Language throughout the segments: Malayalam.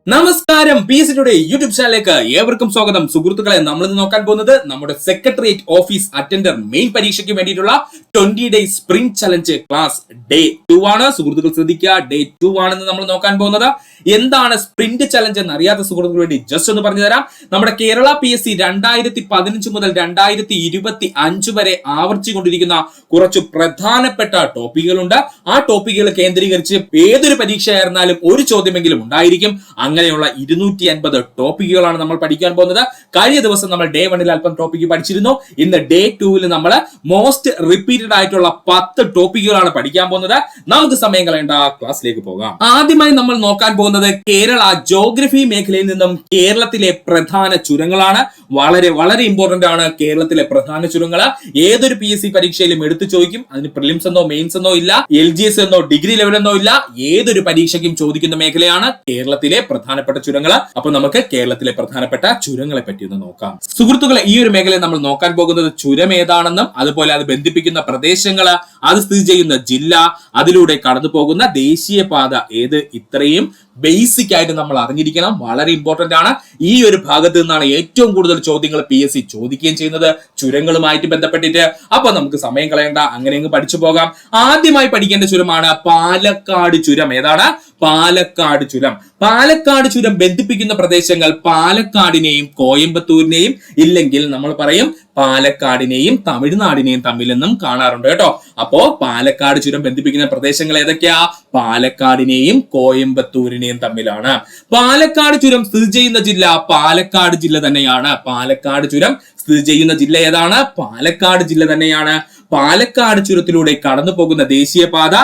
നമസ്കാരം, PSC യുടെ യൂട്യൂബ് ചാനലിലേക്ക് ഏവർക്കും സ്വാഗതം. സുഹൃത്തുക്കളെ, നമ്മൾ ഇന്ന് നോക്കാൻ പോകുന്നത് നമ്മുടെ സെക്രട്ടേറിയറ്റ് ഓഫീസ് അറ്റൻഡർ മെയിൻ പരീക്ഷയ്ക്ക് വേണ്ടിയിട്ടുള്ള 20 days sprint challenge class day 2 ആണ്. സുഹൃത്തുക്കൾ ശ്രദ്ധിക്കുക, ഡേ 2 ആണെന്ന് നമ്മൾ നോക്കാൻ പോകുന്നത്. എന്താണ് സ്പ്രിന്റ് ചലഞ്ച് എന്ന് അറിയാത്ത സുഹൃത്തുക്കൾക്ക് വേണ്ടി ജസ്റ്റ് ഒന്ന് പറഞ്ഞു തരാം. നമ്മുടെ കേരള PSC 2015 മുതൽ 2025 വരെ ആവർത്തിച്ചുകൊണ്ടിരിക്കുന്ന കുറച്ച് പ്രധാനപ്പെട്ട ടോപ്പിക്കുകളുണ്ട്. ആ ടോപ്പിക്കുകൾ കേന്ദ്രീകരിച്ച് ഏതൊരു പരീക്ഷയായിരുന്നാലും ഒരു ചോദ്യമെങ്കിലും ഉണ്ടായിരിക്കും. അങ്ങനെയുള്ള 250 ടോപ്പിക്കുകളാണ് നമ്മൾ പഠിക്കാൻ പോകുന്നത്. കഴിഞ്ഞ ദിവസം നമ്മൾ ഡേ 1-ൽ അല്പം ടോപ്പിക്ക് പഠിച്ചിരുന്നു. ഇന്ന് ഡേ 2-ൽ നമ്മൾ മോസ്റ്റ് റിപ്പീറ്റഡ് ആയിട്ടുള്ള 10 ടോപ്പിക്കുകളാണ് പഠിക്കാൻ പോകുന്നത്. നമുക്ക് സമയം കളയേണ്ട, ക്ലാസ്സിലേക്ക് പോകാം. ആദ്യമായി നമ്മൾ നോക്കാൻ പോകുന്നത് കേരള ജോഗ്രഫി മേഖലയിൽ നിന്നും കേരളത്തിലെ പ്രധാന ചുരങ്ങളാണ്. വളരെ വളരെ ഇമ്പോർട്ടന്റ് ആണ് കേരളത്തിലെ പ്രധാന ചുരങ്ങൾ. ഏതൊരു PSC പരീക്ഷയിലും എടുത്തു ചോദിക്കും. അതിന് പ്രിലിംസ് എന്നോ മെയിൻസ് എന്നോ ഇല്ല, LGS എന്നോ ഡിഗ്രി ലെവൽ എന്നോ ഇല്ല. ഏതൊരു പരീക്ഷയ്ക്കും ചോദിക്കുന്ന മേഖലയാണ് കേരളത്തിലെ പ്രധാനപ്പെട്ട ചുരങ്ങൾ. അപ്പൊ നമുക്ക് കേരളത്തിലെ പ്രധാനപ്പെട്ട ചുരങ്ങളെ പറ്റി ഒന്ന് നോക്കാം. സുഹൃത്തുക്കളെ, ഈ ഒരു മേഖലയിൽ നമ്മൾ നോക്കാൻ പോകുന്നത് ചുരം ഏതാണെന്നും അതുപോലെ അത് ബന്ധിപ്പിക്കുന്ന പ്രദേശങ്ങൾ, അത് സ്ഥിതി ചെയ്യുന്ന ജില്ല, അതിലൂടെ കടന്നു പോകുന്ന ദേശീയപാത ഏത്, ഇത്രയും ബേസിക് ആയിട്ട് നമ്മൾ അറിഞ്ഞിരിക്കണം. വളരെ ഇമ്പോർട്ടന്റ് ആണ്. ഈ ഒരു ഭാഗത്ത് നിന്നാണ് ഏറ്റവും കൂടുതൽ ചോദ്യങ്ങൾ PSC ചോദിക്കുകയും ചെയ്യുന്നത്, ചുരങ്ങളുമായിട്ട് ബന്ധപ്പെട്ടിട്ട്. അപ്പൊ നമുക്ക് സമയം കളയണ്ട, അങ്ങനെ അങ്ങ് പഠിച്ചു പോകാം. ആദ്യമായി പഠിക്കേണ്ട ചുരമാണ് പാലക്കാട് ചുരം. ഏതാണ്? പാലക്കാട് ചുരം. പാലക്കാട് ചുരം ബന്ധിപ്പിക്കുന്ന പ്രദേശങ്ങൾ പാലക്കാടിനെയും കോയമ്പത്തൂരിനെയും, ഇല്ലെങ്കിൽ നമ്മൾ പറയും പാലക്കാടിനെയും തമിഴ്നാടിനെയും തമ്മിലെന്നും കാണാറുണ്ട് കേട്ടോ. അപ്പോ പാലക്കാട് ചുരം ബന്ധിപ്പിക്കുന്ന പ്രദേശങ്ങൾ ഏതൊക്കെയാ? പാലക്കാടിനെയും കോയമ്പത്തൂരിനെയും തമ്മിലാണ്. പാലക്കാട് ചുരം സ്ഥിതി ചെയ്യുന്ന ജില്ല പാലക്കാട് ജില്ല തന്നെയാണ്. പാലക്കാട് ചുരം സ്ഥിതി ചെയ്യുന്ന ജില്ല ഏതാണ്? പാലക്കാട് ജില്ല തന്നെയാണ്. പാലക്കാട് ചുരത്തിലൂടെ കടന്നു പോകുന്ന ദേശീയപാത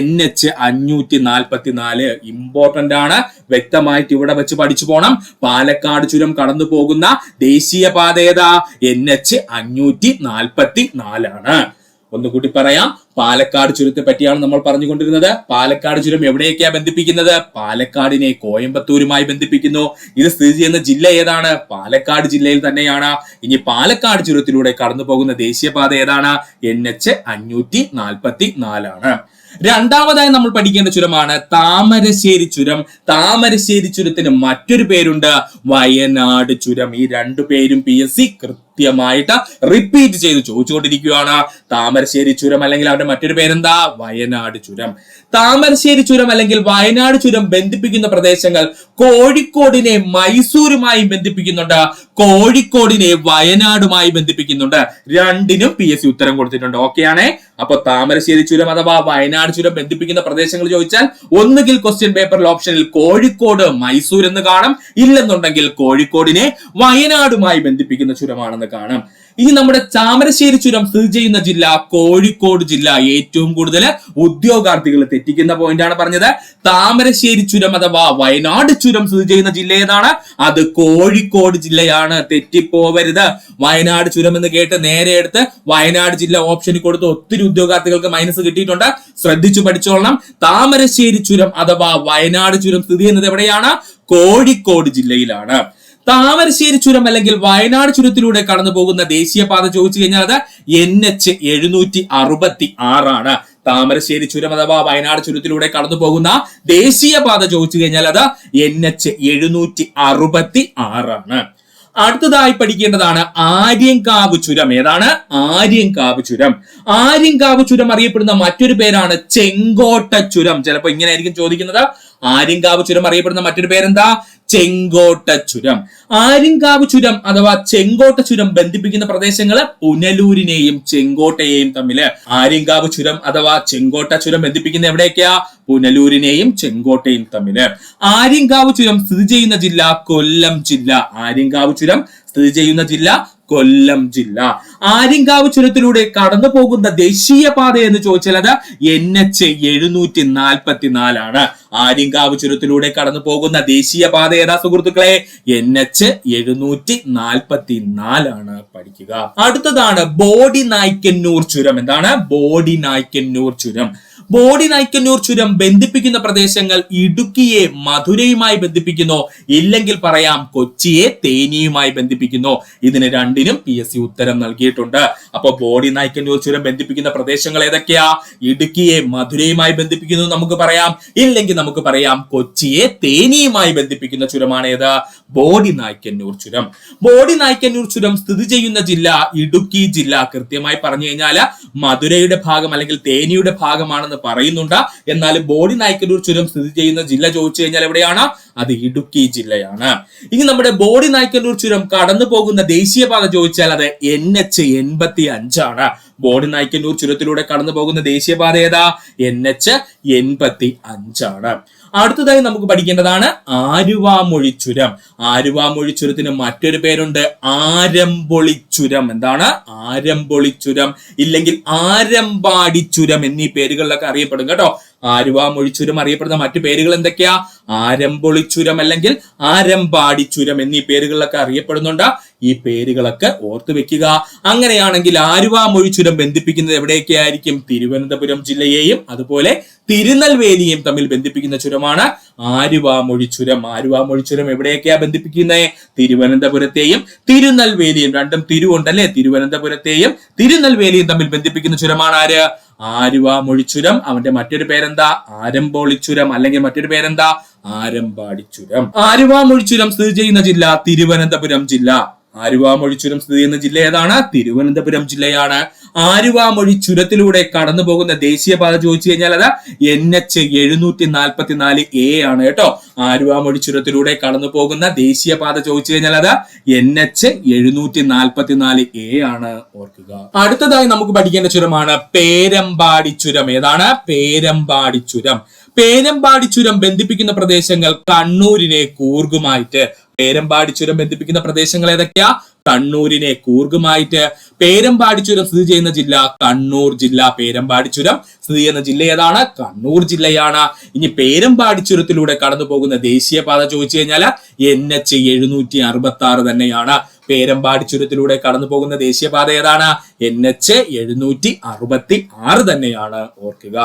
NH 544. ഇമ്പോർട്ടന്റ് ആണ്, വ്യക്തമായിട്ട് ഇവിടെ വെച്ച് പഠിച്ചു പോണം. പാലക്കാട് ചുരം കടന്നു പോകുന്ന ദേശീയപാത ഏതാ? NH 544 ആണ്. ഒന്നുകൂടി പറയാം, പാലക്കാട് ചുരത്തെ പറ്റിയാണ് നമ്മൾ പറഞ്ഞുകൊണ്ടിരുന്നത്. പാലക്കാട് ചുരം എവിടെയൊക്കെയാ ബന്ധിപ്പിക്കുന്നത്? പാലക്കാടിനെ കോയമ്പത്തൂരുമായി ബന്ധിപ്പിക്കുന്നു. ഇത് സ്ഥിതി ചെയ്യുന്ന ജില്ല ഏതാണ്? പാലക്കാട് ജില്ലയിൽ തന്നെയാണ്. ഇനി പാലക്കാട് ചുരത്തിലൂടെ കടന്നു പോകുന്ന ദേശീയപാത ഏതാണ്? NH 544 ആണ്. രണ്ടാമതായി നമ്മൾ പഠിക്കേണ്ട ചുരമാണ് താമരശ്ശേരി ചുരം. താമരശ്ശേരി ചുരത്തിന് മറ്റൊരു പേരുണ്ട്, വയനാട് ചുരം. ഈ രണ്ടു പേരും PSC കൃത്യമായിട്ട് റിപ്പീറ്റ് ചെയ്ത് ചോദിച്ചുകൊണ്ടിരിക്കുകയാണ്. താമരശ്ശേരി ചുരം അല്ലെങ്കിൽ അവരുടെ മറ്റൊരു പേരെന്താ? വയനാട് ചുരം. താമരശ്ശേരി ചുരം അല്ലെങ്കിൽ വയനാട് ചുരം ബന്ധിപ്പിക്കുന്ന പ്രദേശങ്ങൾ കോഴിക്കോടിനെ മൈസൂരുമായി ബന്ധിപ്പിക്കുന്നുണ്ട്, കോഴിക്കോടിനെ വയനാടുമായി ബന്ധിപ്പിക്കുന്നുണ്ട്. രണ്ടിനും PSC ഉത്തരം കൊടുത്തിട്ടുണ്ട്. ഓക്കെ ആണേ. അപ്പൊ താമരശ്ശേരി ചുരം അഥവാ വയനാട് ചുരം ബന്ധിപ്പിക്കുന്ന പ്രദേശങ്ങൾ ചോദിച്ചാൽ ഒന്നുകിൽ ക്വസ്റ്റ്യൻ പേപ്പറിൽ ഓപ്ഷനിൽ കോഴിക്കോട് മൈസൂർ എന്ന് കാണും, ഇല്ലെന്നുണ്ടെങ്കിൽ കോഴിക്കോടിനെ വയനാടുമായി ബന്ധിപ്പിക്കുന്ന ചുരമാണെന്ന് കാണും. ഇനി നമ്മുടെ താമരശ്ശേരി ചുരം സ്ഥിതി ചെയ്യുന്ന ജില്ല കോഴിക്കോട് ജില്ല. ഏറ്റവും കൂടുതൽ ഉദ്യോഗാർത്ഥികൾ തെറ്റിക്കുന്ന പോയിന്റ് ആണ് പറഞ്ഞത്. താമരശ്ശേരി ചുരം അഥവാ വയനാട് ചുരം സ്ഥിതി ചെയ്യുന്ന ജില്ല ഏതാണ്? അത് കോഴിക്കോട് ജില്ലയാണ്. തെറ്റിപ്പോവരുത്. വയനാട് ചുരം എന്ന് കേട്ട് നേരെ എടുത്ത് വയനാട് ജില്ല ഓപ്ഷനിൽ കൊടുത്ത് ഒത്തിരി ഉദ്യോഗാർത്ഥികൾക്ക് മൈനസ് കിട്ടിയിട്ടുണ്ട്. ശ്രദ്ധിച്ചു പഠിച്ചോളണം. താമരശ്ശേരി ചുരം അഥവാ വയനാട് ചുരം സ്ഥിതി ചെയ്യുന്നത് എവിടെയാണ്? കോഴിക്കോട് ജില്ലയിലാണ്. താമരശ്ശേരി ചുരം അല്ലെങ്കിൽ വയനാട് ചുരത്തിലൂടെ കടന്നു പോകുന്ന ദേശീയപാത ചോദിച്ചു കഴിഞ്ഞാൽ അത് NH 766 ആണ്. താമരശ്ശേരി ചുരം അഥവാ വയനാട് ചുരത്തിലൂടെ കടന്നു പോകുന്ന ദേശീയപാത ചോദിച്ചു കഴിഞ്ഞാൽ അത് NH 766 ആണ്. അടുത്തതായി പഠിക്കേണ്ടതാണ് ആര്യങ്കാവ് ചുരം. ഏതാണ്? ആര്യങ്കാവ് ചുരം. ആര്യങ്കാവ് ചുരം അറിയപ്പെടുന്ന മറ്റൊരു പേരാണ് ചെങ്കോട്ട ചുരം. ചിലപ്പോ ഇങ്ങനെ ആയിരിക്കും ചോദിക്കുന്നത്. ആര്യങ്കാവ് ചുരം അറിയപ്പെടുന്ന മറ്റൊരു പേരെന്താ? ചെങ്കോട്ട ചുരം. ആര്യങ്കാവ് ചുരം അഥവാ ചെങ്കോട്ട ചുരം ബന്ധിപ്പിക്കുന്ന പ്രദേശങ്ങള് പുനലൂരിനെയും ചെങ്കോട്ടയെയും തമ്മില്. ആര്യങ്കാവ് ചുരം അഥവാ ചെങ്കോട്ട ചുരം ബന്ധിപ്പിക്കുന്ന എവിടെയൊക്കെയാ? പുനലൂരിനെയും ചെങ്കോട്ടയും തമ്മില്. ആര്യങ്കാവ് ചുരം സ്ഥിതി ചെയ്യുന്ന ജില്ല കൊല്ലം ജില്ല. ആര്യങ്കാവ് ചുരം സ്ഥിതി ചെയ്യുന്ന ജില്ല കൊല്ലം ജില്ല. ആര്യങ്കാവ് ചുരത്തിലൂടെ കടന്നു പോകുന്ന ദേശീയപാത എന്ന് ചോദിച്ചാൽ അത് NH 744 ആണ്. ആര്യങ്കാവ് ചുരത്തിലൂടെ കടന്നു പോകുന്ന ദേശീയപാത ഏതാ സുഹൃത്തുക്കളെ? NH 744 ആണ്. പഠിക്കുക. അടുത്തതാണ് ബോഡിനായ്ക്കന്നൂർ ചുരം. എന്താണ്? ബോഡിനായ്ക്കന്നൂർ ചുരം. ബോഡിനായ്ക്കന്നൂർ ചുരം ബന്ധിപ്പിക്കുന്ന പ്രദേശങ്ങൾ ഇടുക്കിയെ മധുരയുമായി ബന്ധിപ്പിക്കുന്നു, ഇല്ലെങ്കിൽ പറയാം കൊച്ചിയെ തേനിയുമായി ബന്ധിപ്പിക്കുന്നു. ഇതിന് രണ്ടിനും PSC ഉത്തരം നൽകിയിട്ടുണ്ട്. അപ്പൊ ബോഡിനായ്ക്കന്നൂർ ചുരം ബന്ധിപ്പിക്കുന്ന പ്രദേശങ്ങൾ ഏതൊക്കെയാ? ഇടുക്കിയെ മധുരയുമായി ബന്ധിപ്പിക്കുന്നു നമുക്ക് പറയാം, ഇല്ലെങ്കിൽ നമുക്ക് പറയാം കൊച്ചിയെ തേനിയുമായി ബന്ധിപ്പിക്കുന്ന ചുരമാണ് ഏത്? ബോഡിനായ്ക്കന്നൂർ ചുരം. ബോഡിനായ്ക്കന്നൂർ ചുരം സ്ഥിതി ചെയ്യുന്ന ജില്ല ഇടുക്കി ജില്ല. കൃത്യമായി പറഞ്ഞു കഴിഞ്ഞാൽ മധുരയുടെ ഭാഗം അല്ലെങ്കിൽ തേനിയുടെ ഭാഗമാണെന്ന് പറയുന്നുണ്ട്. എന്നാൽ ബോഡിനായ്ക്കന്നൂർ ചുരം സ്ഥിതി ചെയ്യുന്ന ജില്ല ചോദിച്ചു കഴിഞ്ഞാൽ എവിടെയാണ്? അത് ഇടുക്കി ജില്ലയാണ്. ഇനി നമ്മുടെ ബോഡിനായ്ക്കന്നൂർ ചുരം കടന്നു പോകുന്ന ദേശീയപാത ചോദിച്ചാൽ അത് NH 85 ആണ്. ബോഡിനായ്ക്കന്നൂർ ചുരത്തിലൂടെ കടന്നു പോകുന്ന ദേശീയപാത ഏതാ? NH 85 ആണ്. അടുത്തതായി നമുക്ക് പഠിക്കേണ്ടതാണ് ആലുവാമൊഴി ചുരം. ആലുവാമൊഴി ചുരത്തിന് മറ്റൊരു പേരുണ്ട്, ആരംപൊളി ചുരം. എന്താണ്? ആരംപൊളി ചുരം, ഇല്ലെങ്കിൽ ആരമ്പാടി ചുരം എന്നീ പേരുകളിലൊക്കെ അറിയപ്പെടും കേട്ടോ. ആലുവാമൊഴി ചുരം അറിയപ്പെടുന്ന മറ്റു പേരുകൾ എന്തൊക്കെയാ? ആരംപൊളി ചുരം അല്ലെങ്കിൽ ആരമ്പാടി ചുരം എന്നീ പേരുകളിലൊക്കെ അറിയപ്പെടുന്നുണ്ട്. ഈ പേരുകളൊക്കെ ഓർത്തു വെക്കുക. അങ്ങനെയാണെങ്കിൽ ആലുവാമൊഴി ചുരം ബന്ധിപ്പിക്കുന്നത് എവിടെയൊക്കെ ആയിരിക്കും? തിരുവനന്തപുരം ജില്ലയെയും അതുപോലെ തിരുനെൽവേലിയും തമ്മിൽ ബന്ധിപ്പിക്കുന്ന ചുരമാണ് ആലുവാമൊഴി ചുരം. ആലുവാമൊഴി ചുരം എവിടെയൊക്കെയാ ബന്ധിപ്പിക്കുന്നത്? തിരുവനന്തപുരത്തെയും തിരുനെൽവേലിയും. രണ്ടും തിരുവുണ്ടല്ലേ? തിരുവനന്തപുരത്തെയും തിരുനെൽവേലിയും തമ്മിൽ ബന്ധിപ്പിക്കുന്ന ചുരമാണ് ആര്? ആലുവാമൊഴി ചുരം. അവന്റെ മറ്റൊരു പേരെന്താ? ആരംപൊളി ചുരം, അല്ലെങ്കിൽ മറ്റൊരു പേരെന്താ? ആരമ്പാടി ചുരം. ആലുവാമൊഴി ചുരം സ്ഥിതി ചെയ്യുന്ന ജില്ല തിരുവനന്തപുരം ജില്ല. ആലുവാമൊഴി ചുരം സ്ഥിതി ചെയ്യുന്ന ജില്ല ഏതാണ്? തിരുവനന്തപുരം ജില്ലയാണ്. ആലുവാമൊഴി ചുരത്തിലൂടെ കടന്നു പോകുന്ന ദേശീയപാത ചോദിച്ചു കഴിഞ്ഞാൽ അത് NH 744A ആണ് കേട്ടോ. ആലുവാമൊഴി ചുരത്തിലൂടെ കടന്നു പോകുന്ന ദേശീയപാത ചോദിച്ചു കഴിഞ്ഞാൽ അത് NH 744A ആണ്. ഓർക്കുക. അടുത്തതായി നമുക്ക് പഠിക്കേണ്ട ചുരമാണ് പേരമ്പാടി ചുരം. ഏതാണ്? പേരമ്പാടി ചുരം. പേരമ്പാടി ചുരം ബന്ധിപ്പിക്കുന്ന പ്രദേശങ്ങൾ കണ്ണൂരിനെ കൂർഗുമായിട്ട്. പേരമ്പാടി ചുരം ബന്ധിപ്പിക്കുന്ന പ്രദേശങ്ങൾ ഏതൊക്കെയാ? കണ്ണൂരിനെ കൂർഗുമായിട്ട്. പേരമ്പാടി ചുരം സ്ഥിതി ചെയ്യുന്ന ജില്ല കണ്ണൂർ ജില്ല. പേരമ്പാടി ചുരം സ്ഥിതി ചെയ്യുന്ന ജില്ല ഏതാണ്? കണ്ണൂർ ജില്ലയാണ്. ഇനി പേരമ്പാടി ചുരത്തിലൂടെ കടന്നു പോകുന്ന ദേശീയപാത ചോദിച്ചു കഴിഞ്ഞാൽ NH 766 തന്നെയാണ്. പേരമ്പാടി ചുരത്തിലൂടെ കടന്നു പോകുന്ന ദേശീയപാത ഏതാണ്? NH 766 തന്നെയാണ്. ഓർക്കുക.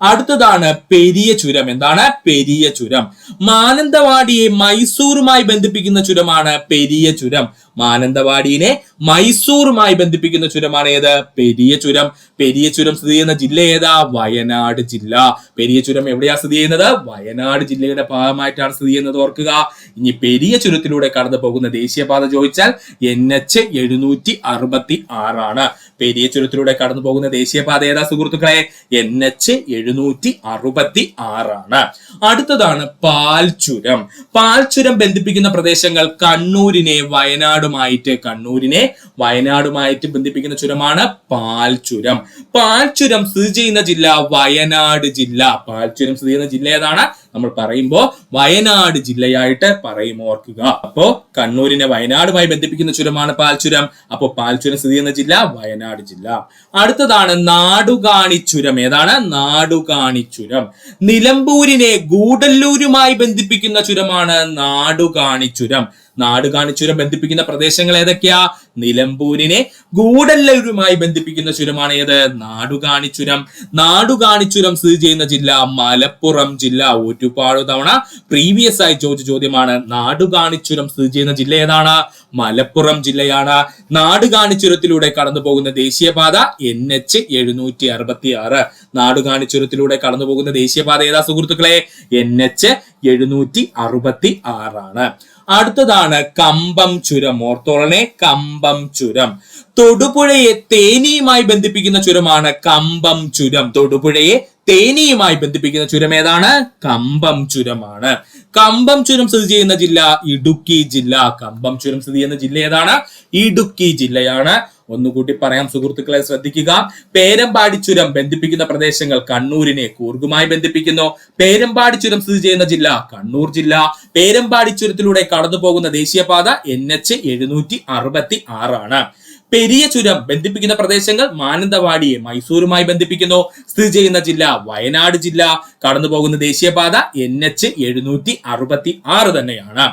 അടുത്തതാണ് പെരിയ ചുരം. എന്താണ്? പെരിയ ചുരം. മാനന്തവാടിയെ മൈസൂറുമായി ബന്ധിപ്പിക്കുന്ന ചുരമാണ് പെരിയ ചുരം. മാനന്തവാടിയെ മൈസൂറുമായി ബന്ധിപ്പിക്കുന്ന ചുരമാണ് ഏത്? പെരിയ ചുരം. പെരിയ ചുരം സ്ഥിതി ചെയ്യുന്ന ജില്ല ഏതാ? വയനാട് ജില്ല. പെരിയ ചുരം എവിടെയാ സ്ഥിതി ചെയ്യുന്നത്? വയനാട് ജില്ലയുടെ ഭാഗമായിട്ടാണ് സ്ഥിതി ചെയ്യുന്നത്. ഓർക്കുക. ഇനി പെരിയ ചുരത്തിലൂടെ കടന്നു പോകുന്ന ദേശീയപാത ചോദിച്ചാൽ NH 766 ആണ്. പെരിയ ചുരത്തിലൂടെ കടന്നു പോകുന്ന ദേശീയപാത ഏതാ സുഹൃത്തുക്കളെ? NH 766 ആണ്. അടുത്തതാണ് പാൽച്ചുരം. പാൽച്ചുരം ബന്ധിപ്പിക്കുന്ന പ്രദേശങ്ങൾ കണ്ണൂരിനെ വയനാടുമായിട്ട് ബന്ധിപ്പിക്കുന്ന ചുരമാണ് പാൽച്ചുരം. പാൽച്ചുരം സ്ഥിതി ചെയ്യുന്ന ജില്ല വയനാട് ജില്ല. പാൽച്ചുരം സ്ഥിതി ചെയ്യുന്ന ജില്ല ഏതാണ്? നമ്മൾ പറയുമ്പോ വയനാട് ജില്ലയായിട്ട് പറയും. ഓർക്കുക. അപ്പോ കണ്ണൂരിനെ വയനാടുമായി ബന്ധിപ്പിക്കുന്ന ചുരമാണ് പാൽച്ചുരം. അപ്പോ പാൽച്ചുരം സ്ഥിതി ചെയ്യുന്ന ജില്ല വയനാട് ജില്ല. അടുത്തതാണ് നാടുകാണി ചുരം. ഏതാണ്? നാടുകാണി ചുരം. നിലമ്പൂരിനെ ഗൂഡല്ലൂരുമായി ബന്ധിപ്പിക്കുന്ന ചുരമാണ് നാടുകാണി ചുരം. നാടുകാണി ചുരം ബന്ധിപ്പിക്കുന്ന പ്രദേശങ്ങൾ ഏതൊക്കെയാ? നിലമ്പൂരിനെ ഗൂഡല്ലൂരുമായി ബന്ധിപ്പിക്കുന്ന ചുരമാണ് ഏത്? നാടുകാണി ചുരം. നാടുകാണി ചുരം സ്ഥിതി ചെയ്യുന്ന ജില്ല മലപ്പുറം ജില്ല. ഒരുപാട് തവണ പ്രീവിയസ് ആയി ചോദിച്ച ചോദ്യമാണ്. നാടുകാണി ചുരം സ്ഥിതി ചെയ്യുന്ന ജില്ല ഏതാണ്? മലപ്പുറം ജില്ലയാണ്. നാടുകാണി ചുരത്തിലൂടെ കടന്നു പോകുന്ന ദേശീയപാത NH 766. നാടുകാണി ചുരത്തിലൂടെ കടന്നു പോകുന്ന ദേശീയപാത ഏതാ സുഹൃത്തുക്കളെ? NH 766 ആണ്. അടുത്തതാണ് കമ്പം ചുരം. ഓർത്തോളനെ, കമ്പം ചുരം. തൊടുപുഴയെ തേനിയുമായി ബന്ധിപ്പിക്കുന്ന ചുരമാണ് കമ്പം ചുരം. തൊടുപുഴയെ തേനിയുമായി ബന്ധിപ്പിക്കുന്ന ചുരം ഏതാണ്? കമ്പം ചുരമാണ്. കമ്പം ചുരം സ്ഥിതി ചെയ്യുന്ന ജില്ല ഇടുക്കി ജില്ല. കമ്പം ചുരം സ്ഥിതി ചെയ്യുന്ന ജില്ല ഏതാണ്? ഇടുക്കി ജില്ലയാണ്. ഒന്നുകൂട്ടി പറയാം സുഹൃത്തുക്കളെ, ശ്രദ്ധിക്കുക. പേരമ്പാടി ചുരം ബന്ധിപ്പിക്കുന്ന പ്രദേശങ്ങൾ കണ്ണൂരിനെ കൂർഗുമായി ബന്ധിപ്പിക്കുന്നു. പേരമ്പാടി ചുരം സ്ഥിതി ചെയ്യുന്ന ജില്ല കണ്ണൂർ ജില്ല. പേരമ്പാടി ചുരത്തിലൂടെ കടന്നു പോകുന്ന ദേശീയപാത NH 766 ആണ്. പെരിയ ചുരം ബന്ധിപ്പിക്കുന്ന പ്രദേശങ്ങൾ മാനന്തവാടിയെ മൈസൂരുമായി ബന്ധിപ്പിക്കുന്നു. സ്ഥിതി ചെയ്യുന്ന ജില്ല വയനാട് ജില്ല. കടന്നു പോകുന്ന ദേശീയപാത NH 766 തന്നെയാണ്.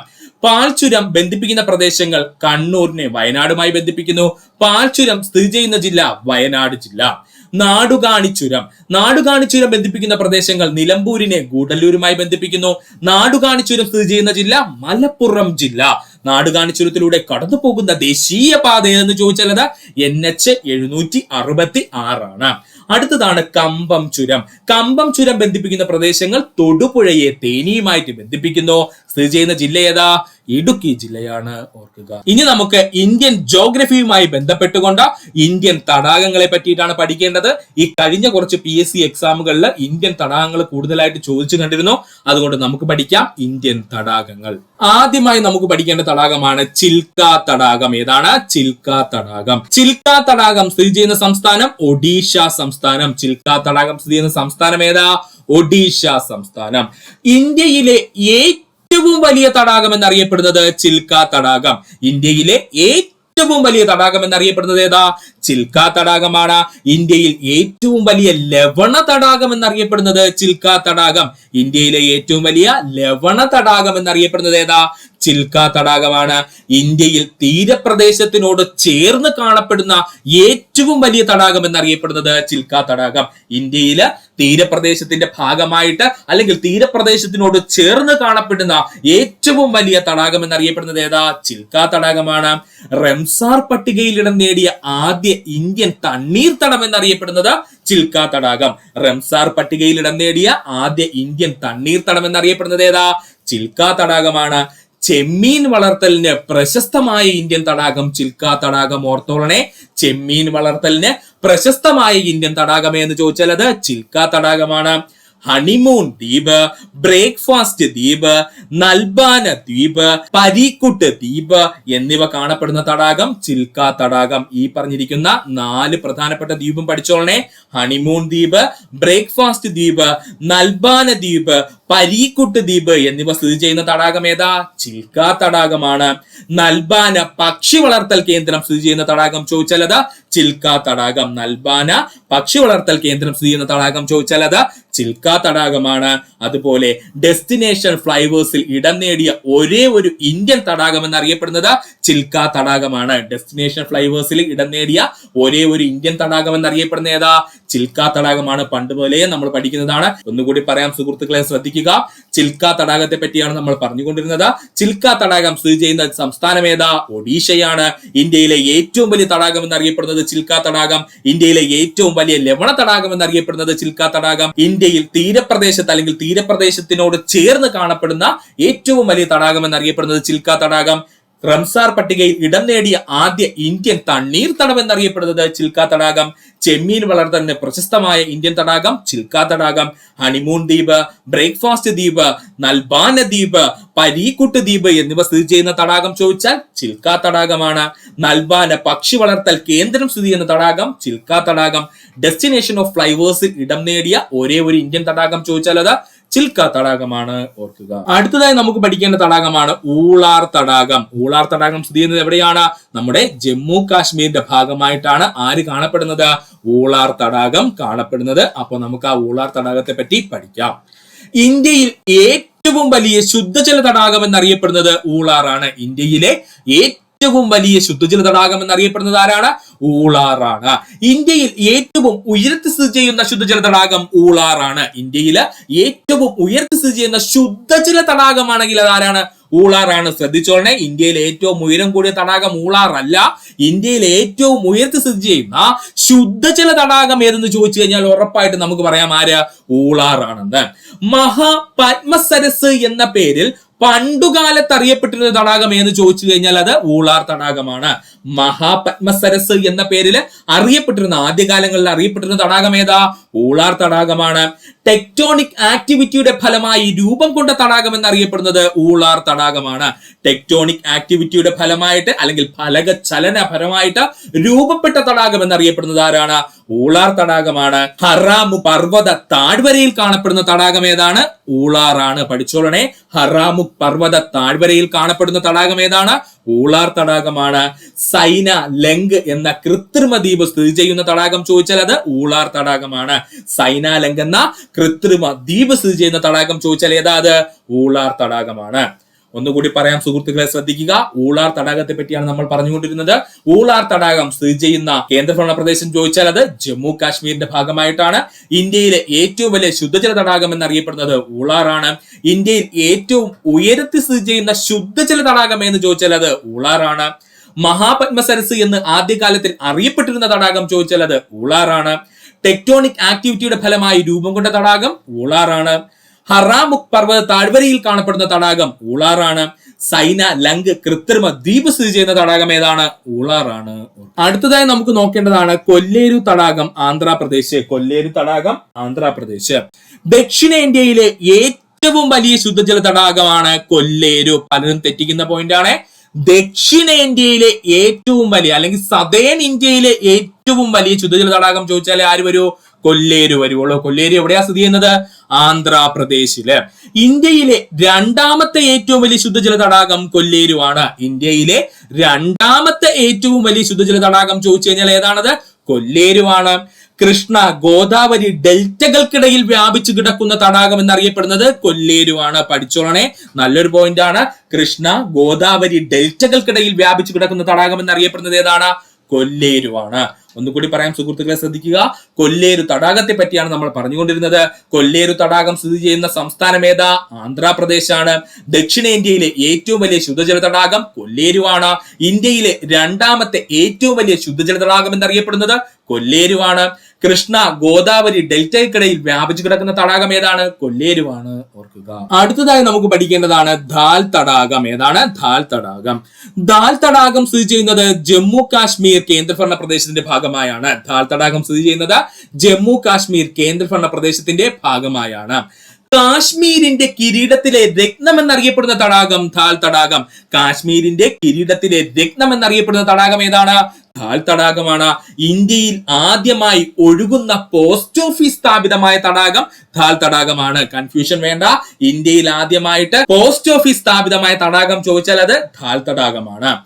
പാൽച്ചുരം ബന്ധിപ്പിക്കുന്ന പ്രദേശങ്ങൾ കണ്ണൂരിനെ വയനാടുമായി ബന്ധിപ്പിക്കുന്നു. പാൽച്ചുരം സ്ഥിതി ചെയ്യുന്ന ജില്ല വയനാട് ജില്ല. നാടുകാണിച്ചുരം. നാടുകാണിച്ചുരം ബന്ധിപ്പിക്കുന്ന പ്രദേശങ്ങൾ നിലമ്പൂരിനെ ഗൂഡല്ലൂരുമായി ബന്ധിപ്പിക്കുന്നു. നാടുകാണിച്ചുരം സ്ഥിതി ചെയ്യുന്ന ജില്ല മലപ്പുറം ജില്ല. നാടുകാണിച്ചുരത്തിലൂടെ കടന്നു പോകുന്ന ദേശീയ പാത എന്ന് ചോദിച്ചാൽ അത് NH 766 ആണ്. അടുത്തതാണ് കമ്പം ചുരം. കമ്പം ചുരം ബന്ധിപ്പിക്കുന്ന പ്രദേശങ്ങൾ തൊടുപുഴയെ തേനിയുമായിട്ട് ബന്ധിപ്പിക്കുന്നു. സ്ഥിതി ചെയ്യുന്ന ജില്ല ഏതാ? ഇടുക്കി ജില്ലയാണ്, ഓർക്കുക. ഇനി നമുക്ക് ഇന്ത്യൻ ജോഗ്രഫിയുമായി ബന്ധപ്പെട്ടുകൊണ്ട് ഇന്ത്യൻ തടാകങ്ങളെ പറ്റിയിട്ടാണ് പഠിക്കേണ്ടത്. ഈ കഴിഞ്ഞ കുറച്ച് PSC എക്സാമുകളിൽ ഇന്ത്യൻ തടാകങ്ങൾ കൂടുതലായിട്ട് ചോദിച്ചു കണ്ടിരുന്നു. അതുകൊണ്ട് നമുക്ക് പഠിക്കാം ഇന്ത്യൻ തടാകങ്ങൾ. ആദ്യമായി നമുക്ക് പഠിക്കേണ്ട തടാകമാണ് ചിൽക്ക തടാകം. ഏതാണ്? ചിൽക്ക തടാകം. ചിൽക്ക തടാകം സ്ഥിതി ചെയ്യുന്ന സംസ്ഥാനം ഒഡീഷ സംസ്ഥാനം. ചിൽക്ക തടാകം സ്ഥിതി ചെയ്യുന്ന സംസ്ഥാനം ഏതാ? ഒഡീഷ സംസ്ഥാനം. ഇന്ത്യയിലെ ഏറ്റവും വലിയ തടാകം എന്നറിയപ്പെടുന്നത് ചിൽക്ക തടാകം. ഇന്ത്യയിലെ ഏറ്റവും വലിയ തടാകം എന്നറിയപ്പെടുന്നത് ഏതാ? ചിൽക്ക തടാകമാണ്. ഇന്ത്യയിൽ ഏറ്റവും വലിയ ലവണ തടാകം എന്നറിയപ്പെടുന്നത് ചിൽക്ക തടാകം. ഇന്ത്യയിലെ ഏറ്റവും വലിയ ലവണ തടാകം എന്നറിയപ്പെടുന്നത് ഏതാ? ചിൽക്ക തടാകമാണ്. ഇന്ത്യയിൽ തീരപ്രദേശത്തിനോട് ചേർന്ന് കാണപ്പെടുന്ന ഏറ്റവും വലിയ തടാകം എന്നറിയപ്പെടുന്നത് ചിൽക്ക തടാകം. ഇന്ത്യയില് തീരപ്രദേശത്തിന്റെ ഭാഗമായിട്ട് അല്ലെങ്കിൽ തീരപ്രദേശത്തിനോട് ചേർന്ന് കാണപ്പെടുന്ന ഏറ്റവും വലിയ തടാകം എന്നറിയപ്പെടുന്നത് ഏതാ? ചിൽക്ക തടാകമാണ്. റംസാർ പട്ടികയിൽ ഇടം നേടിയ ആദ്യ ഇന്ത്യൻ തണ്ണീർത്തടം എന്നറിയപ്പെടുന്നത് ചിൽക്ക തടാകം. റംസാർ പട്ടികയിൽ ഇടം നേടിയ ആദ്യ ഇന്ത്യൻ തണ്ണീർത്തടം എന്നറിയപ്പെടുന്നത് ഏതാ? ചിൽക്ക തടാകമാണ്. ചെമ്മീൻ വളർത്തലിന് പ്രശസ്തമായ ഇന്ത്യൻ തടാകം ചിൽക്ക തടാകം. ഓർത്തോളണേ, ചെമ്മീൻ വളർത്തലിന് പ്രശസ്തമായ ഇന്ത്യൻ തടാകം എന്ന് ചോദിച്ചാൽ അത് ചിൽക്ക തടാകമാണ്. ഹണിമൂൺ ദ്വീപ്, ബ്രേക്ക്ഫാസ്റ്റ് ദ്വീപ്, നൽബാന ദ്വീപ്, പരീക്കുട്ട് ദ്വീപ് എന്നിവ കാണപ്പെടുന്ന തടാകം ചിൽക്ക തടാകം. ഈ പറഞ്ഞിരിക്കുന്ന 4 പ്രധാനപ്പെട്ട ദ്വീപും പഠിച്ചോളണേ. ഹണിമൂൺ ദ്വീപ്, ബ്രേക്ക്ഫാസ്റ്റ് ദ്വീപ്, നൽബാന ദ്വീപ്, പരീക്കുട്ട് ദ്വീപ് എന്നിവ സ്ഥിതി ചെയ്യുന്ന തടാകം ഏതാ? ചിൽക്ക തടാകമാണ്. നൽബാന പക്ഷി വളർത്തൽ കേന്ദ്രം സ്ഥിതി ചെയ്യുന്ന തടാകം ചോദിച്ചാൽ അത് ചിൽക്ക തടാകം. നൽബാന പക്ഷി വളർത്തൽ കേന്ദ്രം സ്ഥിതി ചെയ്യുന്ന തടാകം ചോദിച്ചാൽ അത് ചിൽക്ക തടാകമാണ്. അതുപോലെ ഡെസ്റ്റിനേഷൻ ഫ്ലൈവേഴ്സിൽ ഇടം നേടിയ ഒരേ ഒരു ഇന്ത്യൻ തടാകം എന്നറിയപ്പെടുന്നത് ചിൽക്ക തടാകമാണ്. ഡെസ്റ്റിനേഷൻ ഫ്ലൈവേഴ്സിൽ ഇടം നേടിയ ഒരേ ഒരു ഇന്ത്യൻ തടാകം എന്നറിയപ്പെടുന്ന ഏതാ? ചിൽക്ക തടാകമാണ്. പണ്ട് പോലെ നമ്മൾ പഠിക്കുന്നതാണ്. ഒന്നുകൂടി പറയാം സുഹൃത്തുക്കളെ, ശ്രദ്ധിക്കുക. ചിൽക്ക തടാകത്തെ പറ്റിയാണ് നമ്മൾ പറഞ്ഞുകൊണ്ടിരുന്നത്. ചിൽക്ക തടാകം സ്ഥിതി ചെയ്യുന്ന സംസ്ഥാനം ഏതാ? ഒഡീഷയാണ്. ഇന്ത്യയിലെ ഏറ്റവും വലിയ തടാകം എന്നറിയപ്പെടുന്നത് ചിൽക്ക തടാകം. ഇന്ത്യയിലെ ഏറ്റവും വലിയ ലവണ തടാകം എന്നറിയപ്പെടുന്നത് ചിൽക്ക തടാകം. ഇന്ത്യയിൽ തീരപ്രദേശത്ത് അല്ലെങ്കിൽ തീരപ്രദേശത്തിനോട് ചേർന്ന് കാണപ്പെടുന്ന ഏറ്റവും വലിയ തടാകം എന്നറിയപ്പെടുന്നത് ചിൽക്ക തടാകം. റംസാർ പട്ടികയിൽ ഇടം നേടിയ ആദ്യ ഇന്ത്യൻ തണ്ണീർത്തടം എന്നറിയപ്പെടുന്നത് ചിൽക്ക തടാകം. ചെമ്മീൻ വളർത്തലിന് പ്രശസ്തമായ ഇന്ത്യൻ തടാകം ചിൽക്ക തടാകം. ഹണിമൂൺ ദ്വീപ്, ബ്രേക്ക്ഫാസ്റ്റ് ദ്വീപ്, നൽബാന ദ്വീപ്, പരീക്കുട്ട് ദ്വീപ് എന്നിവ സ്ഥിതി ചെയ്യുന്ന തടാകം ചോദിച്ചാൽ ചിൽക്ക തടാകമാണ്. നൽബാന പക്ഷി വളർത്തൽ കേന്ദ്രം സ്ഥിതി ചെയ്യുന്ന തടാകം ചിൽക്ക തടാകം. ഡെസ്റ്റിനേഷൻ ഓഫ് ഫ്ലൈവേഴ്സിൽ ഇടം നേടിയ ഒരേ ഒരു ഇന്ത്യൻ തടാകം ചോദിച്ചാൽ അത് ചിൽക്ക തടാകമാണ്, ഓർക്കുക. അടുത്തതായി നമുക്ക് പഠിക്കേണ്ട തടാകമാണ് ഊളാർ തടാകം. ഊളാർ തടാകം സ്ഥിതി ചെയ്യുന്നത് എവിടെയാണ്? നമ്മുടെ ജമ്മു കാശ്മീരിന്റെ ഭാഗമായിട്ടാണ് ആര് കാണപ്പെടുന്നത്? ഊളാർ തടാകം കാണപ്പെടുന്നത്. അപ്പൊ നമുക്ക് ആ ഊളാർ തടാകത്തെ പറ്റി പഠിക്കാം. ഇന്ത്യയിൽ ഏറ്റവും വലിയ ശുദ്ധജല തടാകം എന്നറിയപ്പെടുന്നത് ഊളാറാണ്. ഇന്ത്യയിലെ ഏറ്റവും വലിയ ശുദ്ധജല തടാകം എന്നറിയപ്പെടുന്നത് ആരാണ്? ഊളാറാണ്. ഇന്ത്യയിൽ ഏറ്റവും ഉയരത്തിൽ സ്ഥിതി ചെയ്യുന്ന ശുദ്ധജല തടാകം ഊളാറാണ്. ഇന്ത്യയിലെ ഏറ്റവും ഉയരത്തിൽ സ്ഥിതി ചെയ്യുന്ന ശുദ്ധജല തടാകമാണെങ്കിൽ അതാരാണ്? ഊളാറാണ്. ശ്രദ്ധിച്ചോളണേ, ഇന്ത്യയിലെ ഏറ്റവും ഉയരം കൂടിയ തടാകം ഊളാറല്ല. ഇന്ത്യയിലെ ഏറ്റവും ഉയരത്തിൽ സ്ഥിതി ചെയ്യുന്ന ശുദ്ധജല തടാകം ഏതെന്ന് ചോദിച്ചു കഴിഞ്ഞാൽ ഉറപ്പായിട്ട് നമുക്ക് പറയാം ആര്? ഊളാറാണെന്ന്. മഹാപത്മസരസ് എന്ന പേരിൽ പണ്ടുകാലത്ത് അറിയപ്പെട്ടിരുന്ന തടാകം എന്ന് ചോദിച്ചു കഴിഞ്ഞാൽ അത് ഊളാർ തടാകമാണ്. മഹാപത്മസരസ് എന്ന പേരിൽ അറിയപ്പെട്ടിരുന്ന ആദ്യകാലങ്ങളിൽ അറിയപ്പെട്ടിരുന്ന തടാകം ഏതാ? ഊളാർ തടാകമാണ്. ടെക്ടോണിക് ആക്ടിവിറ്റിയുടെ ഫലമായി രൂപം കൊണ്ട തടാകം എന്നറിയപ്പെടുന്നത് ഊളാർ തടാകമാണ്. ടെക്ടോണിക് ആക്ടിവിറ്റിയുടെ ഫലമായിട്ട് അല്ലെങ്കിൽ ഫലക ചലന ഫലമായിട്ട് രൂപപ്പെട്ട തടാകം എന്നറിയപ്പെടുന്നത് ആരാണ്? ഊളാർ തടാകമാണ്. ഹറാമു പർവ്വത താഴ്വരയിൽ കാണപ്പെടുന്ന തടാകം ഏതാണ്? ഊളാറാണ്. പഠിച്ചോളണേ, ഹറാമു പർവ്വത താഴ്വരയിൽ കാണപ്പെടുന്ന തടാകം ഏതാണ്? ഊളാർ തടാകമാണ്. സൈന ലങ്ക് എന്ന കൃത്രിമ ദ്വീപ് സ്ഥിതി ചെയ്യുന്ന തടാകം ചോദിച്ചാൽ അത് ഊളാർ തടാകമാണ്. സൈന ലങ്ക് എന്ന കൃത്രിമ ദ്വീപ് സ്ഥിതി ചെയ്യുന്ന തടാകം ചോദിച്ചാൽ ഏതാ? അത് ഊളാർ തടാകമാണ്. ഒന്നുകൂടി പറയാം സുഹൃത്തുക്കളെ, ശ്രദ്ധിക്കുക. ഊളാർ തടാകത്തെ പറ്റിയാണ് നമ്മൾ പറഞ്ഞുകൊണ്ടിരുന്നത്. ഊളാർ തടാകം സ്ഥിതി ചെയ്യുന്ന കേന്ദ്രഭരണ പ്രദേശം ചോദിച്ചാൽ അത് ജമ്മു കാശ്മീരിന്റെ ഭാഗമായിട്ടാണ്. ഇന്ത്യയിലെ ഏറ്റവും വലിയ ശുദ്ധജല തടാകം എന്നറിയപ്പെടുന്നത് ഊളാറാണ്. ഇന്ത്യയിൽ ഏറ്റവും ഉയരത്തിൽ സ്ഥിതി ചെയ്യുന്ന ശുദ്ധജല തടാകം എന്ന് ചോദിച്ചാൽ അത് ഊളാറാണ്. മഹാപത്മസരസ് എന്ന് ആദ്യകാലത്തിൽ അറിയപ്പെട്ടിരുന്ന തടാകം ചോദിച്ചാൽ അത് ഊളാറാണ്. ടെക്ടോണിക് ആക്ടിവിറ്റിയുടെ ഫലമായി രൂപം കൊണ്ട തടാകം ഊളാറാണ്. ഹറാമുഖ് പർവ്വത താഴ്വരയിൽ കാണപ്പെടുന്ന തടാകം ഊളാറാണ്. സൈന ലങ്ക് കൃത്രിമ ദ്വീപ് സ്ഥിതി ചെയ്യുന്ന തടാകം ഏതാണ്? ഊളാറാണ്. അടുത്തതായി നമുക്ക് നോക്കേണ്ടതാണ് കൊല്ലേരു തടാകം, ആന്ധ്രാപ്രദേശ്. കൊല്ലേരു തടാകം, ആന്ധ്രാപ്രദേശ്. ദക്ഷിണേന്ത്യയിലെ ഏറ്റവും വലിയ ശുദ്ധജല തടാകമാണ് കൊല്ലേരു. പലരും തെറ്റിക്കുന്ന പോയിന്റ് ആണ്. ദക്ഷിണേന്ത്യയിലെ ഏറ്റവും വലിയ അല്ലെങ്കിൽ സദേൺ ഇന്ത്യയിലെ ഏറ്റവും വലിയ ശുദ്ധജല തടാകം ചോദിച്ചാൽ ആര് വരൂ? കൊല്ലേരു വരുവുള്ളൂ. കൊല്ലേരു എവിടെയാ സ്ഥിതി ചെയ്യുന്നത്? ആന്ധ്രാപ്രദേശില്. ഇന്ത്യയിലെ രണ്ടാമത്തെ ഏറ്റവും വലിയ ശുദ്ധജല തടാകം കൊല്ലേരു ആണ്. ഇന്ത്യയിലെ രണ്ടാമത്തെ ഏറ്റവും വലിയ ശുദ്ധജല തടാകം ചോദിച്ചു കഴിഞ്ഞാൽ ഏതാണത്? കൊല്ലേരുവാണ്. കൃഷ്ണ ഗോദാവരി ഡെൽറ്റകൾക്കിടയിൽ വ്യാപിച്ചു കിടക്കുന്ന തടാകം എന്നറിയപ്പെടുന്നത് കൊല്ലേരുവാണ്. പഠിച്ചോളണേ, നല്ലൊരു പോയിന്റ് ആണ്. കൃഷ്ണ ഗോദാവരി ഡെൽറ്റകൾക്കിടയിൽ വ്യാപിച്ചു കിടക്കുന്ന തടാകം എന്നറിയപ്പെടുന്നത് ഏതാണ്? കൊല്ലേരുവാണ്. ഒന്നുകൂടി പറയാം സുഹൃത്തുക്കളെ, ശ്രദ്ധിക്കുക. കൊല്ലേരു തടാകത്തെ പറ്റിയാണ് നമ്മൾ പറഞ്ഞുകൊണ്ടിരുന്നത്. കൊല്ലേരു തടാകം സ്ഥിതി ചെയ്യുന്ന സംസ്ഥാനം ഏതാ? ആന്ധ്രാപ്രദേശാണ്. ദക്ഷിണേന്ത്യയിലെ ഏറ്റവും വലിയ ശുദ്ധജല തടാകം കൊല്ലേരുവാണ്. ഇന്ത്യയിലെ രണ്ടാമത്തെ ഏറ്റവും വലിയ ശുദ്ധജല തടാകം എന്നറിയപ്പെടുന്നത് കൊല്ലേരുവാണ്. കൃഷ്ണ ഗോദാവരി ഡെൽറ്റയ്ക്കിടയിൽ വ്യാപിച്ചു കിടക്കുന്ന തടാകം ഏതാണ്? കൊല്ലേരുവാണ്. ഓർക്കുക. അടുത്തതായി നമുക്ക് പഠിക്കേണ്ടതാണ് ധാൽ തടാകം. ഏതാണ് ധാൽ തടാകം? ധാൽ തടാകം സ്ഥിതി ചെയ്യുന്നത് ജമ്മു കാശ്മീർ കേന്ദ്രഭരണ പ്രദേശത്തിന്റെ ഭാഗമായാണ്. ധാൽ തടാകം സ്ഥിതി ചെയ്യുന്നത് ജമ്മു കാശ്മീർ കേന്ദ്രഭരണ പ്രദേശത്തിന്റെ ഭാഗമായാണ്. കാശ്മീരിന്റെ കിരീടത്തിലെ രത്നം എന്നറിയപ്പെടുന്ന തടാകം ധാൽ തടാകം. കാശ്മീരിന്റെ കിരീടത്തിലെ രത്നം എന്നറിയപ്പെടുന്ന തടാകം ഏതാണ്? ധാൽ തടാകമാണ്. ഇന്ത്യയിൽ ആദ്യമായി ഒഴുകുന്ന പോസ്റ്റ് ഓഫീസ് സ്ഥാപിതമായ തടാകം ധാൽ തടാകമാണ്. കൺഫ്യൂഷൻ വേണ്ട. ഇന്ത്യയിൽ ആദ്യമായിട്ട് പോസ്റ്റ് ഓഫീസ് സ്ഥാപിതമായ തടാകം ചോദിച്ചാൽ അത് ധാൽ തടാകമാണ്.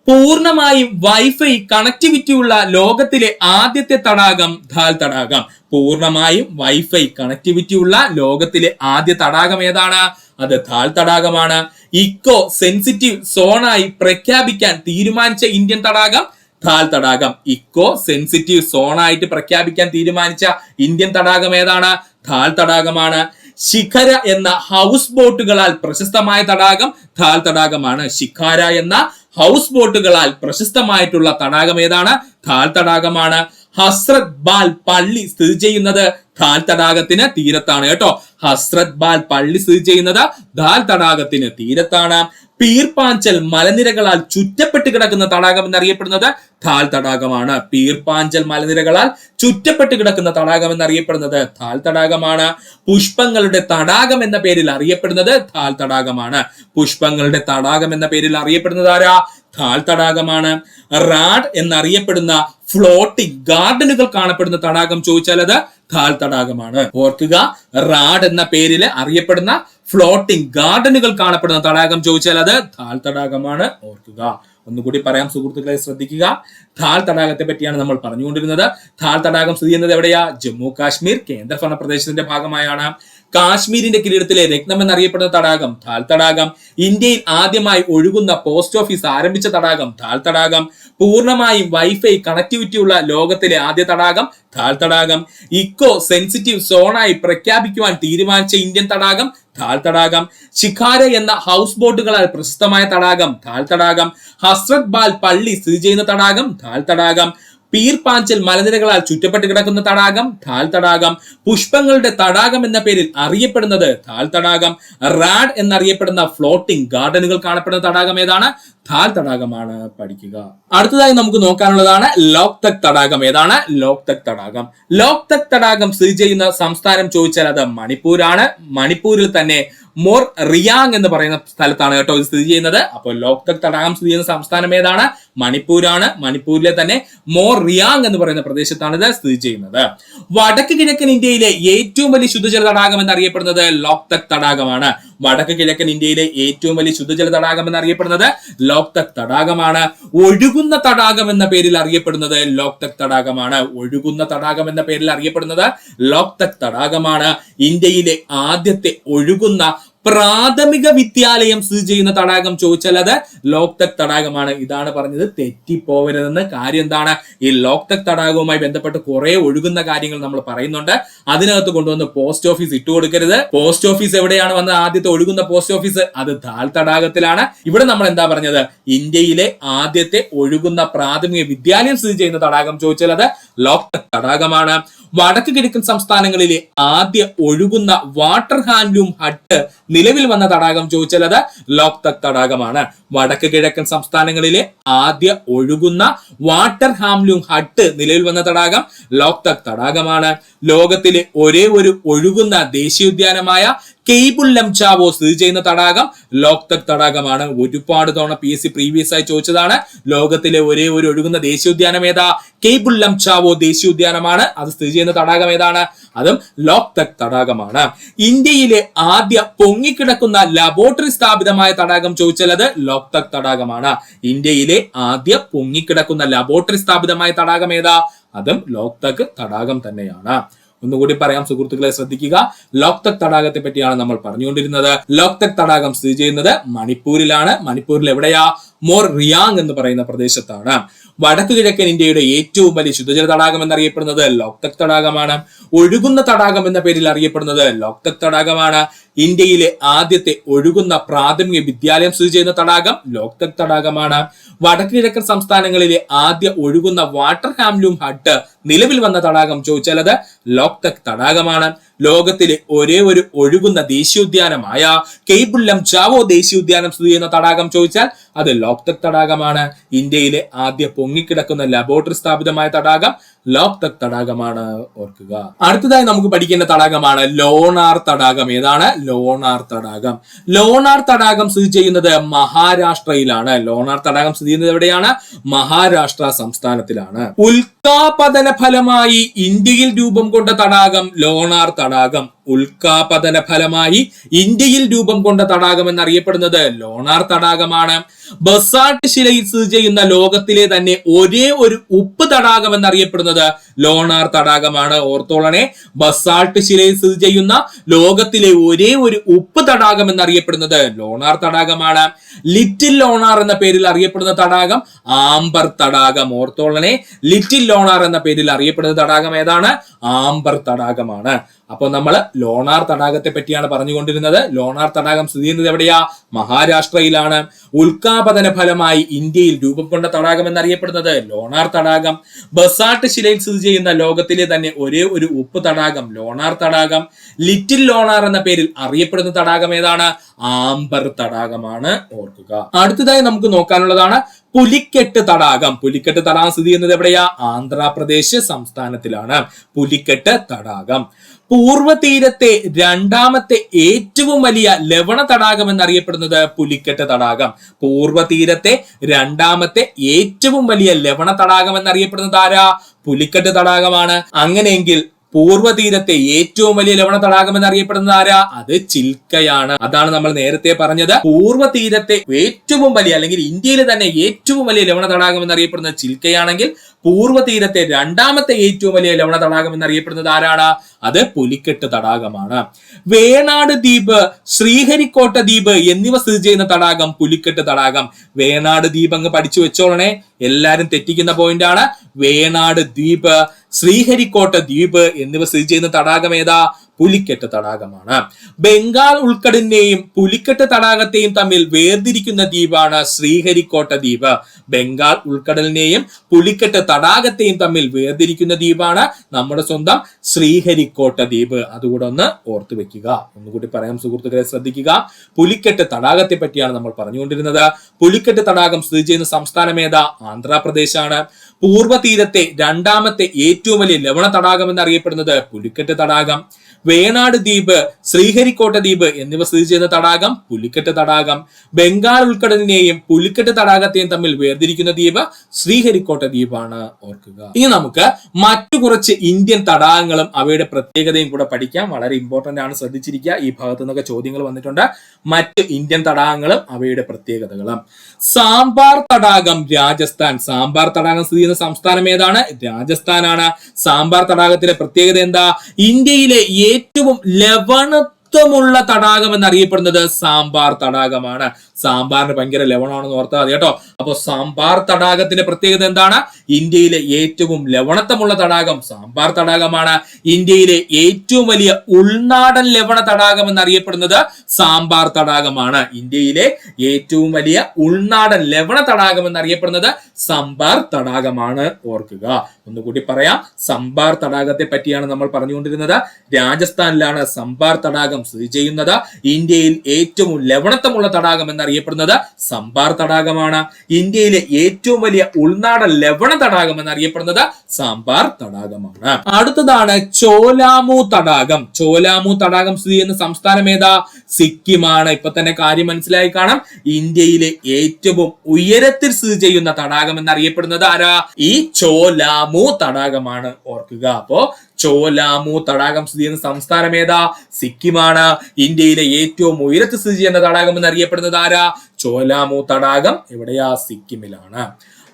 പൂർണ്ണമായും വൈഫൈ കണക്ടിവിറ്റി ഉള്ള ലോകത്തിലെ ആദ്യത്തെ തടാകം ധാൽ തടാകം. പൂർണ്ണമായും വൈഫൈ കണക്ടിവിറ്റി ഉള്ള ലോകത്തിലെ ആദ്യ തടാകം ഏതാണ്? അത് ധാൽ തടാകമാണ്. ഇക്കോ സെൻസിറ്റീവ് സോണായി പ്രഖ്യാപിക്കാൻ തീരുമാനിച്ച ഇന്ത്യൻ തടാകം ധാൽ തടാകം. ഇക്കോ സെൻസിറ്റീവ് സോണായിട്ട് പ്രഖ്യാപിക്കാൻ തീരുമാനിച്ച ഇന്ത്യൻ തടാകം ഏതാണ്? ധാൽ തടാകമാണ്. ശിഖര എന്ന ഹൗസ് ബോട്ടുകളാൽ പ്രശസ്തമായ തടാകം ധാൽ തടാകമാണ്. ശിഖാര എന്ന ഹൗസ് ബോട്ടുകളാൽ പ്രശസ്തമായിട്ടുള്ള തടാകം ഏതാണ്? ധാൽ തടാകമാണ്. ഹസ്രത് ബാൽ പള്ളി സ്ഥിതി ചെയ്യുന്നത് ധാൽ തടാകത്തിന് തീരത്താണ് കേട്ടോ. ഹസ്രത് ബാൽ പള്ളി സ്ഥിതി ചെയ്യുന്നത് ധാൽ തടാകത്തിന് തീരത്താണ്. പീർപ്പാഞ്ചൽ മലനിരകളാൽ ചുറ്റപ്പെട്ട് കിടക്കുന്ന തടാകം എന്നറിയപ്പെടുന്നത് ധാൽ തടാകമാണ്. പീർപ്പാഞ്ചൽ മലനിരകളാൽ ചുറ്റപ്പെട്ട് കിടക്കുന്ന തടാകം എന്നറിയപ്പെടുന്നത് ധാൽ തടാകമാണ്. പുഷ്പങ്ങളുടെ തടാകം എന്ന പേരിൽ അറിയപ്പെടുന്നത് ധാൽ തടാകമാണ്. പുഷ്പങ്ങളുടെ തടാകം എന്ന പേരിൽ അറിയപ്പെടുന്നത് ആരാ? ധാൽ തടാകമാണ്. റാഡ് എന്നറിയപ്പെടുന്ന ഫ്ലോട്ടിംഗ് ഗാർഡനുകൾ കാണപ്പെടുന്ന തടാകം ചോദിച്ചാൽ അത് ധാൽ തടാകമാണ്. ഓർക്കുക, റാഡ് എന്ന പേരിൽ അറിയപ്പെടുന്ന ഫ്ലോട്ടിംഗ് ഗാർഡനുകൾ കാണപ്പെടുന്ന തടാകം ചോദിച്ചാൽ അത് ധാൽ തടാകമാണ്. ഓർക്കുക. ഒന്നുകൂടി പറയാം സുഹൃത്തുക്കളെ, ശ്രദ്ധിക്കുക. ധാൽ തടാകത്തെ പറ്റിയാണ് നമ്മൾ പറഞ്ഞുകൊണ്ടിരുന്നത്. ധാൽ തടാകം സ്ഥിതി ചെയ്യുന്നത് എവിടെയാ? ജമ്മു കാശ്മീർ കേന്ദ്രഭരണ പ്രദേശത്തിന്റെ ഭാഗമായാണ്. കാശ്മീരിന്റെ കിരീടത്തിലെ രത്നം എന്നറിയപ്പെടുന്ന തടാകം ധാൽ തടാകം. ഇന്ത്യയിൽ ആദ്യമായി ഒഴുകുന്ന പോസ്റ്റ് ഓഫീസ് ആരംഭിച്ച തടാകം ധാൽ തടാകം. പൂർണ്ണമായും വൈഫൈ കണക്ടിവിറ്റി ഉള്ള ലോകത്തിലെ ആദ്യ തടാകം ധാൽ തടാകം. ഇക്കോ സെൻസിറ്റീവ് സോണായി പ്രഖ്യാപിക്കുവാൻ തീരുമാനിച്ച ഇന്ത്യൻ തടാകം ധാൽ തടാകം. ശിഖാര എന്ന ഹൗസ് ബോട്ടുകളാൽ പ്രശസ്തമായ തടാകം ധാൽ തടാകം. ഹസ്രത് ബാൽ പള്ളി സ്ഥിതി ചെയ്യുന്ന തടാകം ധാൽ തടാകം. പീർപ്പാഞ്ചൽ മലനിരകളാൽ ചുറ്റപ്പെട്ട് കിടക്കുന്ന തടാകം ധാൽ തടാകം. പുഷ്പങ്ങളുടെ തടാകം എന്ന പേരിൽ അറിയപ്പെടുന്നത് ധാൽ തടാകം. റാഡ് എന്നറിയപ്പെടുന്ന ഫ്ലോട്ടിംഗ് ഗാർഡനുകൾ കാണപ്പെടുന്ന തടാകം ഏതാണ്? ധാൽ തടാകമാണ്. പഠിക്കുക. അടുത്തതായി നമുക്ക് നോക്കാനുള്ളതാണ് ലോക്തക് തടാകം. ഏതാണ് ലോക്തക് തടാകം? ലോക്തക് തടാകം സ്ഥിതി ചെയ്യുന്ന സംസ്ഥാനം ചോദിച്ചാൽ അത് മണിപ്പൂരാണ്. മണിപ്പൂരിൽ തന്നെ മോർ റിയാങ് എന്ന് പറയുന്ന സ്ഥലത്താണ് കേട്ടോ ഇത് സ്ഥിതി ചെയ്യുന്നത്. അപ്പോൾ ലോക്തക് തടാകം സ്ഥിതി ചെയ്യുന്ന സംസ്ഥാനം ഏതാണ്? മണിപ്പൂരാണ്. മണിപ്പൂരിലെ തന്നെ മോർ റിയാങ് എന്ന് പറയുന്ന പ്രദേശത്താണ് ഇത് സ്ഥിതി ചെയ്യുന്നത്. വടക്ക് കിഴക്കൻ ഇന്ത്യയിലെ ഏറ്റവും വലിയ ശുദ്ധജല തടാകം എന്നറിയപ്പെടുന്നത് ലോക്തക് തടാകമാണ്. വടക്ക് കിഴക്കൻ ഇന്ത്യയിലെ ഏറ്റവും വലിയ ശുദ്ധജല തടാകം എന്നറിയപ്പെടുന്നത് ലോക്തക് തടാകമാണ്. ഒഴുകുന്ന തടാകം എന്ന പേരിൽ അറിയപ്പെടുന്നത് ലോക്തക് തടാകമാണ്. ഒഴുകുന്ന തടാകം എന്ന പേരിൽ അറിയപ്പെടുന്നത് ലോക്തക് തടാകമാണ്. ഇന്ത്യയിലെ ആദ്യത്തെ ഒഴുകുന്ന പ്രാഥമിക വിദ്യാലയം സ്ഥിതി ചെയ്യുന്ന തടാകം ചോദിച്ചാൽ അത് ലോക്തക് തടാകമാണ്. ഇതാണ് പറഞ്ഞത്, തെറ്റിപ്പോവരുതെന്ന്. കാര്യം എന്താണ്, ഈ ലോക്തക് തടാകവുമായി ബന്ധപ്പെട്ട് കുറെ ഒഴുകുന്ന കാര്യങ്ങൾ നമ്മൾ പറയുന്നുണ്ട്. അതിനകത്ത് കൊണ്ടുവന്ന് പോസ്റ്റ് ഓഫീസ് ഇട്ടു കൊടുക്കരുത്. പോസ്റ്റ് ഓഫീസ് എവിടെയാണ് വന്നത്? ആദ്യത്തെ ഒഴുകുന്ന പോസ്റ്റ് ഓഫീസ് അത് ദാൽ തടാകത്തിലാണ്. ഇവിടെ നമ്മൾ എന്താ പറഞ്ഞത്, ഇന്ത്യയിലെ ആദ്യത്തെ ഒഴുകുന്ന പ്രാഥമിക വിദ്യാലയം സ്ഥിതി ചെയ്യുന്ന തടാകം ചോദിച്ചാൽ അത് ലോക്തക് തടാകമാണ്. വടക്ക് കിഴക്കൻ സംസ്ഥാനങ്ങളിലെ ആദ്യ ഒഴുകുന്ന വാട്ടർ ഹാൻഡ്ലൂം ഹട്ട് നിലവിൽ വന്ന തടാകം ചോദിച്ചാൽ അത് ലോക്തക് തടാകമാണ്. വടക്ക് കിഴക്കൻ സംസ്ഥാനങ്ങളിലെ ആദ്യ ഒഴുകുന്ന വാട്ടർ ഹാൻഡ്ലൂം ഹട്ട് നിലവിൽ വന്ന തടാകം ലോക്തക് തടാകമാണ്. ലോകത്തിലെ ഒരേ ഒരു ഒഴുകുന്ന ദേശീയോദ്യാനമായ കെയ്ബുൾ ലംചാവോ സ്ഥിതി ചെയ്യുന്ന തടാകം ലോക്തക് തടാകമാണ്. ഒരുപാട് തവണ PSC പ്രീവിയസ് ആയി ചോദിച്ചതാണ്. ലോകത്തിലെ ഒരേ ഒരു ഒഴുകുന്ന ദേശീയോദ്യാനം ഏതാ? കെയ്ബുൾ ലംചാവോ ദേശീയോദ്യാനമാണ്. അത് സ്ഥിതി ചെയ്യുന്ന തടാകം ഏതാണ്? അതും ലോക്തക് തടാകമാണ്. ഇന്ത്യയിലെ ആദ്യ പൊങ്ങിക്കിടക്കുന്ന ലബോറട്ടറി സ്ഥാപിതമായ തടാകം ചോദിച്ചാൽ അത് ലോക്തക് തടാകമാണ്. ഇന്ത്യയിലെ ആദ്യ പൊങ്ങിക്കിടക്കുന്ന ലബോറട്ടറി സ്ഥാപിതമായ തടാകം ഏതാ? അതും ലോക്തക് തടാകം തന്നെയാണ്. ഒന്നുകൂടി പറയാം സുഹൃത്തുക്കളെ, ശ്രദ്ധിക്കുക. ലോക്തക് തടാകത്തെ പറ്റിയാണ് നമ്മൾ പറഞ്ഞുകൊണ്ടിരുന്നത്. ലോക്തക് തടാകം സ്ഥിതി ചെയ്യുന്നത് മണിപ്പൂരിലാണ്. മണിപ്പൂരിൽ എവിടെയാ? മോർ റിയാങ് എന്ന് പറയുന്ന പ്രദേശത്താണ്. വടക്കു കിഴക്കൻ ഇന്ത്യയുടെ ഏറ്റവും വലിയ ശുദ്ധജല തടാകം എന്നറിയപ്പെടുന്നത് ലോക്തക് തടാകമാണ്. ഒഴുകുന്ന തടാകം എന്ന പേരിൽ അറിയപ്പെടുന്നത് ലോക്തക് തടാകമാണ്. ഇന്ത്യയിലെ ആദ്യത്തെ ഒഴുകുന്ന പ്രാഥമിക വിദ്യാലയം സ്ഥിതി ചെയ്യുന്ന തടാകം ലോക്തക് തടാകമാണ്. വടക്കു കിഴക്കൻ സംസ്ഥാനങ്ങളിലെ ആദ്യ ഒഴുകുന്ന വാട്ടർ ഹാൻഡ്ലൂം ഹട്ട് നിലവിൽ വന്ന തടാകം ചോദിച്ചാൽ അത് ലോക്തക് തടാകമാണ്. ലോകത്തിലെ ഒരേ ഒരു ഒഴുകുന്ന ദേശീയോദ്യാനമായ കെയ്ബുൾ ലംചാവോ ദേശീയോദ്യാനം സ്ഥിതി ചെയ്യുന്ന തടാകം ചോദിച്ചാൽ അത് ലോക്തക് തടാകമാണ്. ഇന്ത്യയിലെ ആദ്യ പൊങ്ങിക്കിടക്കുന്ന ലബോറട്ടറി സ്ഥാപിതമായ തടാകം ലോക്തക് തടാകമാണ്. ഓർക്കുക. അടുത്തതായി നമുക്ക് പഠിക്കേണ്ട തടാകമാണ് ലോണാർ തടാകം. ഏതാണ്? ലോണാർ തടാകം. ലോണാർ തടാകം സ്ഥിതി ചെയ്യുന്നത് മഹാരാഷ്ട്രയിലാണ്. ലോണാർ തടാകം സ്ഥിതി ചെയ്യുന്നത് എവിടെയാണ്? മഹാരാഷ്ട്ര സംസ്ഥാനത്തിലാണ്. ഉൽക്കാപതന ഫലമായി ഇന്ത്യയിൽ രൂപം കൊണ്ട തടാകം ലോണാർ തടാകം. ഉൽക്കാപതന ഫലമായി ഇന്ത്യയിൽ രൂപം കൊണ്ട തടാകം എന്നറിയപ്പെടുന്നത് ലോണാർ തടാകമാണ്. ബസാൾട്ട് ശിലയിൽ സ്ഥിതി ചെയ്യുന്ന ലോകത്തിലെ തന്നെ ഒരേ ഒരു ഉപ്പ് തടാകം എന്നറിയപ്പെടുന്നത് ലോണാർ തടാകമാണ്. ഓർത്തോളനെ, ബസാൾട്ട് ശിലയിൽ സ്ഥിതി ചെയ്യുന്ന ലോകത്തിലെ ഒരേ ഒരു ഉപ്പ് തടാകം എന്നറിയപ്പെടുന്നത് ലോണാർ തടാകമാണ്. ലിറ്റിൽ ലോണാർ എന്ന പേരിൽ അറിയപ്പെടുന്ന തടാകം ആംബർ തടാകം. ഓർത്തോളനെ, ലിറ്റിൽ ലോണാർ എന്ന പേരിൽ അറിയപ്പെടുന്ന തടാകം ഏതാണ്? ആംബർ തടാകമാണ്. അപ്പൊ നമ്മൾ ലോണാർ തടാകത്തെ പറ്റിയാണ് പറഞ്ഞുകൊണ്ടിരുന്നത്. ലോണാർ തടാകം സ്ഥിതി ചെയ്യുന്നത് എവിടെയാ? മഹാരാഷ്ട്രയിലാണ്. ഉൽക്കാപതന ഫലമായി ഇന്ത്യയിൽ രൂപം കൊണ്ട തടാകം എന്നറിയപ്പെടുന്നത് ലോണാർ തടാകം. ബസാൾട്ട് ശിലയിൽ സ്ഥിതി ചെയ്യുന്ന ലോകത്തിലെ തന്നെ ഒരേ ഒരു ഉപ്പ് തടാകം ലോണാർ തടാകം. ലിറ്റിൽ ലോണാർ എന്ന പേരിൽ അറിയപ്പെടുന്ന തടാകം ഏതാണ്? ആംബർ തടാകമാണ്. ഓർക്കുക. അടുത്തതായി നമുക്ക് നോക്കാനുള്ളതാണ് പുലിക്കെട്ട് തടാകം. പുലിക്കെട്ട് തടാകം സ്ഥിതി ചെയ്യുന്നത് എവിടെയാ? ആന്ധ്രാപ്രദേശ് സംസ്ഥാനത്തിലാണ് പുലിക്കെട്ട് തടാകം. പൂർവ്വ തീരത്തെ രണ്ടാമത്തെ ഏറ്റവും വലിയ ലവണ തടാകം എന്നറിയപ്പെടുന്നത് പുലിക്കെട്ട് തടാകം. പൂർവ്വ തീരത്തെ രണ്ടാമത്തെ ഏറ്റവും വലിയ ലവണ തടാകം എന്നറിയപ്പെടുന്നത് ആരാ? പുലിക്കെട്ട് തടാകമാണ്. അങ്ങനെയെങ്കിൽ പൂർവ്വ തീരത്തെ ഏറ്റവും വലിയ ലവണ തടാകം എന്നറിയപ്പെടുന്നത് ആരാ? അത് ചിൽക്കയാണ്. അതാണ് നമ്മൾ നേരത്തെ പറഞ്ഞത്. പൂർവ്വ തീരത്തെ ഏറ്റവും വലിയ, അല്ലെങ്കിൽ ഇന്ത്യയിലെ തന്നെ ഏറ്റവും വലിയ ലവണ തടാകം എന്നറിയപ്പെടുന്നത് ചിൽക്കയാണെങ്കിൽ പൂർവ്വ തീരത്തെ രണ്ടാമത്തെ ഏറ്റവും വലിയ ലവണ തടാകം എന്നറിയപ്പെടുന്നത് ആരാണ്? അത് പുലിക്കെട്ട് തടാകമാണ്. വേണാട് ദ്വീപ്, ശ്രീഹരിക്കോട്ട ദ്വീപ് എന്നിവ സ്ഥിതി ചെയ്യുന്ന തടാകം പുലിക്കെട്ട് തടാകം. വേണാട് ദ്വീപ് അങ്ങ് പഠിച്ചു വെച്ചോളണേ. എല്ലാരും തെറ്റിക്കുന്ന പോയിന്റ് ആണ്. വേണാട് ദ്വീപ്, ശ്രീഹരിക്കോട്ട ദ്വീപ് എന്നിവ സ്ഥിതി ചെയ്യുന്ന തടാകം ഏതാ? പുലിക്കെട്ട് തടാകമാണ്. ബംഗാൾ ഉൾക്കടലിനെയും പുലിക്കെട്ട് തടാകത്തെയും തമ്മിൽ വേർതിരിക്കുന്ന ദ്വീപാണ് ശ്രീഹരിക്കോട്ട ദ്വീപ്. ബംഗാൾ ഉൾക്കടലിനെയും പുലിക്കെട്ട് തടാകത്തെയും തമ്മിൽ വേർതിരിക്കുന്ന ദ്വീപാണ് നമ്മുടെ സ്വന്തം ശ്രീഹരിക്കോട്ട ദ്വീപ്. അതുകൂടെ ഒന്ന് ഓർത്തു വെക്കുക. ഒന്നുകൂടി പറയാം സുഹൃത്തുക്കളെ, ശ്രദ്ധിക്കുക. പുലിക്കെട്ട് തടാകത്തെ പറ്റിയാണ് നമ്മൾ പറഞ്ഞുകൊണ്ടിരുന്നത്. പുലിക്കെട്ട് തടാകം സ്ഥിതി ചെയ്യുന്ന സംസ്ഥാനം ഏതാ? ആന്ധ്രാപ്രദേശാണ്. പൂർവ്വ തീരത്തെ രണ്ടാമത്തെ ഏറ്റവും വലിയ ലവണ തടാകം എന്നറിയപ്പെടുന്നത് പുലിക്കെട്ട് തടാകം. വേണാട് ദ്വീപ്, ശ്രീഹരിക്കോട്ട ദ്വീപ് എന്നിവ സ്ഥിതി ചെയ്യുന്ന തടാകം പുലിക്കെട്ട് തടാകം. ബംഗാൾ ഉൾക്കടലിനെയും പുലിക്കെട്ട് തടാകത്തെയും തമ്മിൽ വേർതിരിക്കുന്ന ദ്വീപ് ശ്രീഹരിക്കോട്ട ദ്വീപാണ്. ഓർക്കുക. ഇനി നമുക്ക് മറ്റു കുറച്ച് ഇന്ത്യൻ തടാകങ്ങളും അവയുടെ പ്രത്യേകതയും കൂടെ പഠിക്കാം. വളരെ ഇമ്പോർട്ടന്റ് ആണ്, ശ്രദ്ധിച്ചിരിക്കുക. ഈ ഭാഗത്തു നിന്നൊക്കെ ചോദ്യങ്ങൾ വന്നിട്ടുണ്ട്. മറ്റ് ഇന്ത്യൻ തടാകങ്ങളും അവയുടെ പ്രത്യേകതകളും. സാമ്പാർ തടാകം, രാജസ്ഥാൻ. സാമ്പാർ തടാകം സ്ഥിതി ചെയ്യുന്ന സംസ്ഥാനം ഏതാണ്? രാജസ്ഥാനാണ്. സാമ്പാർ തടാകത്തിലെ പ്രത്യേകത എന്താ? ഇന്ത്യയിലെ ഏറ്റവും ലവണത്വ ലവണത്വമുള്ള തടാകം എന്നറിയപ്പെടുന്നത് സാമ്പാർ തടാകമാണ്. സാമ്പാറിന് ഭയങ്കര ലവണമാണെന്ന് ഓർത്താൽ മതി കേട്ടോ. അപ്പൊ സാമ്പാർ തടാകത്തിന്റെ പ്രത്യേകത എന്താണ്? ഇന്ത്യയിലെ ഏറ്റവും ലവണത്വമുള്ള തടാകം സാമ്പാർ തടാകമാണ്. ഇന്ത്യയിലെ ഏറ്റവും വലിയ ഉൾനാടൻ ലവണ തടാകം എന്നറിയപ്പെടുന്നത് സാമ്പാർ തടാകമാണ്. ഇന്ത്യയിലെ ഏറ്റവും വലിയ ഉൾനാടൻ ലവണ തടാകം എന്നറിയപ്പെടുന്നത് സാമ്പാർ തടാകമാണ്. ഓർക്കുക, ഒന്നുകൂടി പറയാം. സാമ്പാർ തടാകത്തെ പറ്റിയാണ് നമ്മൾ പറഞ്ഞുകൊണ്ടിരുന്നത്. രാജസ്ഥാനിലാണ് സാമ്പാർ തടാകം സ്ഥിതി ചെയ്യുന്നത്. ഇന്ത്യയിൽ ഏറ്റവും ലവണത്വമുള്ള തടാകം എന്നറിയപ്പെടുന്നത് സാമ്പാർ തടാകമാണ്. ഇന്ത്യയിലെ ഏറ്റവും വലിയ ഉൾനാടൻ ലവണ തടാകം എന്നറിയപ്പെടുന്നത് സാമ്പാർ തടാകമാണ്. അടുത്തതാണ് ചോലാമു തടാകം. ചോലാമു തടാകം സ്ഥിതി ചെയ്യുന്ന സംസ്ഥാനം ഏതാ? സിക്കിമാണ്. ഇപ്പൊ തന്നെ കാര്യം മനസ്സിലായി കാണാം. ഇന്ത്യയിലെ ഏറ്റവും ഉയരത്തിൽ സ്ഥിതി ചെയ്യുന്ന തടാകം എന്നറിയപ്പെടുന്നത് ആരാ? ഈ ചോലാമു തടാകമാണ്. ഓർക്കുക, അപ്പോ ചോലാമു തടാകം സ്ഥിതി ചെയ്യുന്ന സംസ്ഥാനം ഏതാ? സിക്കിമാണ്. ഇന്ത്യയിലെ ഏറ്റവും ഉയരത്തിൽ സ്ഥിതി ചെയ്യുന്ന തടാകം എന്നറിയപ്പെടുന്നത് ആരാ? ചോലാമു തടാകം എവിടെയാ? സിക്കിമിലാണ്.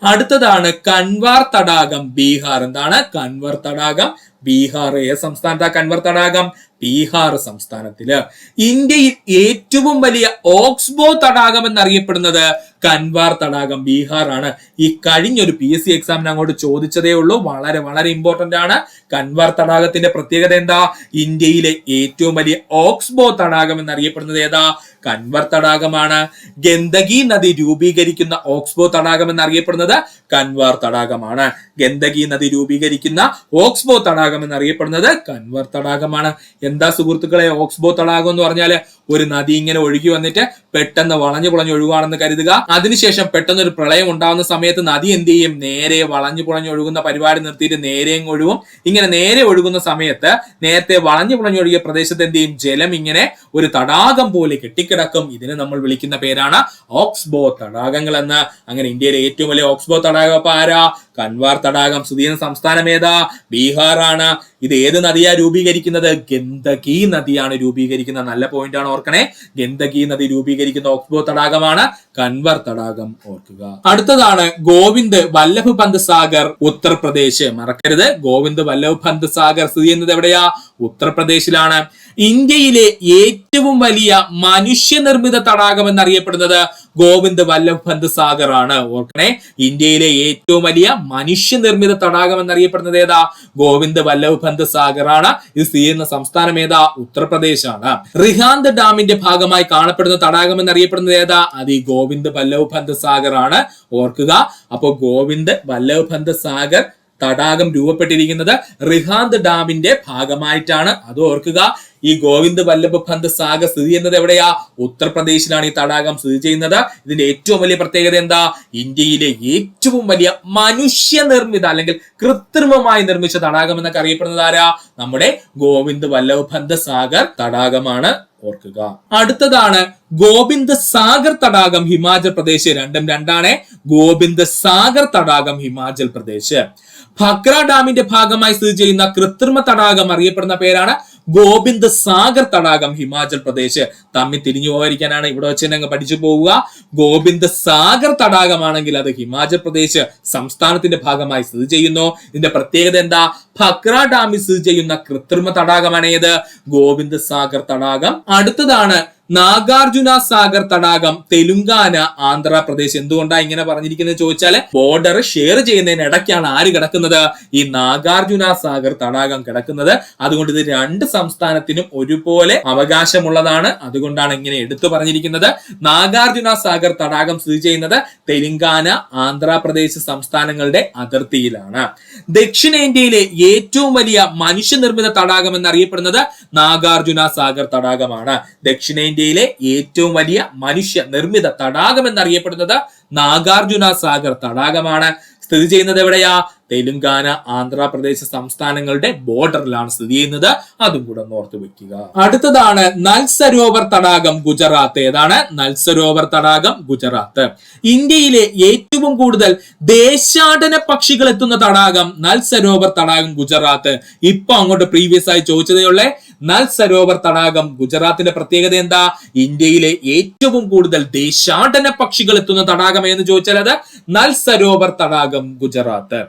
അടുത്തതാണ് കൻവാർ തടാകം, ബീഹാർ. എന്താണ് കൻവാർ തടാകം? ബീഹാർ. ഏത് സംസ്ഥാനത്താ കൻവാർ തടാകം? ബീഹാർ സംസ്ഥാനത്തില്. ഇന്ത്യയിൽ ഏറ്റവും വലിയ ഓക്സ്ബോ തടാകം എന്നറിയപ്പെടുന്നത് കൻവാർ തടാകം, ബീഹാർ ആണ്. ഈ കഴിഞ്ഞൊരു PSC എക്സാമിന് അങ്ങോട്ട് ചോദിച്ചതേ ഉള്ളൂ. വളരെ വളരെ ഇമ്പോർട്ടന്റ് ആണ്. കൻവാർ തടാകത്തിന്റെ പ്രത്യേകത എന്താ? ഇന്ത്യയിലെ ഏറ്റവും വലിയ ഓക്സ്ബോ തടാകം എന്നറിയപ്പെടുന്നത് ഏതാ? കൻവാർ തടാകമാണ്. ഗന്ദകി നദി രൂപീകരിക്കുന്ന ഓക്സ്ബോ തടാകം എന്നറിയപ്പെടുന്നത് കൻവാർ തടാകമാണ്. ഗന്ദകി നദി രൂപീകരിക്കുന്ന ഓക്സ്ബോ തടാകം എന്നറിയപ്പെടുന്നത് കൻവാർ തടാകമാണ്. എന്താ സുഹൃത്തുക്കളെ ഓക്സ്ബോ തടാകം എന്ന് പറഞ്ഞാല്? ഒരു നദി ഇങ്ങനെ ഒഴുകി വന്നിട്ട് പെട്ടെന്ന് വളഞ്ഞു പുളഞ്ഞു ഒഴുകുകയാണെന്ന് കരുതുക. അതിനുശേഷം പെട്ടെന്ന് ഒരു പ്രളയം ഉണ്ടാകുന്ന സമയത്ത് നദി എന്ത് ചെയ്യും? നേരെ വളഞ്ഞു പുളഞ്ഞു ഒഴുകുന്ന പരിപാടി നിർത്തിയിട്ട് നേരെ ഒഴുകും. ഇങ്ങനെ നേരെ ഒഴുകുന്ന സമയത്ത് നേരത്തെ വളഞ്ഞു പുളഞ്ഞു ഒഴുകിയ പ്രദേശത്ത് എന്ത് ചെയ്യും? ജലം ഇങ്ങനെ ഒരു തടാകം പോലെ കെട്ടിക്കിടക്കും. ഇതിനെ നമ്മൾ വിളിക്കുന്ന പേരാണ് ഓക്സ്ബോ തടാകങ്ങൾ എന്ന്. അങ്ങനെ ഇന്ത്യയിലെ ഏറ്റവും വലിയ ഓക്സ്ബോ തടാകം അപ്പൊ ആരാ? കൻവാർ തടാകം. സ്ഥിതി ചെയ്യുന്ന സംസ്ഥാനം ഏതാ? ബീഹാർ ആണ്. ഇത് ഏത് നദിയാ രൂപീകരിക്കുന്നത്? ഗന്ദകി നദിയാണ് രൂപീകരിക്കുന്നത്. നല്ല പോയിന്റ് ആണ്, ഓർക്കണേ. ഗന്ദകി നദി രൂപീകരിക്കുന്ന ഓക്സ്ബോ തടാകമാണ് കൻവാർ തടാകം. ഓർക്കുക. അടുത്തതാണ് ഗോവിന്ദ് വല്ലഭ് പന്ത് സാഗർ, ഉത്തർപ്രദേശ്. മറക്കരുത്, ഗോവിന്ദ് വല്ലഭ് പന്ത് സാഗർ സ്ഥിതി ചെയ്യുന്നത് എവിടെയാ? ഉത്തർപ്രദേശിലാണ്. ഇന്ത്യയിലെ ഏറ്റവും വലിയ മനുഷ്യനിർമ്മിത തടാകം എന്നറിയപ്പെടുന്നത് ഗോവിന്ദ് വല്ലഭ് പന്ത് സാഗർ ആണ്. ഓർക്കണേ, ഇന്ത്യയിലെ ഏറ്റവും വലിയ മനുഷ്യനിർമ്മിത തടാകം എന്നറിയപ്പെടുന്നത് ഏതാ? ഗോവിന്ദ് വല്ലഭ് പന്ത് സാഗർ ആണ്. ഇത് സ്ഥിതി ചെയ്യുന്ന സംസ്ഥാനം ഏതാ? ഉത്തർപ്രദേശ് ആണ്. റിഹാന്ത് ഡാമിന്റെ ഭാഗമായി കാണപ്പെടുന്ന തടാകം എന്നറിയപ്പെടുന്നത് ഏതാ? അത് ഈ ഗോവിന്ദ് വല്ലഭ് പന്ത് സാഗർ ആണ്. ഓർക്കുക, അപ്പോ ഗോവിന്ദ് വല്ലഭ് പന്ത് സാഗർ തടാകം രൂപപ്പെട്ടിരിക്കുന്നത് റിഹാന്ത് ഡാമിന്റെ ഭാഗമായിട്ടാണ്. അത് ഓർക്കുക. ഈ ഗോവിന്ദ് വല്ലഭ് പന്ത് സാഗർ സ്ഥിതി ചെയ്യുന്നത് എവിടെയാ? ഉത്തർപ്രദേശിലാണ് ഈ തടാകം സ്ഥിതി ചെയ്യുന്നത്. ഇതിന്റെ ഏറ്റവും വലിയ പ്രത്യേകത എന്താ? ഇന്ത്യയിലെ ഏറ്റവും വലിയ മനുഷ്യനിർമ്മിത അല്ലെങ്കിൽ കൃത്രിമമായി നിർമ്മിച്ച തടാകം എന്നൊക്കെ അറിയപ്പെടുന്നത് ആരാ? നമ്മുടെ ഗോവിന്ദ് വല്ലഭ് പന്ത് സാഗർ തടാകമാണ്. ഓർക്കുക. അടുത്തതാണ് ഗോവിന്ദ് സാഗർ തടാകം, ഹിമാചൽ പ്രദേശ്. രണ്ടും രണ്ടാണ്. ഗോവിന്ദ് സാഗർ തടാകം, ഹിമാചൽ പ്രദേശ്. ഭക്ര ഡാമിന്റെ ഭാഗമായി സ്ഥിതി ചെയ്യുന്ന കൃത്രിമ തടാകം അറിയപ്പെടുന്ന പേരാണ് ഗോവിന്ദ് സാഗർ തടാകം, ഹിമാചൽ പ്രദേശ്. തമ്മിൽ തിരിഞ്ഞു പോകാതിരിക്കാനാണ് ഇവിടെ വെച്ച് തന്നെ പഠിച്ചു പോവുക. ഗോവിന്ദ് സാഗർ തടാകമാണെങ്കിൽ അത് ഹിമാചൽ പ്രദേശ് സംസ്ഥാനത്തിന്റെ ഭാഗമായി സ്ഥിതി ചെയ്യുന്നു. ഇതിന്റെ പ്രത്യേകത എന്താ? ഭക്ര ഡാമിൽ സ്ഥിതി ചെയ്യുന്ന കൃത്രിമ തടാകമാണ് ഏത്? ഗോവിന്ദ് സാഗർ തടാകം. അടുത്തതാണ് നാഗാർജുന സാഗർ തടാകം, തെലുങ്കാന, ആന്ധ്രാപ്രദേശ്. എന്തുകൊണ്ടാ ഇങ്ങനെ പറഞ്ഞിരിക്കുന്നത് ചോദിച്ചാല് ബോർഡർ ഷെയർ ചെയ്യുന്നതിന് ഇടയ്ക്കാണ് ആര് കിടക്കുന്നത്? ഈ നാഗാർജുന സാഗർ തടാകം കിടക്കുന്നത്. അതുകൊണ്ട് ഇത് രണ്ട് സംസ്ഥാനത്തിനും ഒരുപോലെ അവകാശമുള്ളതാണ്. അതുകൊണ്ടാണ് ഇങ്ങനെ എടുത്തു പറഞ്ഞിരിക്കുന്നത്. നാഗാർജുന സാഗർ തടാകം സ്ഥിതി ചെയ്യുന്നത് തെലുങ്കാന, ആന്ധ്രാപ്രദേശ് സംസ്ഥാനങ്ങളുടെ അതിർത്തിയിലാണ്. ദക്ഷിണേന്ത്യയിലെ ഏറ്റവും വലിയ മനുഷ്യനിർമ്മിത തടാകം എന്നറിയപ്പെടുന്നത് നാഗാർജുന സാഗർ തടാകമാണ്. ദക്ഷിണേന്ത്യയിലെ ഏറ്റവും വലിയ മനുഷ്യ നിർമ്മിത തടാകം എന്നറിയപ്പെടുന്നത് നാഗാർജുന സാഗർ തടാകമാണ്. സ്ഥിതി ചെയ്യുന്നത് എവിടെയാ? തെലുങ്കാന, ആന്ധ്രാപ്രദേശ് സംസ്ഥാനങ്ങളുടെ ബോർഡറിലാണ് സ്ഥിതി ചെയ്യുന്നത്. അതും കൂടെ ഓർത്ത് വെക്കുക. അടുത്തതാണ് നൽ സരോവർ തടാകം, ഗുജറാത്ത്. ഏതാണ്? നൽ സരോവർ തടാകം, ഗുജറാത്ത്. ഇന്ത്യയിലെ ഏറ്റവും കൂടുതൽ ദേശാടന പക്ഷികൾ എത്തുന്ന തടാകം നൽ സരോവർ തടാകം, ഗുജറാത്ത്. ഇപ്പൊ അങ്ങോട്ട് പ്രീവിയസ് ആയി ചോദിച്ചതേ ഉള്ളേ. നൽ സരോവർ തടാകം, ഗുജറാത്തിന്റെ പ്രത്യേകത എന്താ? ഇന്ത്യയിലെ ഏറ്റവും കൂടുതൽ ദേശാടന പക്ഷികൾ എത്തുന്ന തടാകം എന്ന് ചോദിച്ചാൽ അത് നൽ സരോവർ തടാകം, ഗുജറാത്ത്.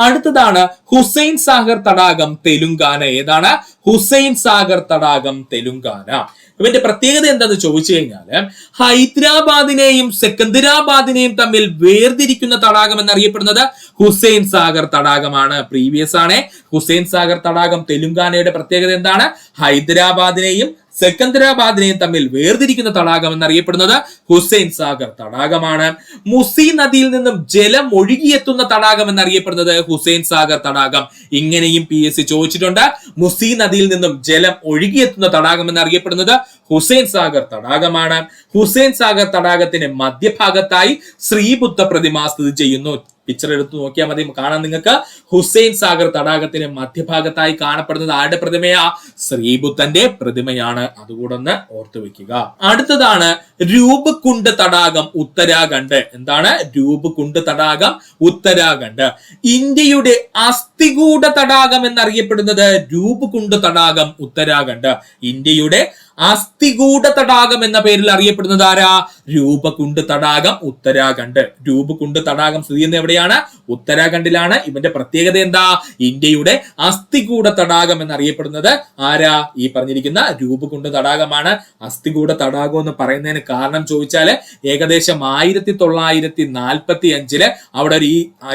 അടുത്തതാണ് ഹുസൈൻ സാഗർ തടാകം തെലുങ്കാന. ഏതാണ്? ഹുസൈൻ സാഗർ തടാകം തെലുങ്കാന. ഇവന്റെ പ്രത്യേകത എന്താന്ന് ചോദിച്ചു കഴിഞ്ഞാല് ഹൈദരാബാദിനെയും സെക്കന്ദരാബാദിനെയും തമ്മിൽ വേർതിരിക്കുന്ന തടാകം എന്നറിയപ്പെടുന്നത് ഹുസൈൻ സാഗർ തടാകമാണ്. പ്രീവിയസ് ആണ്. ഹുസൈൻ സാഗർ തടാകം തെലുങ്കാനയുടെ പ്രത്യേകത എന്താണ്? ഹൈദരാബാദിനെയും സെക്കന്ദരാബാദിനെയും തമ്മിൽ വേർതിരിക്കുന്ന തടാകം എന്നറിയപ്പെടുന്നത് ഹുസൈൻ സാഗർ തടാകമാണ്. മുസി നദിയിൽ നിന്നും ജലം ഒഴുകിയെത്തുന്ന തടാകം എന്നറിയപ്പെടുന്നത് ഹുസൈൻ സാഗർ തടാകം. ഇങ്ങനെയും PSC ചോദിച്ചിട്ടുണ്ട്. മുസി നദിയിൽ നിന്നും ജലം ഒഴുകിയെത്തുന്ന തടാകം എന്നറിയപ്പെടുന്നത് ഹുസൈൻ സാഗർ തടാകമാണ്. ഹുസൈൻ സാഗർ തടാകത്തിന്റെ മധ്യഭാഗത്തായി ശ്രീബുദ്ധ പ്രതിമ സ്ഥിതി ചെയ്യുന്നു. പിക്ചർ എടുത്ത് നോക്കിയാൽ മതി, കാണാൻ നിങ്ങൾക്ക്. ഹുസൈൻ സാഗർ തടാകത്തിന് മധ്യഭാഗത്തായി കാണപ്പെടുന്നത് ആരുടെ പ്രതിമയാ? ശ്രീബുദ്ധന്റെ പ്രതിമയാണ്. അതുകൂടെ ഒന്ന് ഓർത്തു വെക്കുക. അടുത്തതാണ് രൂപകുണ്ട് തടാകം ഉത്തരാഖണ്ഡ്. എന്താണ്? രൂപകുണ്ട് തടാകം ഉത്തരാഖണ്ഡ്. ഇന്ത്യയുടെ അസ്ഥികൂട തടാകം എന്നറിയപ്പെടുന്നത് രൂപകുണ്ട് തടാകം ഉത്തരാഖണ്ഡ്. ഇന്ത്യയുടെ അസ്ഥികൂട തടാകം എന്ന പേരിൽ അറിയപ്പെടുന്നത് ആരാ? രൂപകുണ്ട് തടാകം ഉത്തരാഖണ്ഡ്. രൂപകുണ്ട് തടാകം സ്ഥിതി ചെയ്യുന്നത് എവിടെയാണ്? ഉത്തരാഖണ്ഡിലാണ്. ഇവന്റെ പ്രത്യേകത എന്താ? ഇന്ത്യയുടെ അസ്ഥികൂട തടാകം എന്നറിയപ്പെടുന്നത് ആരാ? ഈ പറഞ്ഞിരിക്കുന്ന രൂപകുണ്ട് തടാകമാണ്. അസ്ഥികൂട തടാകം എന്ന് പറയുന്നതിന് കാരണം ചോദിച്ചാല് ഏകദേശം 1945 അവിടെ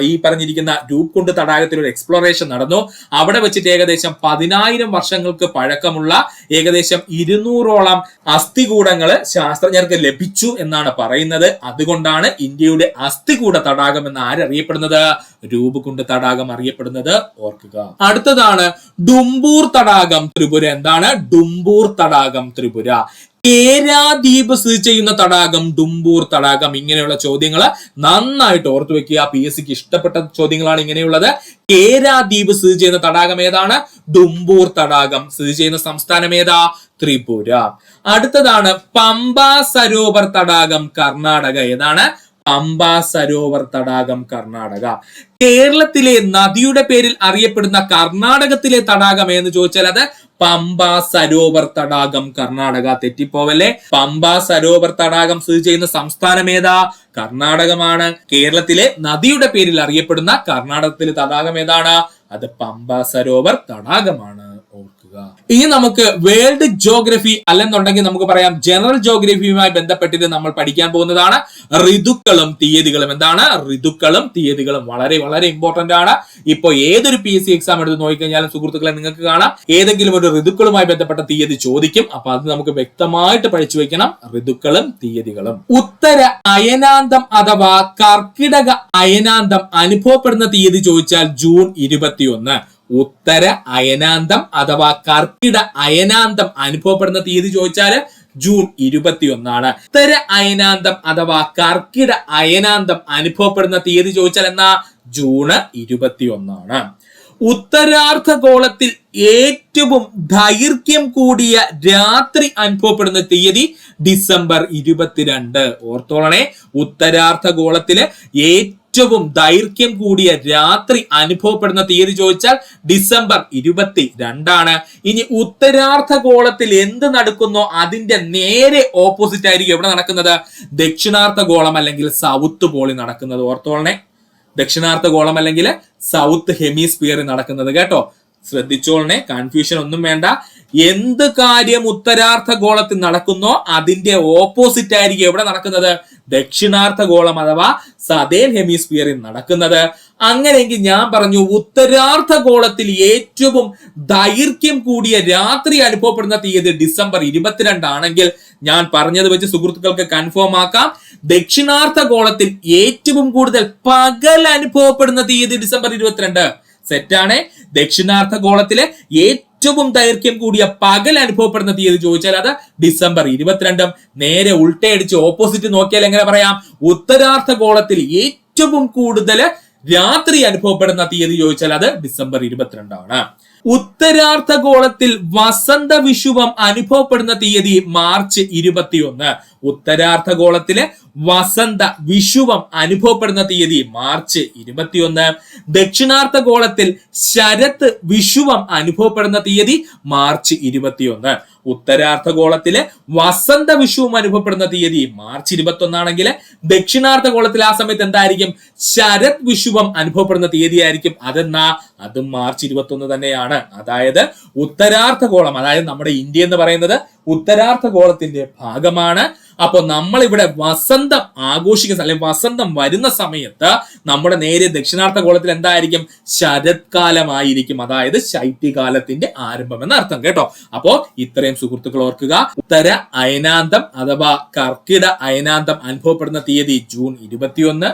ഈ പറഞ്ഞിരിക്കുന്ന രൂപകുണ്ട് തടാകത്തിൽ ഒരു എക്സ്പ്ലോറേഷൻ നടന്നു. അവിടെ വെച്ചിട്ട് ഏകദേശം 10,000 വർഷങ്ങൾക്ക് പഴക്കമുള്ള ഏകദേശം 200ഓളം അസ്ഥികൂടങ്ങള് ശാസ്ത്രജ്ഞർക്ക് ലഭിച്ചു എന്നാണ് പറയുന്നത്. അതുകൊണ്ടാണ് ഇന്ത്യയുടെ അസ്ഥികൂട തടാകം എന്ന് ആരറിയപ്പെടുന്നത്? രൂപകുണ്ട് തടാകം അറിയപ്പെടുന്നത്. ഓർക്കുക. അടുത്തതാണ് ഡുംബൂർ തടാകം ത്രിപുര. എന്താണ്? ഡുംബൂർ തടാകം ത്രിപുര. കേരാദ്വീപ് സ്ഥിതി ചെയ്യുന്ന തടാകം ഡുംബൂർ തടാകം. ഇങ്ങനെയുള്ള ചോദ്യങ്ങൾ നന്നായിട്ട് ഓർത്തു വെക്കുക. PSCക്ക് ഇഷ്ടപ്പെട്ട ചോദ്യങ്ങളാണ് ഇങ്ങനെയുള്ളത്. കേരാദ്വീപ് സ്ഥിതി ചെയ്യുന്ന തടാകം ഏതാണ്? ഡുംബൂർ തടാകം. സ്ഥിതി ചെയ്യുന്ന സംസ്ഥാനം ഏതാ? ത്രിപുര. അടുത്തതാണ് പമ്പ സരോവർ തടാകം കർണാടക. ഏതാണ്? പമ്പ സരോവർ തടാകം കർണാടക. കേരളത്തിലെ നദിയുടെ പേരിൽ അറിയപ്പെടുന്ന കർണാടകത്തിലെ തടാകം എന്ന് ചോദിച്ചാൽ അത് പമ്പ സരോവർ തടാകം കർണാടക. തെറ്റിപ്പോവല്ലേ. പമ്പ സരോവർ തടാകം സ്ഥിതി ചെയ്യുന്ന സംസ്ഥാനം ഏതാ? കർണാടകമാണ്. കേരളത്തിലെ നദിയുടെ പേരിൽ അറിയപ്പെടുന്ന കർണാടകത്തിലെ തടാകം ഏതാണ്? അത് പമ്പ സരോവർ തടാകമാണ്. ഓർക്കുക. ഇനി നമുക്ക് വേൾഡ് ജോഗ്രഫി അല്ലെന്നുണ്ടെങ്കിൽ നമുക്ക് പറയാം ജനറൽ ജോഗ്രഫിയുമായി ബന്ധപ്പെട്ടിട്ട് നമ്മൾ പഠിക്കാൻ പോകുന്നതാണ് ഋതുക്കളും തീയതികളും. എന്താണ്? ഋതുക്കളും തീയതികളും വളരെ വളരെ ഇമ്പോർട്ടന്റ് ആണ്. ഇപ്പൊ ഏതൊരു PSC എക്സാം എടുത്ത് നോക്കിക്കഴിഞ്ഞാലും സുഹൃത്തുക്കളെ നിങ്ങൾക്ക് കാണാം ഏതെങ്കിലും ഒരു ഋതുക്കളുമായി ബന്ധപ്പെട്ട തീയതി ചോദിക്കും. അപ്പൊ അത് നമുക്ക് വ്യക്തമായിട്ട് പഠിച്ചു വെക്കണം. ഋതുക്കളും തീയതികളും. ഉത്തര അയനാന്തം അഥവാ കർക്കിടക അയനാന്തം അനുഭവപ്പെടുന്ന തീയതി ചോദിച്ചാൽ ജൂൺ 21. ഉത്തര അയനാന്തം അഥവാ കർക്കിട അയനാന്തം അനുഭവപ്പെടുന്ന തീയതി ചോദിച്ചാല് ജൂൺ 21. ഉത്തര അയനാന്തം അഥവാ കർക്കിട അയനാന്തം അനുഭവപ്പെടുന്ന തീയതി ചോദിച്ചാൽ എന്നാ? ജൂൺ 21. ഉത്തരാർദ്ധഗോളത്തിൽ ഏറ്റവും ദൈർഘ്യം കൂടിയ രാത്രി അനുഭവപ്പെടുന്ന തീയതി ഡിസംബർ 22. ഓർത്തോളണേ. ഉത്തരാർദ്ധഗോളത്തില് ഏറ്റവും ദൈർഘ്യം കൂടിയ രാത്രി അനുഭവപ്പെടുന്ന തീയതി ചോദിച്ചാൽ ഡിസംബർ 22. ഇനി ഉത്തരാർദ്ധഗോളത്തിൽ എന്ത് നടക്കുന്നോ അതിന്റെ നേരെ ഓപ്പോസിറ്റ് ആയിരിക്കും എവിടെ നടക്കുന്നത്? ദക്ഷിണാർദ്ധഗോളം അല്ലെങ്കിൽ സൗത്ത് പോളിൽ നടക്കുന്നത്. ഓർത്തോളണേ. ദക്ഷിണാർദ്ധഗോളം അല്ലെങ്കിൽ സൗത്ത് ഹെമിസ്ഫിയറിൽ നടക്കുന്നത്. കേട്ടോ, ശ്രദ്ധിച്ചോളണേ. കൺഫ്യൂഷൻ ഒന്നും വേണ്ട. എന്ത് കാര്യം ഉത്തരാർദ്ധഗോളത്തിൽ നടക്കുന്നോ അതിന്റെ ഓപ്പോസിറ്റ് ആയിരിക്കും എവിടെ നടക്കുന്നത്? ദക്ഷിണാർദ്ധഗോളം അഥവാ സദേൺ ഹെമിസ്ഫിയറിൽ നടക്കുന്നത്. അങ്ങനെയെങ്കിൽ ഞാൻ പറഞ്ഞു ഉത്തരാർദ്ധഗോളത്തിൽ ഏറ്റവും ദൈർഘ്യം കൂടിയ രാത്രി അനുഭവപ്പെടുന്ന തീയതി ഡിസംബർ 22 ആണെങ്കിൽ ഞാൻ പറഞ്ഞത് വെച്ച് സുഹൃത്തുക്കൾക്ക് കൺഫേം ആക്കാം. ദക്ഷിണാർദ്ധഗോളത്തിൽ ഏറ്റവും കൂടുതൽ പകൽ അനുഭവപ്പെടുന്ന തീയതി ഡിസംബർ 22. സെറ്റാണ്. ദക്ഷിണാർദ്ധഗോളത്തിലെ ഏറ്റവും ദൈർഘ്യം കൂടിയ പകൽ അനുഭവപ്പെടുന്ന തീയതി ചോദിച്ചാൽ അത് ഡിസംബർ 22. നേരെ ഉൾട്ടയടിച്ച് ഓപ്പോസിറ്റ് നോക്കിയാൽ എങ്ങനെ പറയാം? ഉത്തരാർദ്ധഗോളത്തിൽ ഏറ്റവും കൂടുതൽ രാത്രി അനുഭവപ്പെടുന്ന തീയതി ചോദിച്ചാൽ അത് ഡിസംബർ 22 ആണ്. ഉത്തരാർദ്ധഗോളത്തിൽ വസന്ത വിഷുവം അനുഭവപ്പെടുന്ന തീയതി മാർച്ച് 21. ഉത്തരാർദ്ധഗോളത്തിലെ വസന്ത വിഷുവം അനുഭവപ്പെടുന്ന തീയതി മാർച്ച് 21. ദക്ഷിണാർദ്ധഗോളത്തിൽ ശരത് വിഷുവം അനുഭവപ്പെടുന്ന തീയതി മാർച്ച് 21. ഉത്തരാർദ്ധഗോളത്തിലെ വസന്ത വിഷുവും അനുഭവപ്പെടുന്ന തീയതി മാർച്ച് 21 ആണെങ്കിൽ ദക്ഷിണാർദ്ധഗോളത്തിൽ ആ സമയത്ത് എന്തായിരിക്കും? ശരത് വിഷുവം അനുഭവപ്പെടുന്ന തീയതി ആയിരിക്കും. അതും മാർച്ച് 21 തന്നെയാണ്. അതായത് ഉത്തരാർദ്ധഗോളം, അതായത് നമ്മുടെ ഇന്ത്യ എന്ന് പറയുന്നത് ഉത്തരാർദ്ധഗോളത്തിന്റെ ഭാഗമാണ്. അപ്പൊ നമ്മൾ ഇവിടെ വസന്തം ആഘോഷിക്കുന്ന അല്ലെങ്കിൽ വസന്തം വരുന്ന സമയത്ത് നമ്മുടെ നേരെ ദക്ഷിണാർദ്ധഗോളത്തിൽ എന്തായിരിക്കും? ശരത്കാലമായിരിക്കും. അതായത് ശൈത്യകാലത്തിന്റെ ആരംഭം എന്ന അർത്ഥം കേട്ടോ. അപ്പോ ഇത്രയും സുഹൃത്തുക്കൾ ഓർക്കുക. ഉത്തര അയനാന്തം അഥവാ കർക്കിട അയനാന്തം അനുഭവപ്പെടുന്ന തീയതി ജൂൺ 21.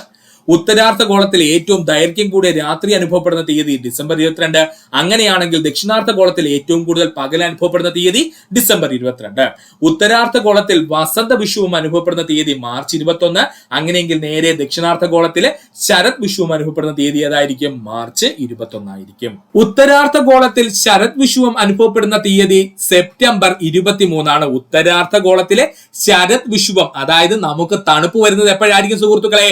ഉത്തരാർദ്ധഗോളത്തിൽ ഏറ്റവും ദൈർഘ്യം കൂടിയ രാത്രി അനുഭവപ്പെടുന്ന തീയതി ഡിസംബർ 22. അങ്ങനെയാണെങ്കിൽ ദക്ഷിണാർദ്ധഗോളത്തിൽ ഏറ്റവും കൂടുതൽ പകൽ അനുഭവപ്പെടുന്ന തീയതി ഡിസംബർ 22. ഉത്തരാർദ്ധഗോളത്തിൽ വസന്ത വിഷുവും അനുഭവപ്പെടുന്ന തീയതി മാർച്ച് 21. അങ്ങനെയെങ്കിൽ നേരെ ദക്ഷിണാർദ്ധഗോളത്തിലെ ശരത് വിഷുവും അനുഭവപ്പെടുന്ന തീയതി ഏതായിരിക്കും? മാർച്ച് 21 ആയിരിക്കും. ഉത്തരാർദ്ധഗോളത്തിൽ ശരത് വിഷുവും അനുഭവപ്പെടുന്ന തീയതി സെപ്റ്റംബർ 23 ആണ്. ഉത്തരാർദ്ധഗോളത്തിലെ ശരത് വിഷുവം, അതായത് നമുക്ക് തണുപ്പ് വരുന്നത് എപ്പോഴായിരിക്കും സുഹൃത്തുക്കളെ?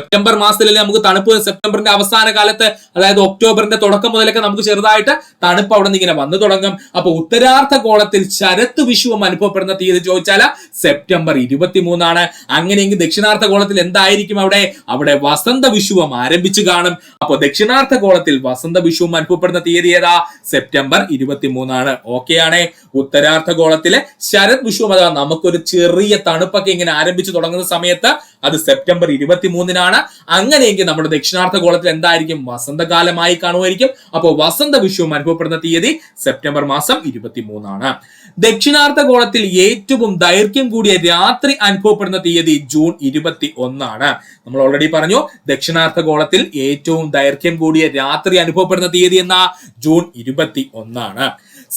സെപ്റ്റംബർ മാസത്തിലല്ലേ നമുക്ക് തണുപ്പ്. സെപ്റ്റംബറിന്റെ അവസാന കാലത്ത്, അതായത് ഒക്ടോബറിന്റെ തുടക്കം മുതലൊക്കെ നമുക്ക് ചെറുതായിട്ട് തണുപ്പ് അവിടെ നിന്ന് ഇങ്ങനെ വന്നു തുടങ്ങും. അപ്പൊ ഉത്തരാർദ്ധഗോളത്തിൽ ശരത് വിഷുവം അനുഭവപ്പെടുന്ന തീയതി ചോദിച്ചാൽ സെപ്റ്റംബർ 23 ആണ്. അങ്ങനെയെങ്കിൽ ദക്ഷിണാർദ്ധഗോളത്തിൽ എന്തായിരിക്കും? അവിടെ വസന്ത വിഷുവം ആരംഭിച്ചു കാണും. അപ്പൊ ദക്ഷിണാർദ്ധഗോളത്തിൽ വസന്ത വിഷുവം അനുഭവപ്പെടുന്ന തീയതി ഏതാ? സെപ്റ്റംബർ 23 ആണ്. ഓക്കെ ആണ്. ഉത്തരാർദ്ധഗോളത്തിലെ ശരത് വിഷുവം, അഥവാ നമുക്കൊരു ചെറിയ തണുപ്പൊക്കെ ഇങ്ങനെ ആരംഭിച്ചു തുടങ്ങുന്ന സമയത്ത് അത് സെപ്റ്റംബർ 23 അങ്ങനെയെങ്കിൽ നമ്മുടെ ദക്ഷിണാർദ്ധഗോളത്തിൽ എന്തായിരിക്കും? വസന്തകാലമായി കാണുമായിരിക്കും. അപ്പോൾ വസന്ത വിഷുവും അനുഭവപ്പെടുന്ന തീയതി സെപ്റ്റംബർ മാസം 23 ദക്ഷിണാർദ്ധഗോളത്തിൽ ഏറ്റവും ദൈർഘ്യം കൂടിയ രാത്രി അനുഭവപ്പെടുന്ന തീയതി ജൂൺ 21 നമ്മൾ ഓൾറെഡി പറഞ്ഞു. ദക്ഷിണാർദ്ധഗോളത്തിൽ ഏറ്റവും ദൈർഘ്യം കൂടിയ രാത്രി അനുഭവപ്പെടുന്ന തീയതി എന്നാ? ജൂൺ 21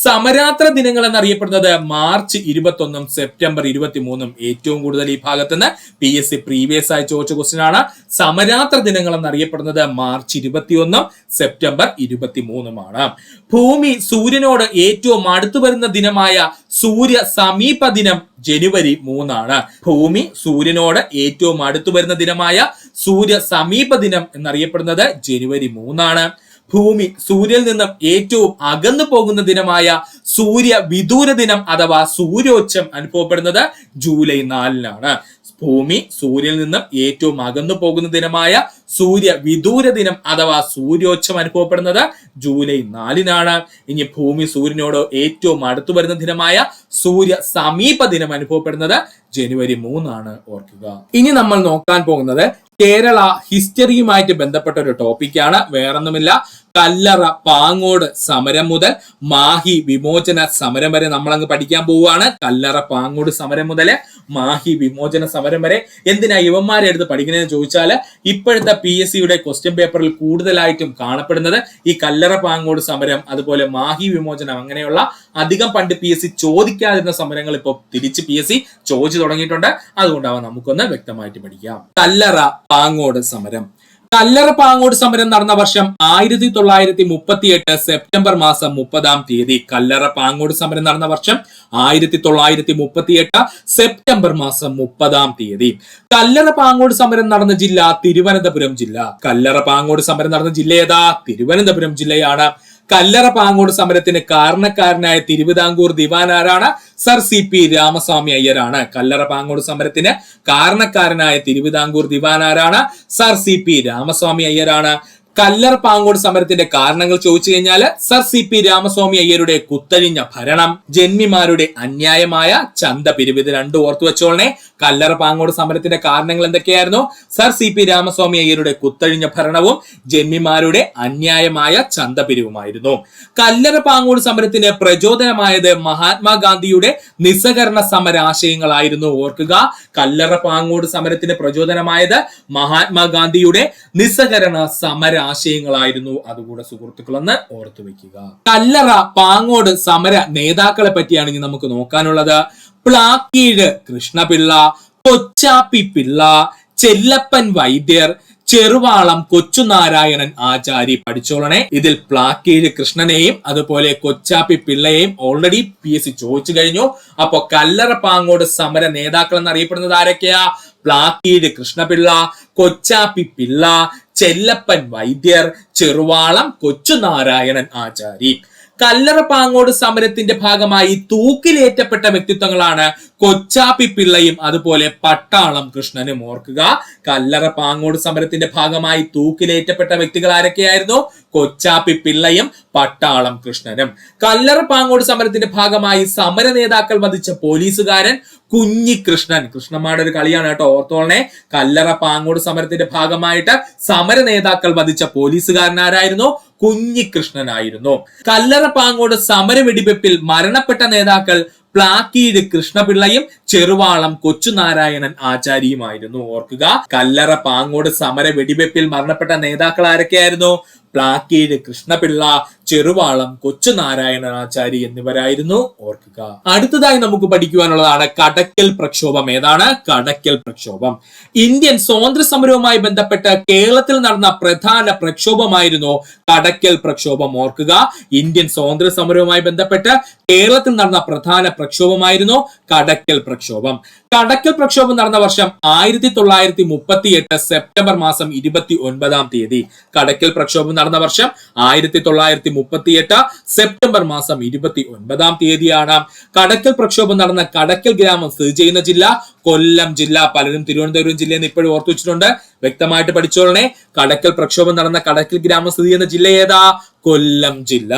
സമരാത്ര ദിനങ്ങൾ എന്നറിയപ്പെടുന്നത് മാർച്ച് 21 സെപ്റ്റംബർ 23 ഏറ്റവും കൂടുതൽ ഈ ഭാഗത്ത് നിന്ന് PSC പ്രീവിയസ് ആയി ചോദിച്ച ക്വസ്റ്റ്യൻ ആണ്. സമരാത്ര ദിനങ്ങൾ എന്നറിയപ്പെടുന്നത് മാർച്ച് 21 സെപ്റ്റംബർ 23 ഭൂമി സൂര്യനോട് ഏറ്റവും അടുത്തു വരുന്ന ദിനമായ സൂര്യ സമീപ ദിനം ജനുവരി 3 ഭൂമി സൂര്യനോട് ഏറ്റവും അടുത്തു വരുന്ന ദിനമായ സൂര്യ സമീപ ദിനം എന്നറിയപ്പെടുന്നത് ജനുവരി 3 ഭൂമി സൂര്യനിൽ നിന്നും ഏറ്റവും അകന്നു പോകുന്ന ദിനമായ സൂര്യ വിദൂര ദിനം അഥവാ സൂര്യോച്ചം അനുഭവപ്പെടുന്നത് ജൂലൈ 4 ഭൂമി സൂര്യനിൽ നിന്നും ഏറ്റവും അകന്നു പോകുന്ന ദിനമായ സൂര്യ വിദൂര ദിനം അഥവാ സൂര്യോച്ചം അനുഭവപ്പെടുന്നത് ജൂലൈ 4 ഇനി ഭൂമി സൂര്യനോട് ഏറ്റവും അടുത്തു വരുന്ന ദിനമായ സൂര്യ സമീപ ദിനം അനുഭവപ്പെടുന്നത് ജനുവരി 3 ഓർക്കുക. ഇനി നമ്മൾ നോക്കാൻ പോകുന്നത് കേരള ഹിസ്റ്ററിയുമായിട്ട് ബന്ധപ്പെട്ട ഒരു ടോപ്പിക്കാണ്. വേറൊന്നുമില്ല, കല്ലറ പാങ്ങോട് സമരം മുതൽ മാഹി വിമോചന സമരം വരെ നമ്മൾ അങ്ങ് പഠിക്കാൻ പോവുകയാണ്. കല്ലറ പാങ്ങോട് സമരം മുതൽ മാഹി വിമോചന സമരം വരെ. എന്തിനാ ഇവന്മാരെ എടുത്ത് പഠിക്കണമെന്ന് ചോദിച്ചാൽ ഇപ്പോഴത്തെ PSCയുടെ ക്വസ്റ്റ്യൻ പേപ്പറിൽ കൂടുതലായിട്ടും കാണപ്പെടുന്നത് ഈ കല്ലറ പാങ്ങോട് സമരം, അതുപോലെ മാഹി വിമോചനം, അങ്ങനെയുള്ള അധികം പണ്ട് PSC ചോദിക്കാതിരുന്ന സമരങ്ങൾ ഇപ്പോൾ തിരിച്ച് PSC ചോദിച്ചു തുടങ്ങിയിട്ടുണ്ട്. അതുകൊണ്ടാവാം നമുക്കൊന്ന് വ്യക്തമായിട്ട് പഠിക്കാം. കല്ലറ പാങ്ങോട് സമരം. കല്ലറ പാങ്ങോട് സമരം നടന്ന വർഷം 1938 സെപ്റ്റംബർ മാസം 30 കല്ലറ പാങ്ങോട് സമരം നടന്ന വർഷം 1938 സെപ്റ്റംബർ മാസം 30 കല്ലറ പാങ്ങോട് സമരം നടന്ന ജില്ല തിരുവനന്തപുരം ജില്ല. കല്ലറ പാങ്ങോട് സമരം നടന്ന ജില്ല ഏതാ? തിരുവനന്തപുരം ജില്ലയാണ്. കല്ലറ പാങ്ങോട് സമരത്തിന് കാരണക്കാരനായ തിരുവിതാംകൂർ ദിവാൻ ആരാണ്? സർ CP രാമസ്വാമി അയ്യരാണ്. കല്ലറ പാങ്ങോട് സമരത്തിന് കാരണക്കാരനായ തിരുവിതാംകൂർ ദിവാൻ ആരാണ്? സർ CP രാമസ്വാമി അയ്യരാണ്. കല്ലറ പാങ്ങോട് സമരത്തിന്റെ കാരണങ്ങൾ ചോദിച്ചു കഴിഞ്ഞാൽ സർ CP രാമസ്വാമി അയ്യരുടെ കുത്തഴിഞ്ഞ ഭരണം, ജന്മിമാരുടെ അന്യായമായ ചന്ത പിരിവ്. ഇത് രണ്ടും ഓർത്തു വെച്ചോളനെ. കല്ലറ പാങ്ങോട് സമരത്തിന്റെ കാരണങ്ങൾ എന്തൊക്കെയായിരുന്നു? സർ CP രാമസ്വാമി അയ്യരുടെ കുത്തഴിഞ്ഞ ഭരണവും ജന്മിമാരുടെ അന്യായമായ ചന്ത പിരിവുമായിരുന്നു. കല്ലറ പാങ്ങോട് സമരത്തിന് പ്രചോദനമായത് മഹാത്മാഗാന്ധിയുടെ നിസ്സഹകരണ സമരാശയങ്ങളായിരുന്നു. ഓർക്കുക, കല്ലറ പാങ്ങോട് സമരത്തിന് പ്രചോദനമായത് മഹാത്മാഗാന്ധിയുടെ നിസ്സഹകരണ സമരാശയങ്ങളായിരുന്നു. അതുകൂടെ സുഹൃത്തുക്കളെന്ന് ഓർത്തു വെക്കുക. കല്ലറ പാങ്ങോട് സമര നേതാക്കളെ പറ്റിയാണ് ഇനി നമുക്ക് നോക്കാനുള്ളത്. പ്ലാക്കീഴ് കൃഷ്ണപിള്ള, കൊച്ചാപ്പി പിള്ള, ചെല്ലപ്പൻ വൈദ്യർ, ചെറുവാളം കൊച്ചുനാരായണൻ ആചാരി. പഠിച്ചോളണേ. ഇതിൽ പ്ലാക്കീഴ് കൃഷ്ണനെയും അതുപോലെ കൊച്ചാപ്പി പിള്ളയെയും ഓൾറെഡി PSC ചോദിച്ചു കഴിഞ്ഞു. അപ്പൊ കല്ലറ പാങ്ങോട് സമര നേതാക്കൾ എന്നറിയപ്പെടുന്നത് ആരൊക്കെയാ? പ്ലാക്കീഴ് കൃഷ്ണപിള്ള, കൊച്ചാപ്പി പിള്ള, ചെല്ലപ്പൻ വൈദ്യർ, ചെറുവാളം കൊച്ചുനാരായണൻ ആചാരി. കല്ലറ പാങ്ങോട് സമരത്തിന്റെ ഭാഗമായി തൂക്കിലേറ്റപ്പെട്ട വ്യക്തിത്വങ്ങളാണ് കൊച്ചാപ്പി പിള്ളയും അതുപോലെ പട്ടാളം കൃഷ്ണനും. ഓർക്കുക, കല്ലറ പാങ്ങോട് സമരത്തിന്റെ ഭാഗമായി തൂക്കിലേറ്റപ്പെട്ട വ്യക്തികൾ ആരൊക്കെയായിരുന്നു? കൊച്ചാപ്പി പിള്ളയും പട്ടാളം കൃഷ്ണനും. കല്ലറ പാങ്ങോട് സമരത്തിന്റെ ഭാഗമായി സമര നേതാക്കൾ വധിച്ച പോലീസുകാരൻ കുഞ്ഞികൃഷ്ണൻ. കൃഷ്ണന്മാരുടെ ഒരു കളിയാണ് കേട്ടോ, ഓർത്തോളനെ. കല്ലറ പാങ്ങോട് സമരത്തിന്റെ ഭാഗമായിട്ട് സമര നേതാക്കൾ വധിച്ച പോലീസുകാരനാരായിരുന്നു? കുഞ്ഞികൃഷ്ണനായിരുന്നു. കല്ലറ പാങ്ങോട് സമര വെടിവെപ്പിൽ മരണപ്പെട്ട നേതാക്കൾ പ്ലാക്കീട് കൃഷ്ണപിള്ളയും ചെറുവാളം കൊച്ചുനാരായണൻ ആചാര്യയുമായിരുന്നു. ഓർക്കുക, കല്ലറ പാങ്ങോട് സമര വെടിവെപ്പിൽ മരണപ്പെട്ട നേതാക്കൾ ആരൊക്കെയായിരുന്നു? പ്ലാക്കീട് കൃഷ്ണപിള്ള, ചെറുവാളം കൊച്ചുനാരായണൻ ആചാരി എന്നിവരായിരുന്നു. ഓർക്കുക. അടുത്തതായി നമുക്ക് പഠിക്കുവാനുള്ളതാണ് കടക്കൽ പ്രക്ഷോഭം. ഏതാണ് കടക്കൽ പ്രക്ഷോഭം? ഇന്ത്യൻ സ്വാതന്ത്ര്യ സമരവുമായി ബന്ധപ്പെട്ട് കേരളത്തിൽ നടന്ന പ്രധാന പ്രക്ഷോഭമായിരുന്നു കടക്കൽ പ്രക്ഷോഭം. ഓർക്കുക, ഇന്ത്യൻ സ്വാതന്ത്ര്യ സമരവുമായി ബന്ധപ്പെട്ട് കേരളത്തിൽ നടന്ന പ്രധാന പ്രക്ഷോഭമായിരുന്നു കടക്കൽ പ്രക്ഷോഭം. കടക്കൽ പ്രക്ഷോഭം നടന്ന വർഷം 1938 സെപ്റ്റംബർ മാസം 29 കടക്കൽ പ്രക്ഷോഭം നടന്ന വർഷം 1938 സെപ്റ്റംബർ മാസം 29 കടക്കൽ പ്രക്ഷോഭം നടന്ന കടക്കൽ ഗ്രാമം സ്ഥിതി ചെയ്യുന്ന ജില്ല കൊല്ലം ജില്ല. പലരും തിരുവനന്തപുരം ജില്ലയെന്ന് ഇപ്പോഴും ഓർത്തു വെച്ചിട്ടുണ്ട്, വ്യക്തമായിട്ട് പഠിച്ചോളണേ. കടക്കൽ പ്രക്ഷോഭം നടന്ന കടക്കൽ ഗ്രാമം സ്ഥിതി ചെയ്യുന്ന ജില്ല ഏതാ? കൊല്ലം ജില്ല.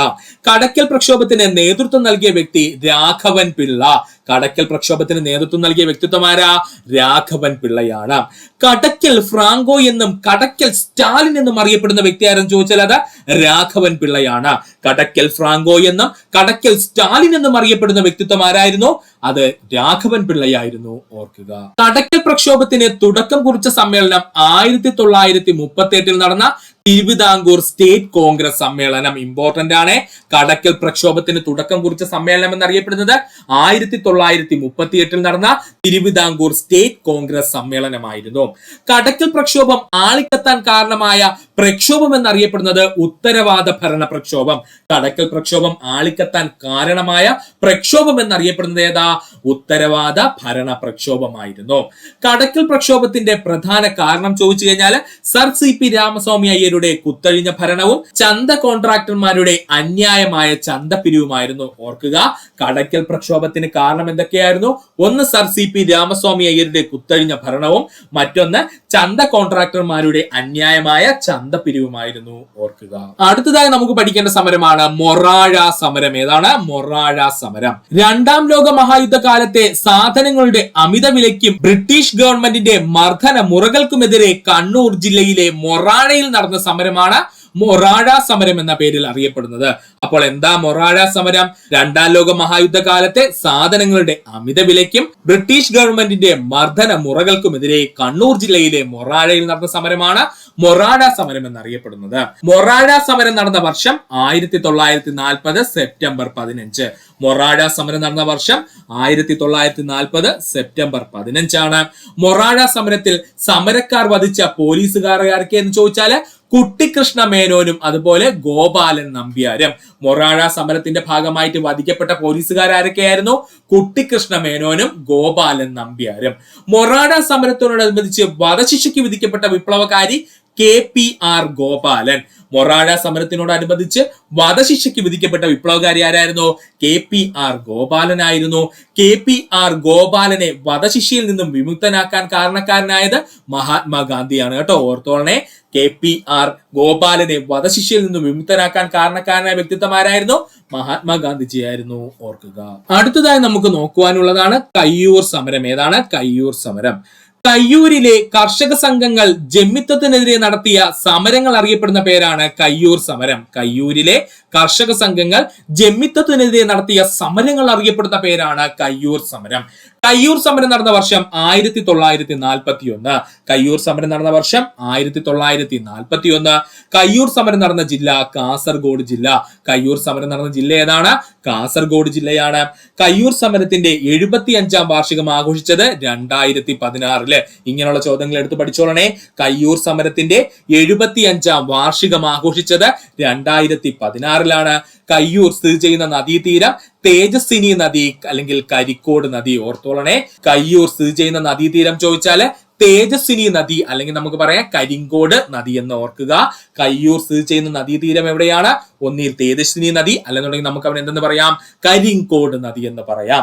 കടക്കൽ പ്രക്ഷോഭത്തിന് നേതൃത്വം നൽകിയ വ്യക്തി രാഘവൻ പിള്ള. കടക്കൽ പ്രക്ഷോഭത്തിന് നേതൃത്വം നൽകിയ വ്യക്തിത്വമാരാ? രാഘവൻ പിള്ളയാണ്. കടക്കൽ ഫ്രാങ്കോ എന്നും കടക്കൽ സ്റ്റാലിൻ എന്നും അറിയപ്പെടുന്ന വ്യക്തി ആരെന്ന് ചോദിച്ചാൽ അത് രാഘവൻ പിള്ളയാണ്. കടക്കൽ ഫ്രാങ്കോ എന്നും കടക്കൽ സ്റ്റാലിൻ എന്നും അറിയപ്പെടുന്ന വ്യക്തിത്വം ആരായിരുന്നു? അത് രാഘവൻ പിള്ളയായിരുന്നു. ഓർക്കുക. കടക്കൽ പ്രക്ഷോഭത്തിന് തുടക്കം കുറിച്ച സമ്മേളനം 1938 നടന്ന തിരുവിതാംകൂർ സ്റ്റേറ്റ് കോൺഗ്രസ് സമ്മേളനം. ഇമ്പോർട്ടന്റ് ആണ്. കടക്കൽ പ്രക്ഷോഭത്തിന് തുടക്കം കുറിച്ച സമ്മേളനം എന്നറിയപ്പെടുന്നത് 1938 നടന്ന തിരുവിതാംകൂർ സ്റ്റേറ്റ് കോൺഗ്രസ് സമ്മേളനമായിരുന്നു. കടക്കൽ പ്രക്ഷോഭം ആളിക്കത്താൻ കാരണമായ പ്രക്ഷോഭം എന്നറിയപ്പെടുന്നത് ഉത്തരവാദ ഭരണ പ്രക്ഷോഭം. കടക്കൽ പ്രക്ഷോഭം ആളിക്കത്താൻ കാരണമായ പ്രക്ഷോഭം എന്നറിയപ്പെടുന്നത് ഏതാ? ഉത്തരവാദ ഭരണ പ്രക്ഷോഭമായിരുന്നു. കടക്കൽ പ്രക്ഷോഭത്തിന്റെ പ്രധാന കാരണം ചോദിച്ചു കഴിഞ്ഞാൽ സർ CP രാമസ്വാമി അയ്യരുടെ കുത്തഴിഞ്ഞ ഭരണവും ചന്ത കോൺട്രാക്ടർമാരുടെ അന്യായമായ ചന്തപ്പിരിവുമായിരുന്നു. ഓർക്കുക, കടക്കൽ പ്രക്ഷോഭത്തിന് കാരണം എന്തൊക്കെയായിരുന്നു? ഒന്ന് സർ CP രാമസ്വാമി അയ്യരുടെ കുത്തഴിഞ്ഞ ഭരണവും മറ്റൊന്ന് ചന്ത കോൺട്രാക്ടർമാരുടെ അന്യായമായ ചന്തപ്പിരിവുമായിരുന്നു. ഓർക്കുക. അടുത്തതായി നമുക്ക് പഠിക്കേണ്ട സമരമാണ് മൊറാഴ സമരം. ഏതാണ് മൊറാഴ സമരം? രണ്ടാം ലോക മഹായുദ്ധ കാലത്തെ സാധനങ്ങളുടെ അമിത വിലയ്ക്കും ബ്രിട്ടീഷ് ഗവൺമെന്റിന്റെ മർദ്ദന മുറകൾക്കുമെതിരെ കണ്ണൂർ ജില്ലയിലെ മൊറാഴയിൽ നടന്ന സമരമാണ് മൊറാഴ സമരം എന്ന പേരിൽ അറിയപ്പെടുന്നത്. അപ്പോൾ എന്താ മൊറാഴ സമരം? രണ്ടാം ലോക മഹായുദ്ധ കാലത്തെ സാധനങ്ങളുടെ അമിത വിലയ്ക്കും ബ്രിട്ടീഷ് ഗവൺമെന്റിന്റെ മർദ്ദന മുറകൾക്കുമെതിരെ കണ്ണൂർ ജില്ലയിലെ മൊറാഴയിൽ നടന്ന സമരമാണ് മൊറാഴ സമരം എന്നറിയപ്പെടുന്നത്. മൊറാഴ സമരം നടന്ന വർഷം 1940 സെപ്റ്റംബർ 15. മൊറാഴ സമരം നടന്ന വർഷം 1940 സെപ്റ്റംബർ 15 മൊറാഴ സമരത്തിൽ സമരക്കാർ വധിച്ച പോലീസുകാർ ആരൊക്കെയെന്ന് ചോദിച്ചാല് കുട്ടിക്കൃഷ്ണ മേനോനും അതുപോലെ ഗോപാലൻ നമ്പ്യാരും. മൊറാഴ സമരത്തിന്റെ ഭാഗമായിട്ട് വധിക്കപ്പെട്ട പോലീസുകാരൊക്കെയായിരുന്നു? കുട്ടിക്കൃഷ്ണ മേനോനും ഗോപാലൻ നമ്പ്യാരും. മൊറാഴ സമരത്തോടനുബന്ധിച്ച് വധശിക്ഷയ്ക്ക് വിധിക്കപ്പെട്ട വിപ്ലവകാരി KPR ഗോപാലൻ. മൊറാഴ സമരത്തിനോടനുബന്ധിച്ച് വധശിക്ഷയ്ക്ക് വിധിക്കപ്പെട്ട വിപ്ലവകാരി ആരായിരുന്നു? KPR ഗോപാലനായിരുന്നു. KPR ഗോപാലനെ വധശിക്ഷയിൽ നിന്നും വിമുക്തനാക്കാൻ കാരണക്കാരനായത് മഹാത്മാഗാന്ധിയാണ് കേട്ടോ, ഓർത്തോളനെ. KPR ഗോപാലനെ വധശിക്ഷയിൽ നിന്നും വിമുക്തനാക്കാൻ കാരണക്കാരനായ വ്യക്തിത്വമാരായിരുന്നു? മഹാത്മാഗാന്ധിജിയായിരുന്നു. ഓർക്കുക. അടുത്തതായി നമുക്ക് നോക്കുവാനുള്ളതാണ് കയ്യൂർ സമരം. ഏതാണ് കയ്യൂർ സമരം? കയ്യൂരിലെ കർഷക സംഘങ്ങൾ ജന്മിത്വത്തിനെതിരെ നടത്തിയ സമരങ്ങൾ അറിയപ്പെടുന്ന പേരാണ് കയ്യൂർ സമരം. കയ്യൂരിലെ കർഷക സംഘങ്ങൾ ജന്മിത്വത്തിനെതിരെ നടത്തിയ സമരങ്ങൾ അറിയപ്പെടുന്ന പേരാണ് കയ്യൂർ സമരം. കയ്യൂർ സമരം നടന്ന വർഷം 1941. കയ്യൂർ സമരം നടന്ന വർഷം 1941. കയ്യൂർ സമരം നടന്ന ജില്ല കാസർഗോഡ് ജില്ല. കയ്യൂർ സമരം നടന്ന ജില്ല ഏതാണ്? കാസർഗോഡ് ജില്ലയാണ്. കയ്യൂർ സമരത്തിന്റെ 75ാം വാർഷികം ആഘോഷിച്ചത് 2016. ഇങ്ങനെയുള്ള ചോദ്യങ്ങൾ എടുത്ത് പഠിച്ചോളണേ. കയ്യൂർ സമരത്തിന്റെ 75ാം വാർഷികം ആഘോഷിച്ചത് 2016. കയ്യൂർ സ്ഥിതി ചെയ്യുന്ന നദീതീരം തേജസ്വിനി നദി അല്ലെങ്കിൽ കരിക്കോട് നദി. ഓർത്തോളണേ, കയ്യൂർ സ്ഥിതി ചെയ്യുന്ന നദീതീരം ചോദിച്ചാല് തേജസ്വിനി നദി അല്ലെങ്കിൽ നമുക്ക് പറയാം കരിങ്കോട് നദി എന്ന് ഓർക്കുക. കയ്യൂർ സ്ഥിതി ചെയ്യുന്ന നദീതീരം എവിടെയാണ്? ഒന്നിൽ തേജസ്വിനി നദി, അല്ലെന്നുണ്ടെങ്കിൽ നമുക്ക് അവിടെ എന്തെന്ന് പറയാം? കരിങ്കോട് നദി എന്ന് പറയാം.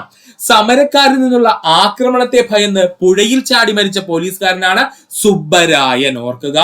സമരക്കാരിൽ നിന്നുള്ള ആക്രമണത്തെ ഭയന്ന് പുഴയിൽ ചാടി മരിച്ച പോലീസുകാരനാണ് സുബ്ബരായൻ. ഓർക്കുക,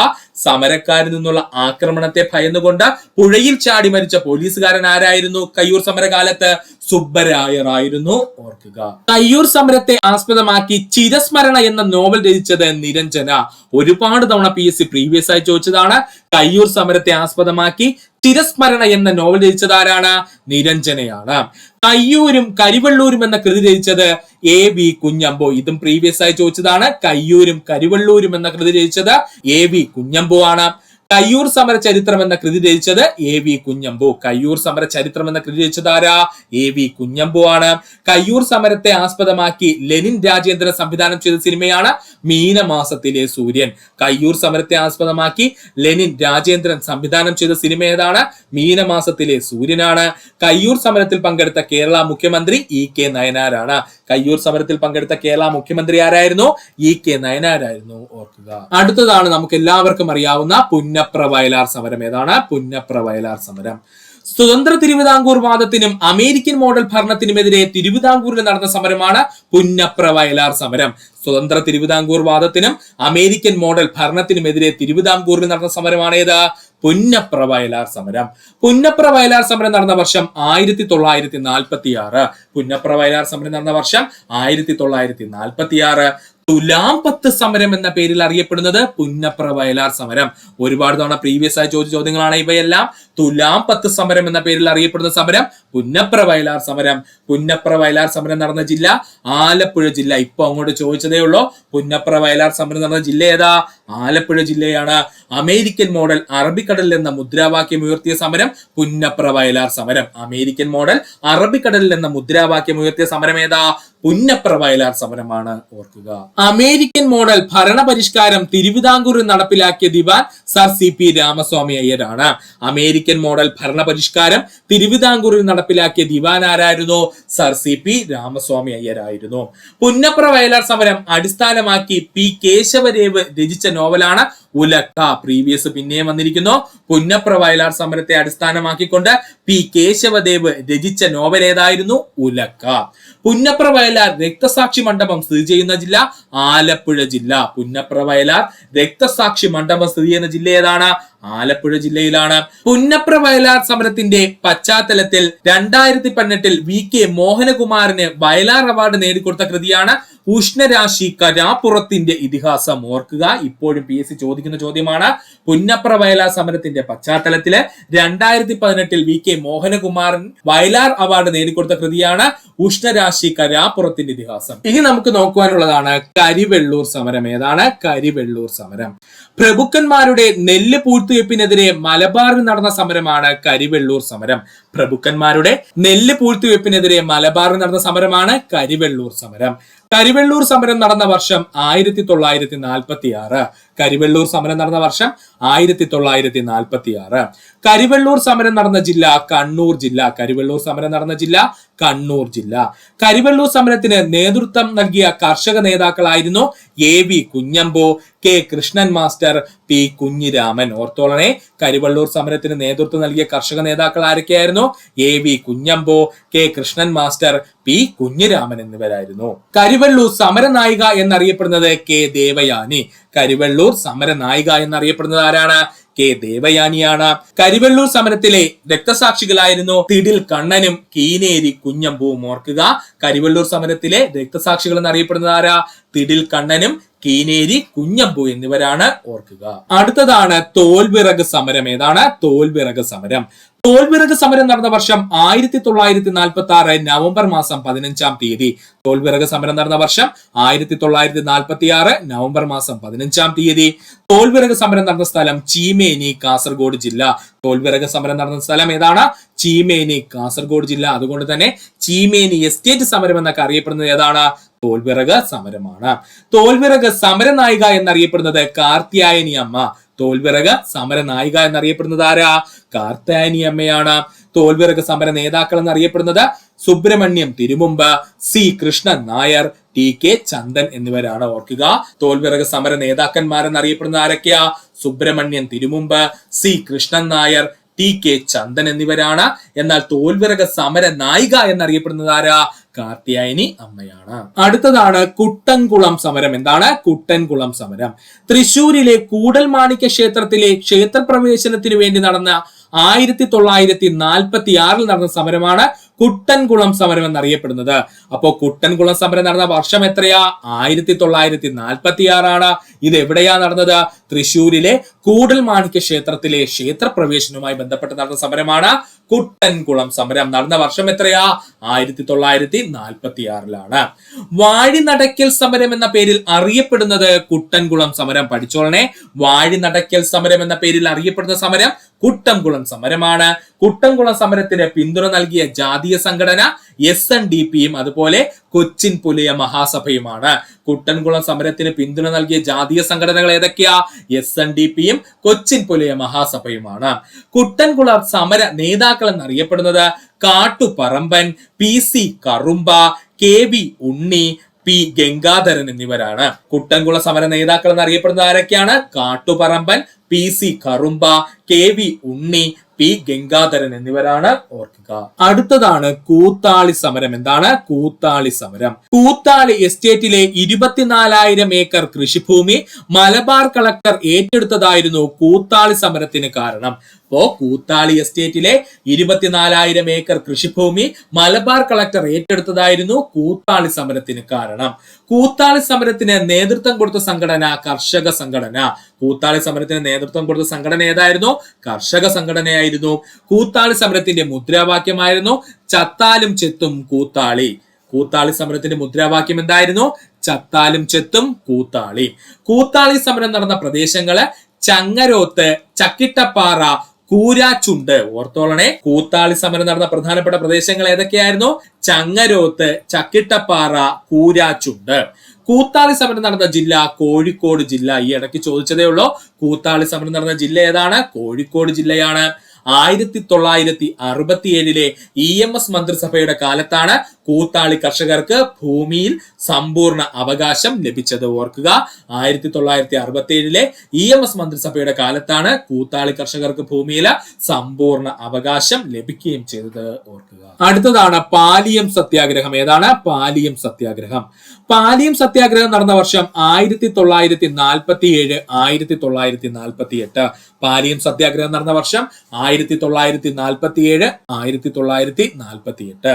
സമരക്കാരിൽ നിന്നുള്ള ആക്രമണത്തെ ഭയന്നുകൊണ്ട് പുഴയിൽ ചാടി മരിച്ച പോലീസുകാരൻ ആരായിരുന്നു? കയ്യൂർ സമരകാലത്ത് സുബ്ബരായർ ആയിരുന്നു. ഓർക്കുക, കയ്യൂർ സമരത്തെ ആസ്പദമാക്കി ചിരസ്മരണ എന്ന നോവൽ രചിച്ചത് നിരഞ്ജന. ഒരുപാട് തവണ PSC പ്രീവിയസ് ആയി ചോദിച്ചതാണ്. കയ്യൂർ സമരത്തെ ആസ്പദമാക്കി ചിരസ്മരണ എന്ന നോവൽ രചിച്ചത് ആരാണ്? നിരഞ്ജനയാണ്. കയ്യൂരും കരിവെള്ളൂരും എന്ന കൃതി രചിച്ചത് AV കുഞ്ഞമ്പു. ഇതും പ്രീവിയസ് ആയി ചോദിച്ചതാണ്. കയ്യൂരും കരിവെള്ളൂരും എന്ന കൃതി രചിച്ചത് AV കുഞ്ഞമ്പു ആണ്. കയ്യൂർ സമര ചരിത്രം എന്ന കൃതി രചിച്ചത് AV കുഞ്ഞമ്പു. കയ്യൂർ സമര ചരിത്രം എന്ന കൃതി രചിച്ചത് ആരാ? AV കുഞ്ഞമ്പു ആണ്. കയ്യൂർ സമരത്തെ ആസ്പദമാക്കി ലെനിൻ രാജേന്ദ്രൻ സംവിധാനം ചെയ്ത സിനിമയാണ് മീനമാസത്തിലെ സൂര്യൻ. കയ്യൂർ സമരത്തെ ആസ്പദമാക്കി ലെനിൻ രാജേന്ദ്രൻ സംവിധാനം ചെയ്ത സിനിമ ഏതാണ്? മീനമാസത്തിലെ സൂര്യനാണ്. കയ്യൂർ സമരത്തിൽ പങ്കെടുത്ത കേരള മുഖ്യമന്ത്രി EK നയനാരാണ്. കയ്യൂർ സമരത്തിൽ പങ്കെടുത്ത കേരള മുഖ്യമന്ത്രി ആരായിരുന്നു? EK നയനാരായിരുന്നു. ഓർക്കുക, അടുത്തതാണ് നമുക്ക് എല്ലാവർക്കും അറിയാവുന്ന പുന്നപ്ര വയലാർ സമരം. ഏതാണ്? പുന്നപ്ര വയലാർ സമരം. സ്വതന്ത്ര തിരുവിതാംകൂർ വാദത്തിനും അമേരിക്കൻ മോഡൽ ഭരണത്തിനുമെതിരെ തിരുവിതാംകൂറിൽ നടന്ന സമരമാണ് പുന്നപ്ര വയലാർ സമരം. സ്വതന്ത്ര തിരുവിതാംകൂർ വാദത്തിനും അമേരിക്കൻ മോഡൽ ഭരണത്തിനുമെതിരെ തിരുവിതാംകൂറിൽ നടന്ന സമരമാണ് ഏത്? പുന്നപ്ര വയലാർ സമരം. പുന്നപ്ര വയലാർ സമരം നടന്ന വർഷം 1946. പുന്നപ്ര വയലാർ സമരം നടന്ന വർഷം 1946. തുലാം 10 സമരം എന്ന പേരിൽ അറിയപ്പെടുന്നത് പുന്നപ്ര വയലാർ സമരം. ഒരുപാട് തവണ പ്രീവിയസ് ആയി ചോദിച്ച ചോദ്യങ്ങളാണ് ഇവയെല്ലാം. തുലാം 10 സമരം എന്ന പേരിൽ അറിയപ്പെടുന്ന സമരം പുന്നപ്ര വയലാർ സമരം. പുന്നപ്ര വയലാർ സമരം നടന്ന ജില്ല ആലപ്പുഴ ജില്ല. ഇപ്പൊ അങ്ങോട്ട് ചോദിച്ചതേ ഉള്ളൂ. പുന്നപ്ര വയലാർ സമരം നടന്ന ജില്ല ഏതാ? ആലപ്പുഴ ജില്ലയാണ്. അമേരിക്കൻ മോഡൽ അറബിക്കടലിൽ എന്ന മുദ്രാവാക്യം ഉയർത്തിയ സമരം പുന്നപ്ര വയലാർ സമരം. അമേരിക്കൻ മോഡൽ അറബിക്കടലിൽ എന്ന മുദ്രാവാക്യം ഉയർത്തിയ സമരം ഏതാ? പുന്നപ്ര വയലാർ സമരമാണ്. ഓർക്കുക, അമേരിക്കൻ മോഡൽ ഭരണപരിഷ്കാരം തിരുവിതാംകൂറിൽ നടപ്പിലാക്കിയ ദിവാൻ സർ CP രാമസ്വാമി അയ്യരാണ്. അമേരിക്കൻ മോഡൽ ഭരണപരിഷ്കാരം തിരുവിതാംകൂറിൽ നടപ്പിലാക്കിയ ദിവാൻ ആരായിരുന്നു? സർ CP രാമസ്വാമി അയ്യരായിരുന്നു. പുന്നപ്ര വയലാർ സമരം അടിസ്ഥാനമാക്കി P കേശവദേവ് രചിച്ച നോവലാണ് ഉലക്ക. പ്രീവിയസ് പിന്നെയും വന്നിരിക്കുന്നു. പുന്നപ്ര വയലാർ സമരത്തെ അടിസ്ഥാനമാക്കിക്കൊണ്ട് P കേശവദേവ് രചിച്ച നോവൽ ഏതായിരുന്നു? ഉലക്ക. പുന്നപ്ര വയലാർ രക്തസാക്ഷി മണ്ഡപം സ്ഥിതി ചെയ്യുന്ന ജില്ല ആലപ്പുഴ ജില്ല. പുന്നപ്ര വയലാർ രക്തസാക്ഷി മണ്ഡപം സ്ഥിതി ചെയ്യുന്ന ജില്ല ഏതാണ്? ആലപ്പുഴ ജില്ലയിലാണ്. പുന്നപ്ര വയലാർ സമരത്തിന്റെ പശ്ചാത്തലത്തിൽ 2018 VK മോഹനകുമാറിന് വയലാർ അവാർഡ് നേടിക്കൊടുത്ത കൃതിയാണ് ഉഷ്ണരാശി കരാപ്പുറത്തിന്റെ ഇതിഹാസം. ഓർക്കുക, ഇപ്പോഴും PSC ചോദിക്കുന്ന ചോദ്യമാണ്. പുന്നപ്ര വയലാർ സമരത്തിന്റെ പശ്ചാത്തലത്തില് 2018 VK മോഹനകുമാരൻ വയലാർ അവാർഡ് നേടിക്കൊടുത്ത കൃതിയാണ് ഉഷ്ണരാശി കരാപ്പുറത്തിന്റെ ഇതിഹാസം. ഇനി നമുക്ക് നോക്കുവാനുള്ളതാണ് കരിവെള്ളൂർ സമരം. ഏതാണ്? കരിവെള്ളൂർ സമരം. പ്രഭുക്കന്മാരുടെ നെല്ല് പൂഴ്ത്തിവെപ്പിനെതിരെ മലബാറിൽ നടന്ന സമരമാണ് കരിവെള്ളൂർ സമരം. പ്രഭുക്കന്മാരുടെ നെല്ല് പൂഴ്ത്തിവെപ്പിനെതിരെ മലബാറിൽ നടന്ന സമരമാണ് കരിവെള്ളൂർ സമരം. കരിവെള്ളൂർ സമരം നടന്ന വർഷം 1946. കരിവെള്ളൂർ സമരം നടന്ന വർഷം 1946. കരിവെള്ളൂർ സമരം നടന്ന ജില്ല കണ്ണൂർ ജില്ല. കരിവെള്ളൂർ സമരം നടന്ന ജില്ല കണ്ണൂർ ജില്ല. കരിവെള്ളൂർ സമരത്തിന് നേതൃത്വം നൽകിയ കർഷക നേതാക്കളായിരുന്നു AV Kunhambu, K Krishnan master, P Kunhiraman. ഓർത്തോളനെ, കരിവെള്ളൂർ സമരത്തിന് നേതൃത്വം നൽകിയ കർഷക നേതാക്കൾ ആരൊക്കെയായിരുന്നു? AV Kunhambu, K Krishnan master, P Kunhiraman എന്നിവരായിരുന്നു. കരിവെള്ളൂർ സമരനായിക എന്നറിയപ്പെടുന്നത് K ദേവയാനി. കരിവെള്ളൂർ സമരനായിക എന്നറിയപ്പെടുന്നത് ആരാണ്? K ദേവയാനിയാണ്. കരിവെള്ളൂർ സമരത്തിലെ രക്തസാക്ഷികളായിരുന്നു തിടിൽ കണ്ണനും കീനേരി കുഞ്ഞമ്പുവും. ഓർക്കുക, കരിവെള്ളൂർ സമരത്തിലെ രക്തസാക്ഷികൾ എന്നറിയപ്പെടുന്നത് ആരാ? തിടിൽ കണ്ണനും കീനേരി കുഞ്ഞമ്പു എന്നിവരാണ്. ഓർക്കുക, അടുത്തതാണ് തോൽവിറക് സമരം. ഏതാണ്? തോൽവിറക് സമരം. തോൽവിറക് സമരം നടന്ന വർഷം 1946 നവംബർ മാസം 15-ാം തീയതി. തോൽവിറക് സമരം നടന്ന വർഷം 1946 നവംബർ മാസം 15-ാം തീയതി. തോൽവിറക് സമരം നടന്ന സ്ഥലം ചീമേനി, കാസർഗോഡ് ജില്ല. തോൽവിറക് സമരം നടന്ന സ്ഥലം ഏതാണ്? ചീമേനി, കാസർഗോഡ് ജില്ല. അതുകൊണ്ട് തന്നെ ചീമേനി എസ്റ്റേറ്റ് സമരം എന്നൊക്കെ അറിയപ്പെടുന്നത് ഏതാണ്? തോൽവിറക് സമരമാണ്. തോൽവിറക് സമരനായിക എന്നറിയപ്പെടുന്നത് കാർത്യായനി അമ്മ. തോൽവിറക് സമരനായിക എന്നറിയപ്പെടുന്നത് ആരാ? കാർത്യായനി അമ്മയാണ്. തോൽവിറക് സമര നേതാക്കൾ എന്നറിയപ്പെടുന്നത് സുബ്രഹ്മണ്യം തിരുമുമ്പ്, C കൃഷ്ണൻ നായർ, TK ചന്ദൻ എന്നിവരാണ്. ഓർക്കുക, തോൽവിറക് സമര നേതാക്കന്മാരെന്നറിയപ്പെടുന്ന ആരൊക്കെയാ? സുബ്രഹ്മണ്യൻ തിരുമുമ്പ്, C കൃഷ്ണൻ നായർ, TK ചന്ദൻ എന്നിവരാണ്. എന്നാൽ തോൽവിറക് സമര നായിക എന്നറിയപ്പെടുന്നത് ആരാ? കാർത്യായനി അമ്മയാണ്. അടുത്തതാണ് കുട്ടൻകുളം സമരം. എന്താണ് കുട്ടൻകുളം സമരം? തൃശൂരിലെ കൂടൽമാണിക്യ ക്ഷേത്രത്തിലെ ക്ഷേത്രപ്രവേശനത്തിന് വേണ്ടി നടന്ന 1946 നടന്ന സമരമാണ് കുട്ടൻകുളം സമരം എന്നറിയപ്പെടുന്നത്. അപ്പോ കുട്ടൻകുളം സമരം നടന്ന വർഷം എത്രയാ? 1946 ആണ്. ഇത് എവിടെയാ നടന്നത്? തൃശൂരിലെ കൂടൽമാണിക്യ ക്ഷേത്രത്തിലെ ക്ഷേത്രപ്രവേശനവുമായി ബന്ധപ്പെട്ട് നടന്ന സമരമാണ് കുട്ടൻകുളം സമരം. നടന്ന വർഷം എത്രയാ? 1946 വാഴിനടക്കൽ സമരം എന്ന പേരിൽ അറിയപ്പെടുന്നത് കുട്ടൻകുളം സമരം. പഠിച്ചോളനെ, വാഴിനടക്കൽ സമരം എന്ന പേരിൽ അറിയപ്പെടുന്ന സമരം കുട്ടൻകുളം സമരമാണ്. കുട്ടൻകുളം സമരത്തിന് പിന്തുണ നൽകിയ ജാതീയ സംഘടന SNDPയും അതുപോലെ കൊച്ചിൻ പുലയ മഹാസഭയുമാണ്. കുട്ടൻകുളം സമരത്തിന് പിന്തുണ നൽകിയ ജാതീയ സംഘടനകൾ ഏതൊക്കെയാ? SNDPയും കൊച്ചിൻ പുലയ മഹാസഭയുമാണ്. കുട്ടൻകുളം സമര നേതാക്കൾ എന്നറിയപ്പെടുന്നത് കാട്ടുപറമ്പൻ, PC കറുമ്പ, KV ഉണ്ണി, P ഗംഗാധരൻ എന്നിവരാണ്. കുട്ടൻകുളം സമര നേതാക്കൾ എന്നറിയപ്പെടുന്ന ആരൊക്കെയാണ്? കാട്ടുപറമ്പൻ, PC കറുമ്പ, KV ഉണ്ണി, P ഗംഗാധരൻ എന്നിവരാണ്. ഓർക്കുക. അടുത്തതാണ് കൂത്താളി സമരം. എന്താണ് കൂത്താളി സമരം? കൂത്താളി എസ്റ്റേറ്റിലെ 24,000 ഏക്കർ കൃഷിഭൂമി മലബാർ കളക്ടർ ഏറ്റെടുത്തതായിരുന്നു കൂത്താളി സമരത്തിന് കാരണം. അപ്പോ കൂത്താളി എസ്റ്റേറ്റിലെ 24,000 ഏക്കർ കൃഷിഭൂമി മലബാർ കളക്ടർ ഏറ്റെടുത്തതായിരുന്നു കൂത്താളി സമരത്തിന് കാരണം. കൂത്താളി സമരത്തിന് നേതൃത്വം കൊടുത്ത സംഘടന കർഷക സംഘടന. കൂത്താളി സമരത്തിന് നേതൃത്വം കൊടുത്ത സംഘടന ഏതായിരുന്നു? കർഷക സംഘടനയായിരുന്നു. കൂത്താളി സമരത്തിന്റെ മുദ്രാവാക്യമായിരുന്നു ചത്താലും ചെത്തും കൂത്താളി. കൂത്താളി സമരത്തിന്റെ മുദ്രാവാക്യം എന്തായിരുന്നു? ചത്താലും ചെത്തും കൂത്താളി. കൂത്താളി സമരം നടന്ന പ്രദേശങ്ങള് ചങ്ങരോത്ത്, ചക്കിട്ടപ്പാറ, കൂരാച്ചുണ്ട്. ഓർത്തോളണേ, കൂത്താളി സമരം നടന്ന പ്രധാനപ്പെട്ട പ്രദേശങ്ങൾ ഏതൊക്കെയായിരുന്നു? ചങ്ങരോത്ത്, ചക്കിട്ടപ്പാറ, കൂരാച്ചുണ്ട്. കൂത്താളി സമരം നടന്ന ജില്ല കോഴിക്കോട് ജില്ല. ഈ ഇടയ്ക്ക് ചോദിച്ചതേ ഉള്ളൂ. കൂത്താളി സമരം നടന്ന ജില്ല ഏതാണ്? കോഴിക്കോട് ജില്ലയാണ്. 1967 EMS മന്ത്രിസഭയുടെ കാലത്താണ് കൂത്താളി കർഷകർക്ക് ഭൂമിയിൽ സമ്പൂർണ്ണ അവകാശം ലഭിച്ചത്. ഓർക്കുക, 1967 EMS മന്ത്രിസഭയുടെ കാലത്താണ് കൂത്താളി കർഷകർക്ക് ഭൂമിയിൽ സമ്പൂർണ്ണ അവകാശം ലഭിക്കുകയും ചെയ്തത്. ഓർക്കുക. അടുത്തതാണ് പാലിയം സത്യാഗ്രഹം. ഏതാണ് പാലിയം സത്യാഗ്രഹം? പാലിയം സത്യാഗ്രഹം നടന്ന വർഷം 1947, 1948. പാലിയം സത്യാഗ്രഹം നടന്ന വർഷം 1947, 1948.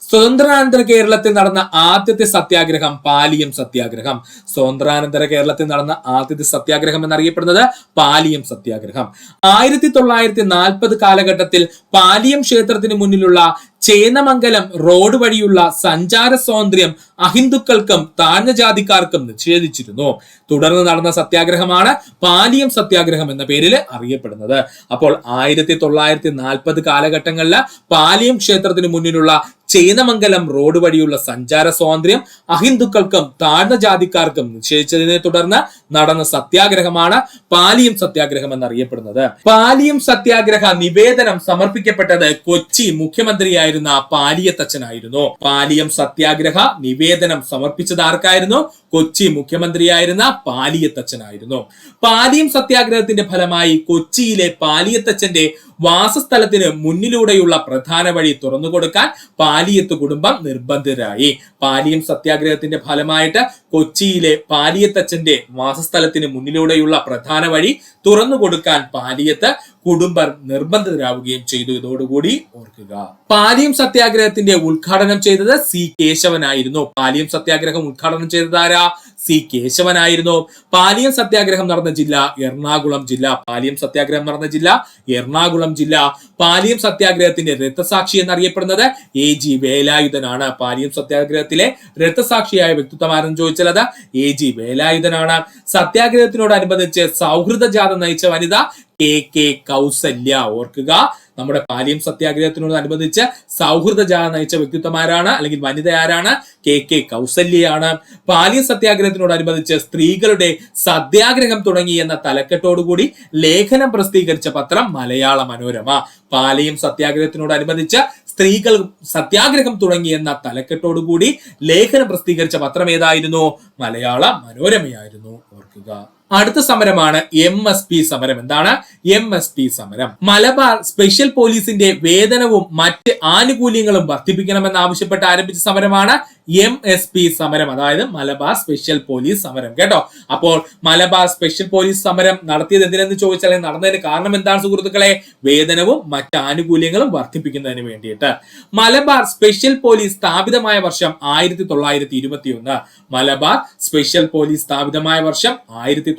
സ്വതന്ത്രാനന്തര കേരളത്തിൽ നടന്ന ആദ്യത്തെ സത്യാഗ്രഹം പാലിയം സത്യാഗ്രഹം. സ്വതന്ത്രാനന്തര കേരളത്തിൽ നടന്ന ആദ്യത്തെ സത്യാഗ്രഹം എന്നറിയപ്പെടുന്നത് പാലിയം സത്യാഗ്രഹം. 1940 കാലഘട്ടത്തിൽ പാലിയം ക്ഷേത്രത്തിന് മുന്നിലുള്ള ചേന്നമംഗലം റോഡ് വഴിയുള്ള സഞ്ചാര സ്വാതന്ത്ര്യം അഹിന്ദുക്കൾക്കും താഴ്ന്ന ജാതിക്കാർക്കും നിഷേധിച്ചിരുന്നു. തുടർന്ന് നടന്ന സത്യാഗ്രഹമാണ് പാലിയം സത്യാഗ്രഹം എന്ന പേരിൽ അറിയപ്പെടുന്നത്. അപ്പോൾ 1940 കാലഘട്ടങ്ങളിൽ പാലിയം ക്ഷേത്രത്തിന് മുന്നിലുള്ള ചേന്നമംഗലം റോഡ് വഴിയുള്ള സഞ്ചാര സ്വാതന്ത്ര്യം അഹിന്ദുക്കൾക്കും താഴ്ന്ന ജാതിക്കാർക്കും നിശ്ചയിച്ചതിനെ തുടർന്ന് നടന്ന സത്യാഗ്രഹമാണ് പാലിയം സത്യാഗ്രഹം എന്നറിയപ്പെടുന്നത്. പാലിയം സത്യാഗ്രഹ നിവേദനം സമർപ്പിക്കപ്പെട്ടത് കൊച്ചി മുഖ്യമന്ത്രിയായിരുന്ന പാലിയത്തച്ഛനായിരുന്നു. പാലിയം സത്യാഗ്രഹ നിവേദനം സമർപ്പിച്ചത് ആർക്കായിരുന്നു? കൊച്ചി മുഖ്യമന്ത്രിയായിരുന്ന പാലിയത്തച്ഛനായിരുന്നു. പാലിയം സത്യാഗ്രഹത്തിന്റെ ഫലമായി കൊച്ചിയിലെ പാലിയത്തച്ഛന്റെ വാസസ്ഥലത്തിന് മുന്നിലൂടെയുള്ള പ്രധാന വഴി തുറന്നുകൊടുക്കാൻ പാലിയത്ത് കുടുംബം നിർബന്ധിതരായി. പാലിയം സത്യാഗ്രഹത്തിന്റെ ഫലമായിട്ട് കൊച്ചിയിലെ പാലിയത്തച്ഛന്റെ വാസസ്ഥലത്തിന് മുന്നിലൂടെയുള്ള പ്രധാന വഴി തുറന്നുകൊടുക്കാൻ പാലിയത്ത് കുടുംബർ നിർബന്ധിതരാവുകയും ചെയ്തു. ഇതോടുകൂടി ഓർക്കുക. പാലിയം സത്യാഗ്രഹത്തിന്റെ ഉദ്ഘാടനം ചെയ്തത് C കേശവനായിരുന്നു. പാലിയം സത്യാഗ്രഹം ഉദ്ഘാടനം ചെയ്തത് ആരാ? C കേശവനായിരുന്നു. പാലിയം സത്യാഗ്രഹം നടന്ന ജില്ല എറണാകുളം ജില്ല. പാലിയം സത്യാഗ്രഹം നടന്ന ജില്ല എറണാകുളം ജില്ല. പാലിയം സത്യാഗ്രഹത്തിന്റെ രക്തസാക്ഷി എന്നറിയപ്പെടുന്നത് AG വേലായുധനാണ്. പാലിയം സത്യാഗ്രഹത്തിലെ രക്തസാക്ഷിയായ വ്യക്തിത്വം ആരെന്ന് ചോദിച്ചാൽ അത് AG വേലായുധനാണ്. സത്യാഗ്രഹത്തിനോടനുബന്ധിച്ച് സൗഹൃദ ജാഥ നയിച്ച വനിത KK കൗസല്യ. ഓർക്കുക, നമ്മുടെ പാലിയം സത്യാഗ്രഹത്തിനോടനുബന്ധിച്ച് സൗഹൃദ ജാഥ നയിച്ച വ്യക്തിത്വമാരാണ് അല്ലെങ്കിൽ വനിത ആരാണ്? KK കൗസല്യയാണ്. പാലിയം സത്യാഗ്രഹത്തിനോടനുബന്ധിച്ച് സ്ത്രീകളുടെ സത്യാഗ്രഹം തുടങ്ങി എന്ന തലക്കെട്ടോടുകൂടി ലേഖനം പ്രസിദ്ധീകരിച്ച പത്രം മലയാള മനോരമ. പാലിയം സത്യാഗ്രഹത്തിനോടനുബന്ധിച്ച് സ്ത്രീകൾ സത്യാഗ്രഹം തുടങ്ങി എന്ന തലക്കെട്ടോടുകൂടി ലേഖനം പ്രസിദ്ധീകരിച്ച പത്രം ഏതായിരുന്നു? മലയാള മനോരമയായിരുന്നു. ഓർക്കുക. അടുത്ത സമരമാണ് MSP സമരം. എന്താണ് MSP സമരം? മലബാർ സ്പെഷ്യൽ പോലീസിന്റെ വേതനവും മറ്റ് ആനുകൂല്യങ്ങളും വർദ്ധിപ്പിക്കണമെന്ന് ആവശ്യപ്പെട്ട് ആരംഭിച്ച സമരമാണ് MSP സമരം, അതായത് മലബാർ സ്പെഷ്യൽ പോലീസ് സമരം. കേട്ടോ, അപ്പോൾ മലബാർ സ്പെഷ്യൽ പോലീസ് സമരം നടത്തിയത് എന്തിനെന്ന് ചോദിച്ചാൽ നടന്നതിന് കാരണം എന്താണ് സുഹൃത്തുക്കളെ? വേതനവും മറ്റ് ആനുകൂല്യങ്ങളും വർദ്ധിപ്പിക്കുന്നതിന് വേണ്ടിയിട്ട്. മലബാർ സ്പെഷ്യൽ പോലീസ് സ്ഥാപിതമായ വർഷം 1921. മലബാർ സ്പെഷ്യൽ പോലീസ് സ്ഥാപിതമായ വർഷം 1921.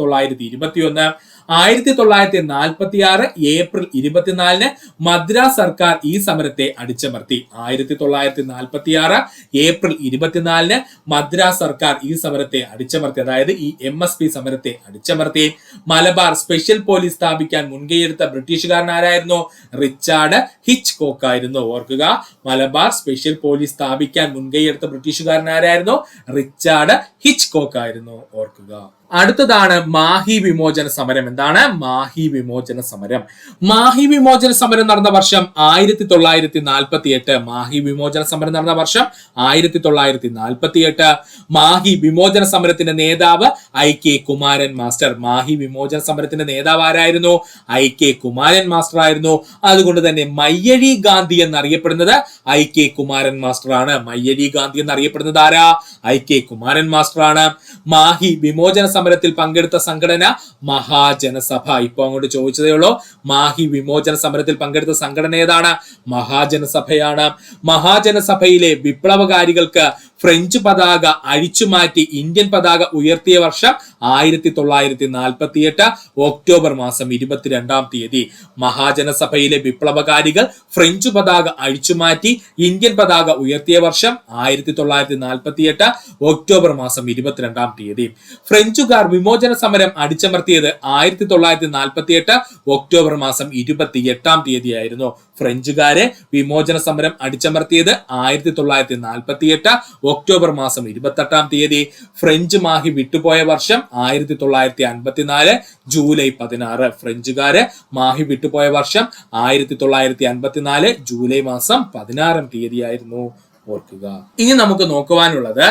1946 ഏപ്രിൽ 24 മദ്രാസ് സർക്കാർ ഈ സമരത്തെ അടിച്ചമർത്തി. 1946 ഏപ്രിൽ 24 മദ്രാസ് സർക്കാർ ഈ സമരത്തെ അടിച്ചമർത്തി, അതായത് ഈ MSP സമരത്തെ അടിച്ചമർത്തി. മലബാർ സ്പെഷ്യൽ പോലീസ് സ്ഥാപിക്കാൻ മുൻകൈയെടുത്ത ബ്രിട്ടീഷുകാരൻ ആരായിരുന്നു? റിച്ചാർഡ് ഹിച്ച്കോക്ക് ആയിരുന്നു. ഓർക്കുക, മലബാർ സ്പെഷ്യൽ പോലീസ് സ്ഥാപിക്കാൻ മുൻകൈയെടുത്ത ബ്രിട്ടീഷുകാരൻ ആരായിരുന്നു? റിച്ചാർഡ് ഹിച്ച്കോക്ക് ആയിരുന്നു. ഓർക്കുക. അടുത്തതാണ് മാഹി വിമോചന സമരം. എന്താണ് മാഹി വിമോചന സമരം? മാഹി വിമോചന സമരം നടന്ന വർഷം 1948. മാഹി വിമോചന സമരം നടന്ന വർഷം 1948. മാഹി വിമോചന സമരത്തിന്റെ നേതാവ് IK കുമാരൻ മാസ്റ്റർ. മാഹി വിമോചന സമരത്തിന്റെ നേതാവ് ആരായിരുന്നു? IK കുമാരൻ മാസ്റ്റർ ആയിരുന്നു. അതുകൊണ്ട് തന്നെ മയ്യഴി ഗാന്ധി എന്നറിയപ്പെടുന്നത് IK കുമാരൻ മാസ്റ്റർ ആണ്. മയ്യഴി ഗാന്ധി എന്നറിയപ്പെടുന്നത് ആരാ? IK കുമാരൻ മാസ്റ്റർ ആണ്. മാഹി വിമോചന സമരത്തിൽ പങ്കെടുത്ത സംഘടന മഹാജനസഭ. ഇപ്പൊ അങ്ങോട്ട് ചോദിച്ചതേ ഉള്ളൂ. മാഹി വിമോചന സമരത്തിൽ പങ്കെടുത്ത സംഘടന ഏതാണ്? മഹാജനസഭയാണ്. മഹാജനസഭയിലെ വിപ്ലവകാരികൾക്ക് ഫ്രഞ്ച് പതാക അഴിച്ചുമാറ്റി ഇന്ത്യൻ പതാക ഉയർത്തിയ വർഷം 1948 ഒക്ടോബർ മാസം 22-ാം തീയതി. മഹാജനസഭയിലെ വിപ്ലവകാരികൾ ഫ്രഞ്ച് പതാക അഴിച്ചുമാറ്റി ഇന്ത്യൻ പതാക ഉയർത്തിയ വർഷം 1948 ഒക്ടോബർ മാസം 22-ാം തീയതി. ഫ്രഞ്ചുകാർ വിമോചന സമരം അടിച്ചമർത്തിയത് 1948 ഒക്ടോബർ മാസം 28-ാം തീയതിയായിരുന്നു. ഫ്രഞ്ചുകാരെ വിമോചന സമരം അടിച്ചമർത്തിയത് 1948 ഒക്ടോബർ മാസം 28-ാം തീയതി. ഫ്രഞ്ച് മാഹി വിട്ടുപോയ വർഷം 1954 ജൂലൈ 16. ഫ്രഞ്ചുകാര് മാഹി വിട്ടുപോയ വർഷം 1954 ജൂലൈ മാസം 16-ാം തീയതിയായിരുന്നു. ഓർക്കുക. ഇനി നമുക്ക് നോക്കുവാനുള്ളത്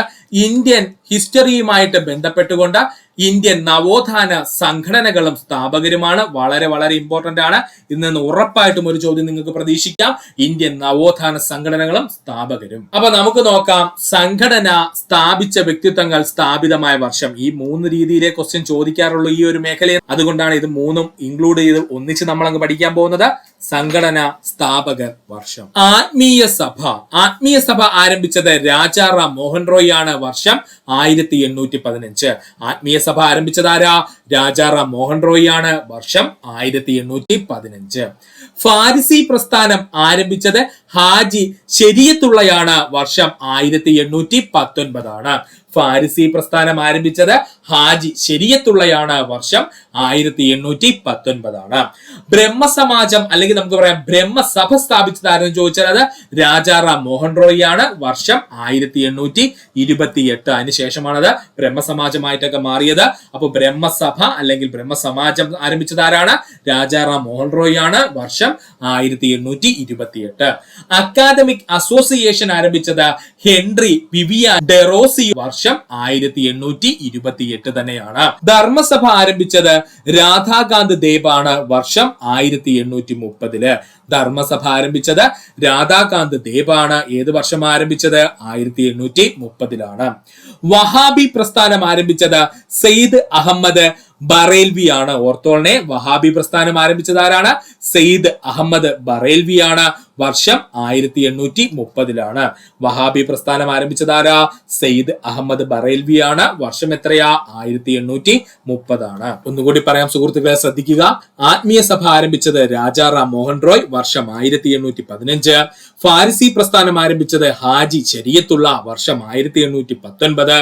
ഇന്ത്യൻ ഹിസ്റ്ററിയുമായിട്ട് ബന്ധപ്പെട്ടുകൊണ്ട് ഇന്ത്യൻ നവോത്ഥാന സംഘടനകളും സ്ഥാപകരുമാണ്. വളരെ വളരെ ഇമ്പോർട്ടന്റ് ആണ്. ഇതിൽ നിന്ന് ഉറപ്പായിട്ടും ഒരു ചോദ്യം നിങ്ങൾക്ക് പ്രതീക്ഷിക്കാം. ഇന്ത്യൻ നവോത്ഥാന സംഘടനകളും സ്ഥാപകരും. അപ്പൊ നമുക്ക് നോക്കാം. സംഘടന, സ്ഥാപിച്ച വ്യക്തിത്വങ്ങൾ, സ്ഥാപിതമായ വർഷം. ഈ 3 രീതിയിലെ ക്വസ്റ്റ്യൻ ചോദിക്കാറുള്ളൂ ഈ ഒരു മേഖലയിൽ. അതുകൊണ്ടാണ് ഇത് 3ഉം ഇൻക്ലൂഡ് ചെയ്ത് ഒന്നിച്ച് നമ്മൾ അങ്ങ് പഠിക്കാൻ പോകുന്നത്. സംഘടന, സ്ഥാപകർ, വർഷം. ആത്മീയ സഭ. ആത്മീയ സഭ ആരംഭിച്ചത് രാജാറാം മോഹൻ റോയ് ആണ്. വർഷം 1815. ആത്മീയ സഭ ആരംഭിച്ചത് ആരാ? രാജാറാം മോഹൻ റോയ് ആണ്. വർഷം 1815. ഫാരിസി പ്രസ്ഥാനം ആരംഭിച്ചത് ഹാജി ശരിയത്തുള്ളയാണ്. വർഷം 1819 ആണ്. ഫാരിസി പ്രസ്ഥാനം ആരംഭിച്ചത് ഹാജി ശരിയത്തുള്ളയാണ്. വർഷം 1819 ആണ്. ബ്രഹ്മസമാജം അല്ലെങ്കിൽ നമുക്ക് പറയാം ബ്രഹ്മസഭ സ്ഥാപിച്ചത് ആരെന്ന് ചോദിച്ചാൽ അത് രാജാറാം മോഹൻ റോയ് ആണ്. വർഷം 1828. അതിനുശേഷമാണത് ബ്രഹ്മസമാജമായിട്ടൊക്കെ മാറിയത്. അപ്പൊ ബ്രഹ്മസഭ അല്ലെങ്കിൽ ബ്രഹ്മസമാജം ആരംഭിച്ചത് ആരാണ്? രാജാറാം മോഹൻ റോയ് ആണ്. വർഷം 1828. അക്കാദമിക് അസോസിയേഷൻ ആരംഭിച്ചത് ഹെൻറി വിവിയാൻ ഡെറോസി. വർഷം 1828 തന്നെയാണ്. ധർമ്മസഭ ആരംഭിച്ചത് രാധാകാന്ത് ദേബ് ആണ്. വർഷം 1830. ധർമ്മസഭ ആരംഭിച്ചത് രാധാകാന്ത് ദേബ് ആണ്. ഏത് വർഷം ആരംഭിച്ചത്? 1830. വഹാബി പ്രസ്ഥാനം ആരംഭിച്ചത് സെയ്ദ് അഹമ്മദ് ബറേൽവി ആണ്. ഓർത്തോളനെ, വഹാബി പ്രസ്ഥാനം ആരംഭിച്ചത് ആരാണ്? സെയ്ദ് അഹമ്മദ് ബറേൽവി ആണ്. വർഷം 1830. വഹാബി പ്രസ്ഥാനം ആരംഭിച്ചത് ആരാ? സെയ്ദ് അഹമ്മദ് ബറേൽവി ആണ്. വർഷം എത്രയാ? 1830. ഒന്നുകൂടി പറയാം സുഹൃത്തുക്കളെ, ശ്രദ്ധിക്കുക. ആത്മീയ സഭ ആരംഭിച്ചത് രാജാറാം മോഹൻ റോയ്. വർഷം 1815. ഫാരിസി പ്രസ്ഥാനം ആരംഭിച്ചത് ഹാജി ശരിയത്തുള്ള. വർഷം 1819.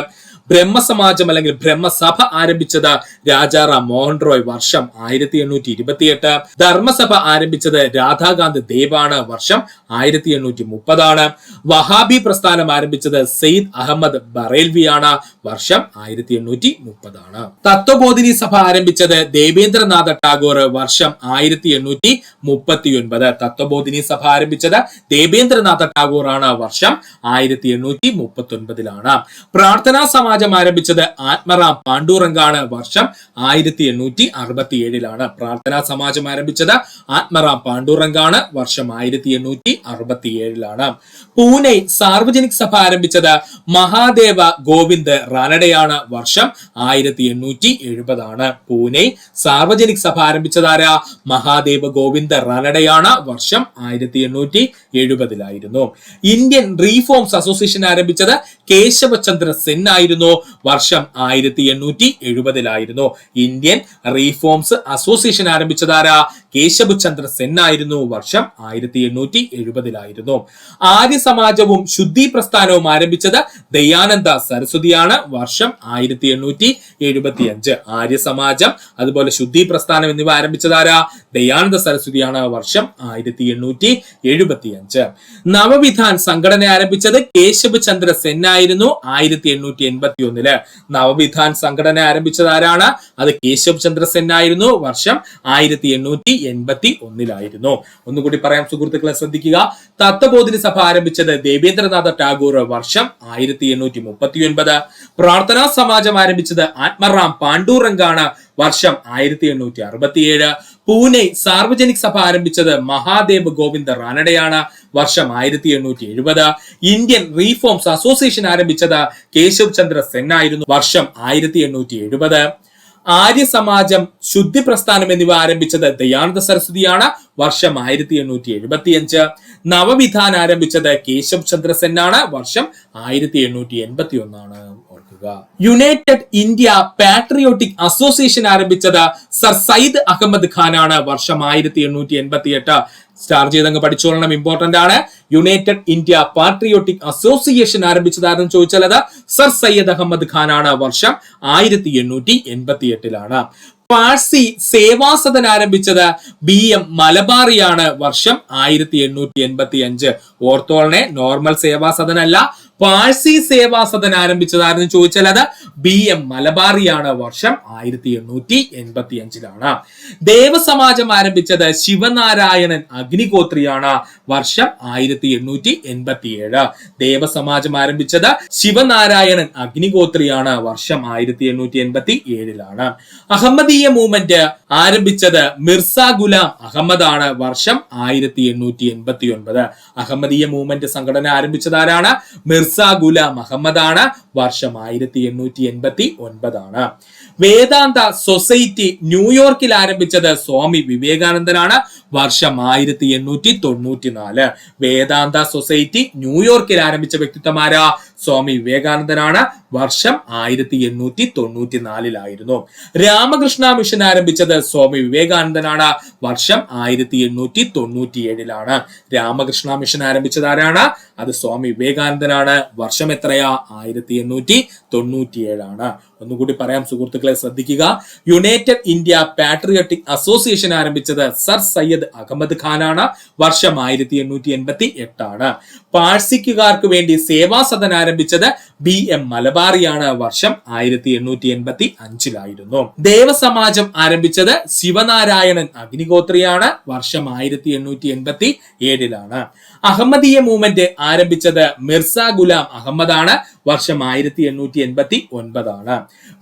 ബ്രഹ്മസമാജം അല്ലെങ്കിൽ ബ്രഹ്മസഭ ആരംഭിച്ചത് രാജാറാം മോഹൻ റോയ്, വർഷം 1828. ധർമ്മസഭ ആരംഭിച്ചത് രാധാകാന്ത് ദേവാണ്, വർഷം 1830. വഹാബി പ്രസ്ഥാനം ആരംഭിച്ചത് സെയ്ദ് അഹമ്മദ് ബറേൽവിയാണ്, വർഷം 1830. തത്വബോധിനി സഭ ആരംഭിച്ചത് ദേവേന്ദ്രനാഥ ടാഗോർ, വർഷം 1839. തത്വബോധിനി സഭ ആരംഭിച്ചത് ദേവേന്ദ്രനാഥ ടാഗോർ ആണ്, വർഷം 1839. പ്രാർത്ഥനാ സമാജം ആരംഭിച്ചത് ആത്മറാം പാണ്ഡുറംഗാണ്, വർഷം 1867. പ്രാർത്ഥനാ സമാജം ആരംഭിച്ചത് ആത്മറാം പാണ്ഡുറംഗാണ്, വർഷം 1867. പൂനെ സാർവജനിക് സഭ ആരംഭിച്ചത് മഹാദേവ ഗോവിന്ദ് റാനഡെയാണ്, വർഷം 1870. പൂനെ സാർവജനിക് സഭ ആരംഭിച്ചതാരാ? മഹാദേവ ഗോവിന്ദ് റാനഡെയാണ്, വർഷം 1870. ഇന്ത്യൻ റീഫോംസ് അസോസിയേഷൻ ആരംഭിച്ചത് കേശവചന്ദ്ര സെൻ ആയിരുന്നു, വർഷം 1870. ഇന്ത്യൻ റീഫോംസ് അസോസിയേഷൻ ആരംഭിച്ചതാരാ? കേശവചന്ദ്ര സെൻ ആയിരുന്നു, വർഷം 1870. ആര്യ സമാജവും ശുദ്ധി പ്രസ്ഥാനവും ആരംഭിച്ചത് ദയാനന്ദ സരസ്വതിയാണ്, വർഷം 1875. ആര്യ സമാജം അതുപോലെ ശുദ്ധി പ്രസ്ഥാനം എന്നിവ ആരംഭിച്ചതാരാ? ദയാനന്ദ സരസ്വതിയാണ്, വർഷം 1875. നവവിധാൻ സംഘടന ആരംഭിച്ചത് കേശവ് ചന്ദ്ര സെൻ ആയിരുന്നു, 1881. നവവിധാൻ സംഘടന ആരംഭിച്ചത് ആരാണ്? അത് കേശവ് ചന്ദ്ര സെൻ ആയിരുന്നു, വർഷം 1881. ഒന്നുകൂടി പറയാം സുഹൃത്തുക്കളെ, ശ്രദ്ധിക്കുക. തത്വബോധിനി സഭ ആരംഭിച്ചത് ദേവേന്ദ്രനാഥ ടാഗോർ, വർഷം 1839. പ്രാർത്ഥനാ സമാജം ആരംഭിച്ചത് ആത്മറാം പാണ്ഡുറംഗാണ്, വർഷം 1867. പൂനെ സാർവജനിക് സഭ ആരംഭിച്ചത് മഹാദേവ് ഗോവിന്ദ് റാനഡെയാണ്, വർഷം 1870. ഇന്ത്യൻ റീഫോംസ് അസോസിയേഷൻ ആരംഭിച്ചത് കേശവ് ചന്ദ്ര സെൻ ആയിരുന്നു, വർഷം 1870. ആര്യ സമാജം ശുദ്ധി പ്രസ്ഥാനം എന്നിവ ആരംഭിച്ചത് ദയാനന്ദ സരസ്വതിയാണ്, വർഷം 1875. നവവിധാൻ ആരംഭിച്ചത് കേശവ് ചന്ദ്ര സെൻ ആണ്, വർഷം 1881. ഓർക്കുക. യുണൈറ്റഡ് ഇന്ത്യ പാട്രിയോട്ടിക് അസോസിയേഷൻ ആരംഭിച്ചത് സർ സയ്യിദ് അഹമ്മദ് ഖാൻ ആണ്, വർഷം 1888. സ്റ്റാർ ചെയ്തങ്ങ് പഠിച്ചോളണം, ഇമ്പോർട്ടന്റ് ആണ്. യുണൈറ്റഡ് ഇന്ത്യ പാട്രിയോട്ടിക് അസോസിയേഷൻ ആരംഭിച്ചതാരെന്ന് ചോദിച്ചാൽ അത് സർ സയ്യദ് അഹമ്മദ് ഖാൻ ആണ്, വർഷം 1888. പാഴ്സി സേവാസദൻ ആരംഭിച്ചത് BM മലബാറിയാണ്, വർഷം 1885. ഓർത്തോളനെ, നോർമൽ സേവാസദൻ അല്ല, പാഴ്സി സേവാസദൻ ആരംഭിച്ചതാരെന്ന് ചോദിച്ചാൽ അത് BM മലബാറിയാണ്, വർഷം 1885. ദേവസമാജം ആരംഭിച്ചത് ശിവനാരായണൻ അഗ്നിഹോത്രിയാണ്, വർഷം 1887. ദേവസമാജം ആരംഭിച്ചത് ശിവനാരായണൻ അഗ്നിഹോത്രിയാണ്, വർഷം 1887. അഹമ്മദീയ മൂവ്മെന്റ് ആരംഭിച്ചത് മിർസ ഗുലാം അഹമ്മദ് ആണ്, വർഷം 1889. അഹമ്മദീയ മൂവ്മെന്റ് സംഘടന ആരംഭിച്ചതാരാണ്? മിർസ ഗുലാം അഹമ്മദ് ആണ്, വർഷം 1889. വേദാന്ത സൊസൈറ്റി ന്യൂയോർക്കിൽ ആരംഭിച്ചത് സ്വാമി വിവേകാനന്ദനാണ്, വർഷം 1894. വേദാന്ത സൊസൈറ്റി ന്യൂയോർക്കിൽ ആരംഭിച്ച വ്യക്തിത്വമാരാ? സ്വാമി വിവേകാനന്ദനാണ്, വർഷം 1894. രാമകൃഷ്ണ മിഷൻ ആരംഭിച്ചത് സ്വാമി വിവേകാനന്ദനാണ്, വർഷം 1897. രാമകൃഷ്ണ മിഷൻ ആരംഭിച്ചത് ആരാണ്? അത് സ്വാമി വിവേകാനന്ദനാണ്, വർഷം എത്രയാ? 1897. ഒന്നുകൂടി പറയാം സുഹൃത്തുക്കളെ, ശ്രദ്ധിക്കുക. യുണൈറ്റഡ് ഇന്ത്യ പാട്രിയോട്ടിക് അസോസിയേഷൻ ആരംഭിച്ചത് സർ സയ്യദ് അഹമ്മദ് ഖാൻ ആണ്, വർഷം 1888. പാഴ്സിക്കുകാർക്ക് വേണ്ടി സേവാ സദൻ ആരംഭിച്ചത് BM മലബാറിയാണ്, വർഷം 1885. ദേവസമാജം ആരംഭിച്ചത് ശിവനാരായണൻ അഗ്നിഹോത്രിയാണ്, വർഷം 1887. അഹമ്മദീയ മൂവ്മെന്റ് ആരംഭിച്ചത് മിർസ ഗുലാം അഹമ്മദ് ആണ്, വർഷം 1889.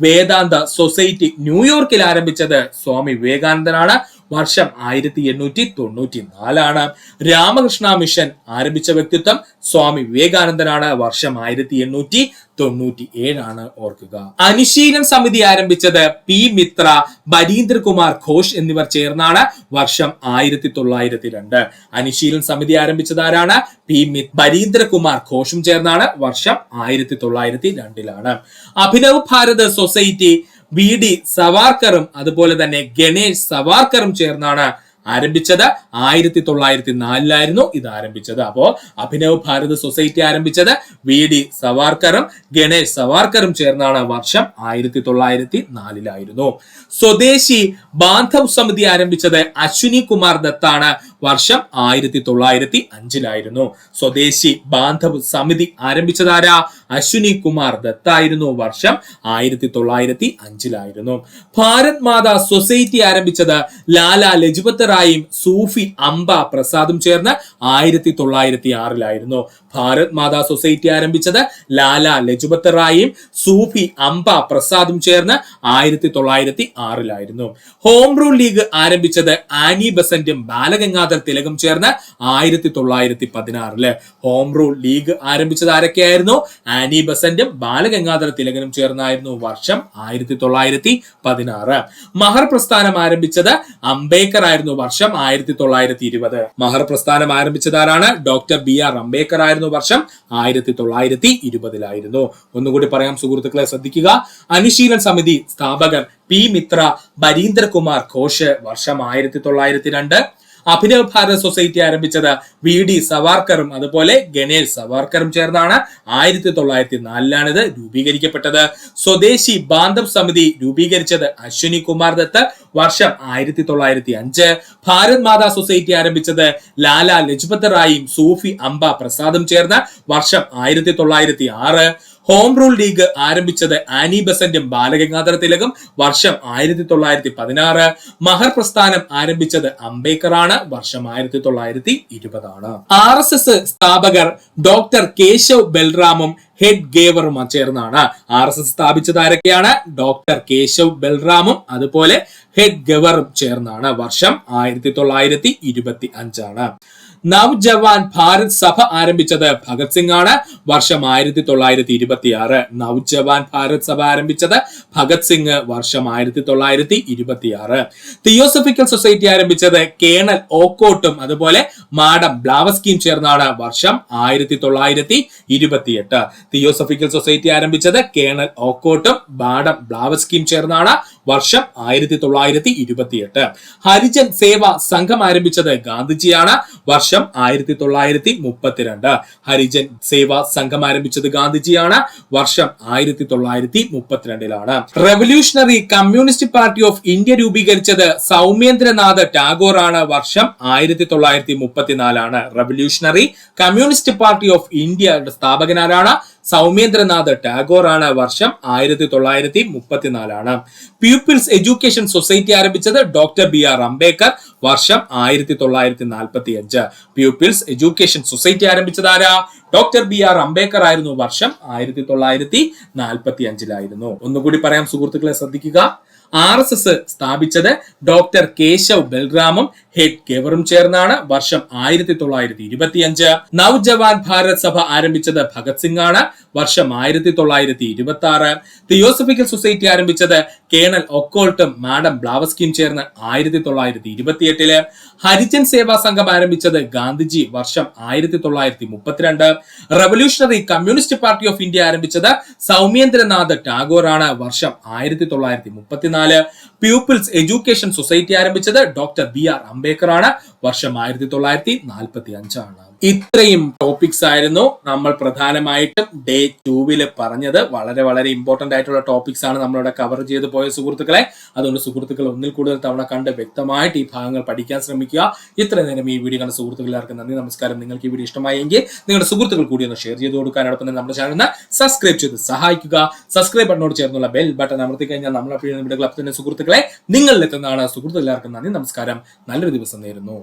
വേദാന്ത സൊസൈറ്റി ന്യൂയോർക്കിൽ ആരംഭിച്ചത് സ്വാമി വിവേകാനന്ദനാണ്, വർഷം 1894. രാമകൃഷ്ണ മിഷൻ ആരംഭിച്ച വ്യക്തിത്വം സ്വാമി വിവേകാനന്ദനാണ്, വർഷം 1897. ഓർക്കുക. അനുശീലൻ സമിതി ആരംഭിച്ചത് P മിത്ര, ബരീന്ദ്രകുമാർ ഘോഷ് എന്നിവർ ചേർന്നാണ്, വർഷം 1902. അനുശീലൻ സമിതി ആരംഭിച്ചത് ആരാണ്? P ബരീന്ദ്രകുമാർ ഘോഷും ചേർന്നാണ്, വർഷം 1902. അഭിനവ് ഭാരത് സൊസൈറ്റി VD സവാർക്കറും അതുപോലെ തന്നെ ഗണേഷ് സവാർക്കറും ചേർന്നാണ് ആരംഭിച്ചത് 1904 ഇത് ആരംഭിച്ചത്. അപ്പോ അഭിനവ് ഭാരത് സൊസൈറ്റി ആരംഭിച്ചത് VD സവാർക്കറും ഗണേഷ് സവാർക്കറും ചേർന്നാണ്. വർഷം 1904 സ്വദേശി ബാന്ധവ് സമിതി ആരംഭിച്ചത് അശ്വിനി കുമാർ ദത്താണ്. വർഷം 1905 സ്വദേശി ബാന്ധവ് സമിതി ആരംഭിച്ചതാരാ? അശ്വിനി കുമാർ ദത്തായിരുന്നു. വർഷം 1905 ഭാരത് മാതാ സൊസൈറ്റി ആരംഭിച്ചത് ലാല ലജ്പത് റായും സൂഫി അംബ പ്രസാദും ചേർന്ന് 1906 ഭാരത് മാതാ സൊസൈറ്റി ആരംഭിച്ചത് ലാല ലജ്പത് റായും സൂഫി അംബ പ്രസാദും ചേർന്ന് 1906 ഹോം റൂൾ ലീഗ് ആരംഭിച്ചത് ആനി ബസന്റും ബാലഗംഗാധർ തിലകും ചേർന്ന് 1916 ഹോം റൂൾ ലീഗ് ആരംഭിച്ചത് ആരൊക്കെയായിരുന്നു? ആനി ബസന്റും ബാലഗംഗാധര തിലകനും ചേർന്നായിരുന്നു. വർഷം 1916 മഹർ പ്രസ്ഥാനം ആരംഭിച്ചത് അംബേദ്കർ ആയിരുന്നു. വർഷം 1920 മഹർ പ്രസ്ഥാനം ആരംഭിച്ചതാരാണ്? ഡോക്ടർ BR അംബേദ്കർ ആയിരുന്നു. വർഷം 1920 ഒന്നുകൂടി പറയാം സുഹൃത്തുക്കളെ, ശ്രദ്ധിക്കുക. അനുശീലൻ സമിതി സ്ഥാപകർ P മിത്ര, ബരീന്ദ്രകുമാർ ഘോഷ്. വർഷം 1902 അഭിനവ് ഭാരത് സൊസൈറ്റി ആരംഭിച്ചത് VD സവാർക്കറും അതുപോലെ ഗണേഷ് സവാർക്കറും ചേർന്നാണ്. 1904 ഇത് രൂപീകരിക്കപ്പെട്ടത്. സ്വദേശി ബാന്ധവ് സമിതി രൂപീകരിച്ചത് അശ്വിനി കുമാർ ദത്ത്. വർഷം 1905 ഭാരത് മാതാ സൊസൈറ്റി ആരംഭിച്ചത് ലാല ലജ്പത് റായും സൂഫി അംബ പ്രസാദും ചേർന്ന്. വർഷം 1906 ഹോം റൂൾ ലീഗ് ആരംഭിച്ചത് ആനി ബസന്റും ബാലഗംഗാധര തിലകും. വർഷം 1916 മഹർ പ്രസ്ഥാനം ആരംഭിച്ചത് അംബേദ്കർ ആണ്. വർഷം 1920 RSS സ്ഥാപകർ ഡോക്ടർ കേശവ് ബൽറാമും ഹെഡ് ഗേവറും ചേർന്നാണ്. RSS സ്ഥാപിച്ചത് ആരൊക്കെയാണ്? ഡോക്ടർ കേശവ് ബൽറാമും അതുപോലെ ഹെഡ് ഗവറും ചേർന്നാണ്. വർഷം 1925 നവജവാൻ ഭാരത് സഭ ആരംഭിച്ചത് ഭഗത് സിംഗ് ആണ്. വർഷം 1926 നവജവാൻ ഭാരത് സഭ ആരംഭിച്ചത് ഭഗത് സിംഗ്. വർഷം 1926 തിയോസഫിക്കൽ സൊസൈറ്റി ആരംഭിച്ചത് കേണൽ ഓക്കോട്ടും അതുപോലെ മാഡം ബ്ലാവസ്കിയും ചേർന്നാണ്. വർഷം 1928 തിയോസഫിക്കൽ സൊസൈറ്റി ആരംഭിച്ചത് കേണൽ ഓക്കോട്ടും മാഡം ബ്ലാവസ്കിയും ചേർന്നാണ്. വർഷം 1928 ഹരിജൻ സേവാ സംഘം ആരംഭിച്ചത് ഗാന്ധിജിയാണ്. വർഷം 1932 ഹരിജൻ സേവാ സംഘം ആരംഭിച്ചത് ഗാന്ധിജിയാണ്. വർഷം 1932 revolutionary communist party of India രൂപീകരിച്ചത് സൗമേന്ദ്രനാഥ് ടാഗോർ ആണ്. വർഷം 1934 റവല്യൂഷണറി കമ്മ്യൂണിസ്റ്റ് പാർട്ടി ഓഫ് ഇന്ത്യയുടെ സ്ഥാപകനാരാണ്? സൗമേന്ദ്രനാഥ് ടാഗോർ ആണ്. വർഷം 1934 പീപ്പിൾസ് എഡ്യൂക്കേഷൻ സൊസൈറ്റി ആരംഭിച്ചത് ഡോക്ടർ BR അംബേദ്കർ. വർഷം 1945 പീപ്പിൾസ് എഡ്യൂക്കേഷൻ സൊസൈറ്റി ആരംഭിച്ചത് ആരാ? ഡോക്ടർ BR അംബേദ്കർ ആയിരുന്നു. വർഷം 1945 ഒന്നുകൂടി പറയാം സുഹൃത്തുക്കളെ, ശ്രദ്ധിക്കുക. RSS സ്ഥാപിച്ചത് ഡോക്ടർ കേശവ് ബൽറാമും ഹെഡ് ഗവറും ചേർന്നാണ്. വർഷം 1925 നവജവാൻ ഭാരത് സഭ ആരംഭിച്ചത് ഭഗത് സിംഗ് ആണ്. വർഷം 1926 തിയോസഫിക്കൽ സൊസൈറ്റി ആരംഭിച്ചത് കേണൽ ഒക്കോൾട്ടും മാഡം ബ്ലാവസ്കിയും ചേർന്ന് 1928 ഹരിജൻ സേവാ സംഘം ആരംഭിച്ചത് ഗാന്ധിജി. വർഷം 1932 revolutionary communist party of India ആരംഭിച്ചത് സൗമേന്ദ്രനാഥ് ടാഗോർ ആണ്. വർഷം 1934 പീപ്പിൾസ് എഡ്യൂക്കേഷൻ സൊസൈറ്റി ആരംഭിച്ചത് ഡോക്ടർ BR അംബേദ്കർ ആണ്. വർഷം 1945 ഇത്രയും ടോപ്പിക്സ് ആയിരുന്നു നമ്മൾ പ്രധാനമായിട്ടും ഡേ 2 പറഞ്ഞത്. വളരെ ഇമ്പോർട്ടന്റ് ആയിട്ടുള്ള ടോപ്പിക്സ് ആണ് നമ്മളിവിടെ കവർ ചെയ്ത് പോയ സുഹൃത്തുക്കളെ. അതുകൊണ്ട് സുഹൃത്തുക്കൾ ഒന്നിൽ കൂടുതൽ തവണ കണ്ട് വ്യക്തമായിട്ട് ഈ ഭാഗങ്ങൾ പഠിക്കാൻ ശ്രമിക്കുക. ഇത്രയും നേരം ഈ വീഡിയോ കണ്ട സുഹൃത്തുക്കളെല്ലാവർക്കും നന്ദി, നമസ്കാരം. നിങ്ങൾക്ക് ഈ വീഡിയോ ഇഷ്ടമായെങ്കിൽ നിങ്ങളുടെ സുഹൃത്തുക്കൾ കൂടി ഒന്ന് ഷെയർ ചെയ്ത് കൊടുക്കാനോടൊപ്പം തന്നെ നമ്മുടെ ചാനലിന് സബ്സ്ക്രൈബ് ചെയ്ത് സഹായിക്കുക. സബ്സ്ക്രൈബ് ബട്ടനോട് ചേർന്നുള്ള ബെൽ ബട്ടൺ അമർത്തി കഴിഞ്ഞാൽ നമ്മൾ വീഡിയോ ക്ലബ് തന്നെ സുഹൃത്തുക്കളെ നിങ്ങളിലെത്തുന്നതാണ്. സുഹൃത്തുക്കളെല്ലാവർക്കും നന്ദി, നമസ്കാരം. നല്ലൊരു ദിവസം നേരുന്നു.